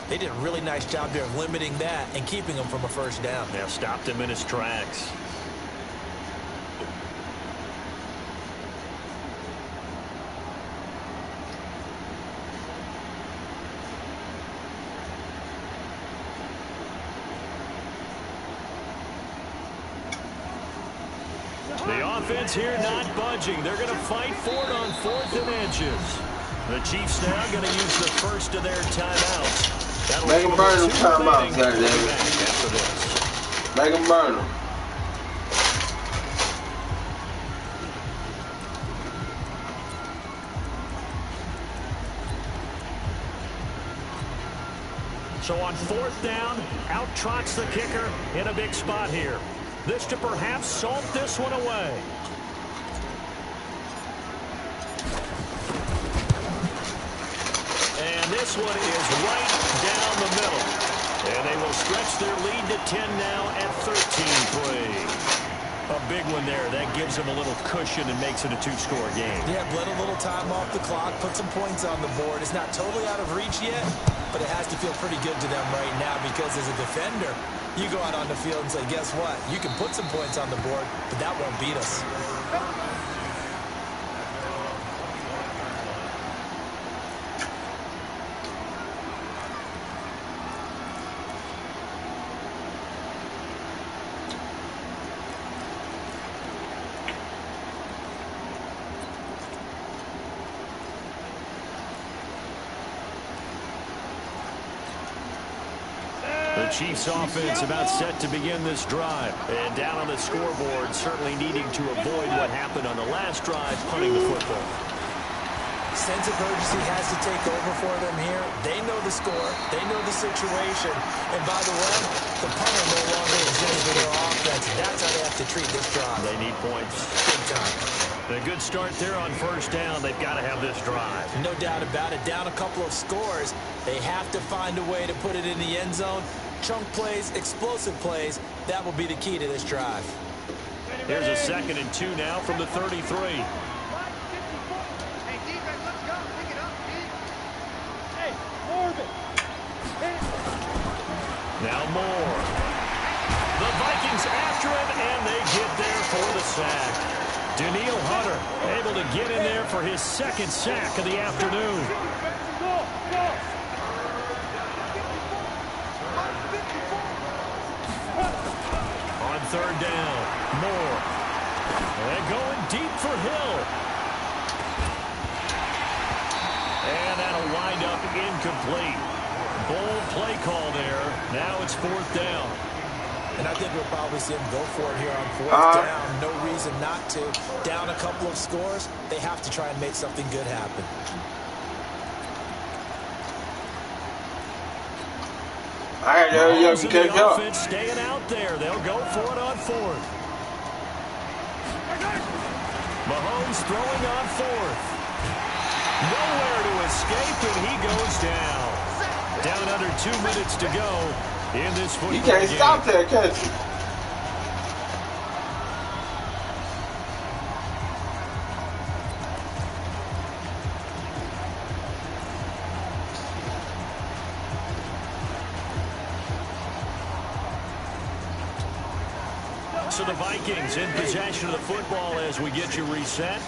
They did a really nice job there of limiting that and keeping him from a first down. Yeah, stopped him in his tracks. The offense here not budging. They're going to fight for it on 4th and inches. The Chiefs now going to use the first of their timeouts. That'll Make them burn them timeouts, goddammit. After this. Make them burn them. So on 4th down, out trots the kicker in a big spot here. This to perhaps salt this one away. And this one is right down the middle. And they will stretch their lead to 10 now at 13-3. A big one there. That gives them a little cushion and makes it a 2-score game. Yeah, bled a little time off the clock, put some points on the board. It's not totally out of reach yet, but it has to feel pretty good to them right now because as a defender, you go out on the field and say, guess what? You can put some points on the board, but that won't beat us. The Chiefs offense about set to begin this drive. And down on the scoreboard, certainly needing to avoid what happened on the last drive, punting the football. Sense of urgency has to take over for them here. They know the score. They know the situation. And by the way, the punter no longer exists for their offense. That's how they have to treat this drive. They need points. Big time. A good start there on 1st down. They've got to have this drive. No doubt about it. Down a couple of scores. They have to find a way to put it in the end zone. Chunk plays, explosive plays. That will be the key to this drive. Here's a 2nd and 2 now from the 33. Now Moore. The Vikings after him, and they get there for the sack. Daniil Hunter able to get in there for his 2nd sack of the afternoon. On 3rd down, Moore. And going deep for Hill. And that'll wind up incomplete. Bold play call there. Now it's 4th down. And I think we'll probably see them go for it here on 4th down. No reason not to. Down a couple of scores, they have to try and make something good happen. All right, there you go. Catch up. Offense staying out there. They'll go for it on 4th. Mahomes throwing on 4th. Nowhere to escape, and he goes down. Down under 2 minutes to go in this football game. You can't stop that, can you? So the Vikings in possession of the football as we get you reset.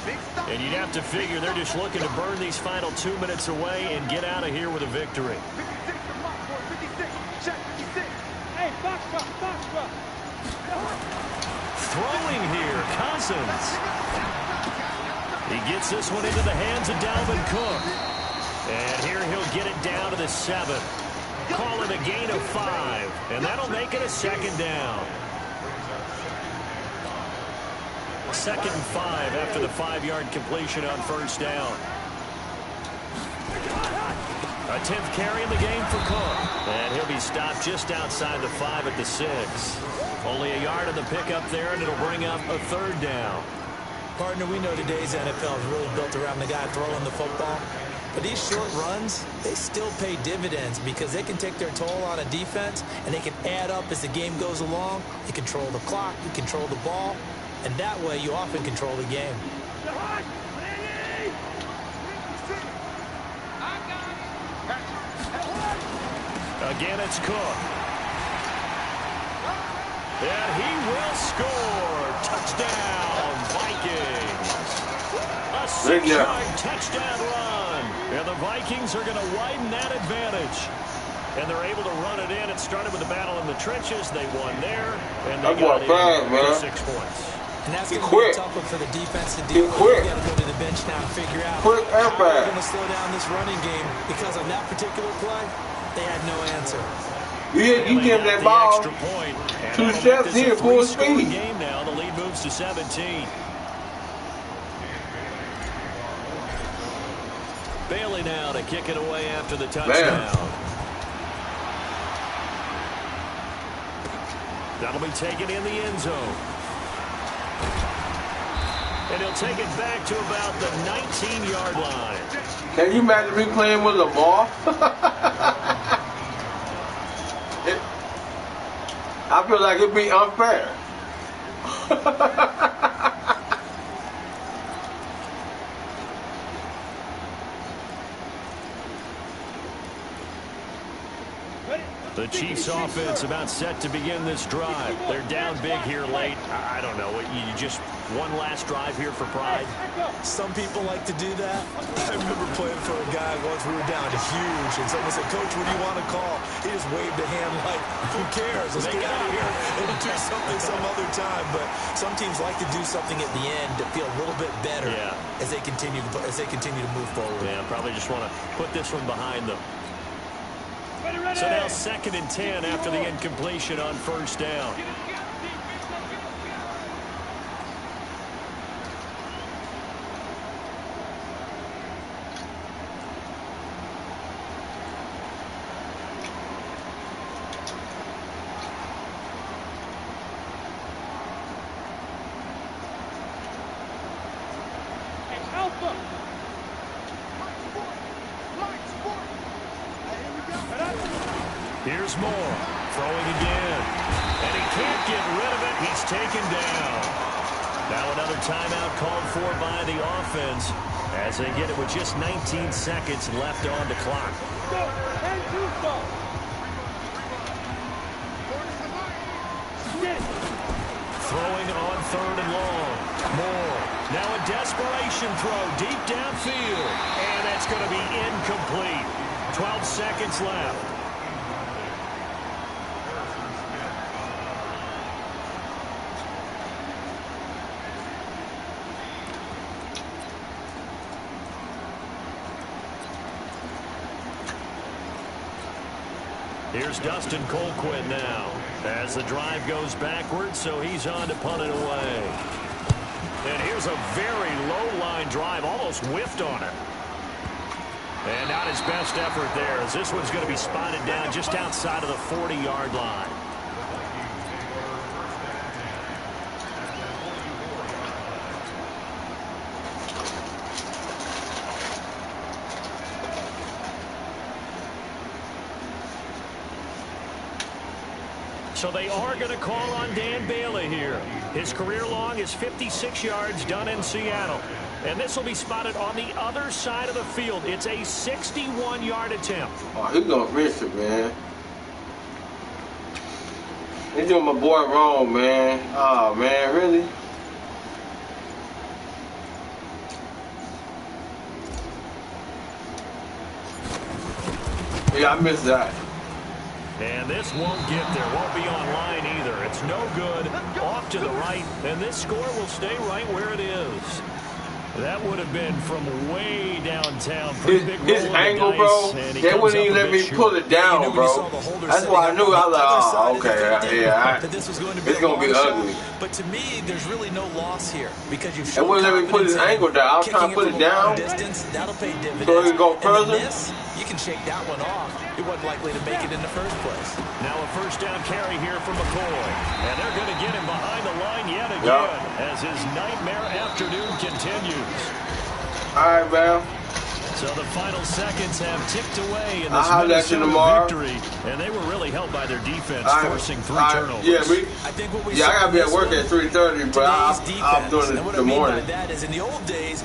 And you'd have to figure they're just looking to burn these final 2 minutes away and get out of here with a victory. 56. Hey, box drop. Throwing here, Cousins. He gets this one into the hands of Dalvin Cook. And here he'll get it down to the 7. Call it a gain of 5. And that'll make it a 2nd down. 2nd and 5 after the 5-yard completion on 1st down. A 10th carry in the game for Cook. And he'll be stopped just outside the 5 at the 6. Only a yard on the pickup there, and it'll bring up a 3rd down. Partner, we know today's NFL is really built around the guy throwing the football. But these short runs, they still pay dividends because they can take their toll on a defense, and they can add up as the game goes along. You control the clock, you control the ball, and that way you often control the game. Again, it's Cook. And he will score. Touchdown, Vikings. A 6-yard touchdown run. And the Vikings are going to widen that advantage. And they're able to run it in. It started with the battle in the trenches. They won there. And they got it for 6 points. And that's going to be a tough one for the defense to deal with. You got to go to the bench now and figure out how they're going to slow down this running game. Because on that particular play, they had no answer. You give that ball 2 steps here, full speed. Game now. The lead moves to 17. Bailey now to kick it away after the touchdown. That'll be taken in the end zone. And he'll take it back to about the 19-yard line. Can you imagine me playing with Lamar? I feel like it'd be unfair. The Chiefs offense about set to begin this drive. They're down big here late. I don't know. You just one last drive here for pride? Some people like to do that. I remember playing for a guy once we were down huge, and someone said, "Coach, what do you want to call?" He just waved a hand like, "Who cares? Let's get out of here and do something some other time." But some teams like to do something at the end to feel a little bit better as they continue to move forward. Yeah, probably just want to put this one behind them. So now 2nd and 10 after the incompletion on 1st down. Here's Moore, throwing again, and he can't get rid of it. He's taken down. Now another timeout called for by the offense as they get it with just 19 seconds left on the clock. Throwing on 3rd and long. Moore, now a desperation throw deep downfield, and that's going to be incomplete. 12 seconds left. Here's Dustin Colquitt now. As the drive goes backwards, so he's on to punt it away. And here's a very low-line drive, almost whiffed on it. And not his best effort there, as this one's going to be spotted down just outside of the 40-yard line. So they are going to call on Dan Bailey here. His career long is 56 yards done in Seattle. And this will be spotted on the other side of the field. It's a 61-yard attempt. Oh, he's going to miss it, man. He's doing my boy wrong, man. Oh, man, really? Yeah, I missed that. And this won't get there, won't be online either. It's no good, off to the right, and this score will stay right where it is. That would have been from way downtown. His angle, bro, they wouldn't even let me pull it down, bro. That's why I knew. I was like, oh, okay, yeah, it's going to be ugly. But to me, there's really no loss here because you've shown confidence. They wouldn't let me put his angle down. I was trying to put it down that'll pay dividends. So he can go further. You can shake that one off. He wasn't likely to make it in the first place. Now a first down carry here from McCoy. And they're going to get him behind the line yet again as his nightmare afternoon continues. All right, man. So the final seconds have ticked away in this Minnesota victory. And they were really helped by their defense, forcing 3 turnovers. Yeah, I got to be at work at 3:30, but I'm doing it in the morning. That is, in the old days,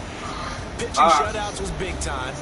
pitching shutouts was big time.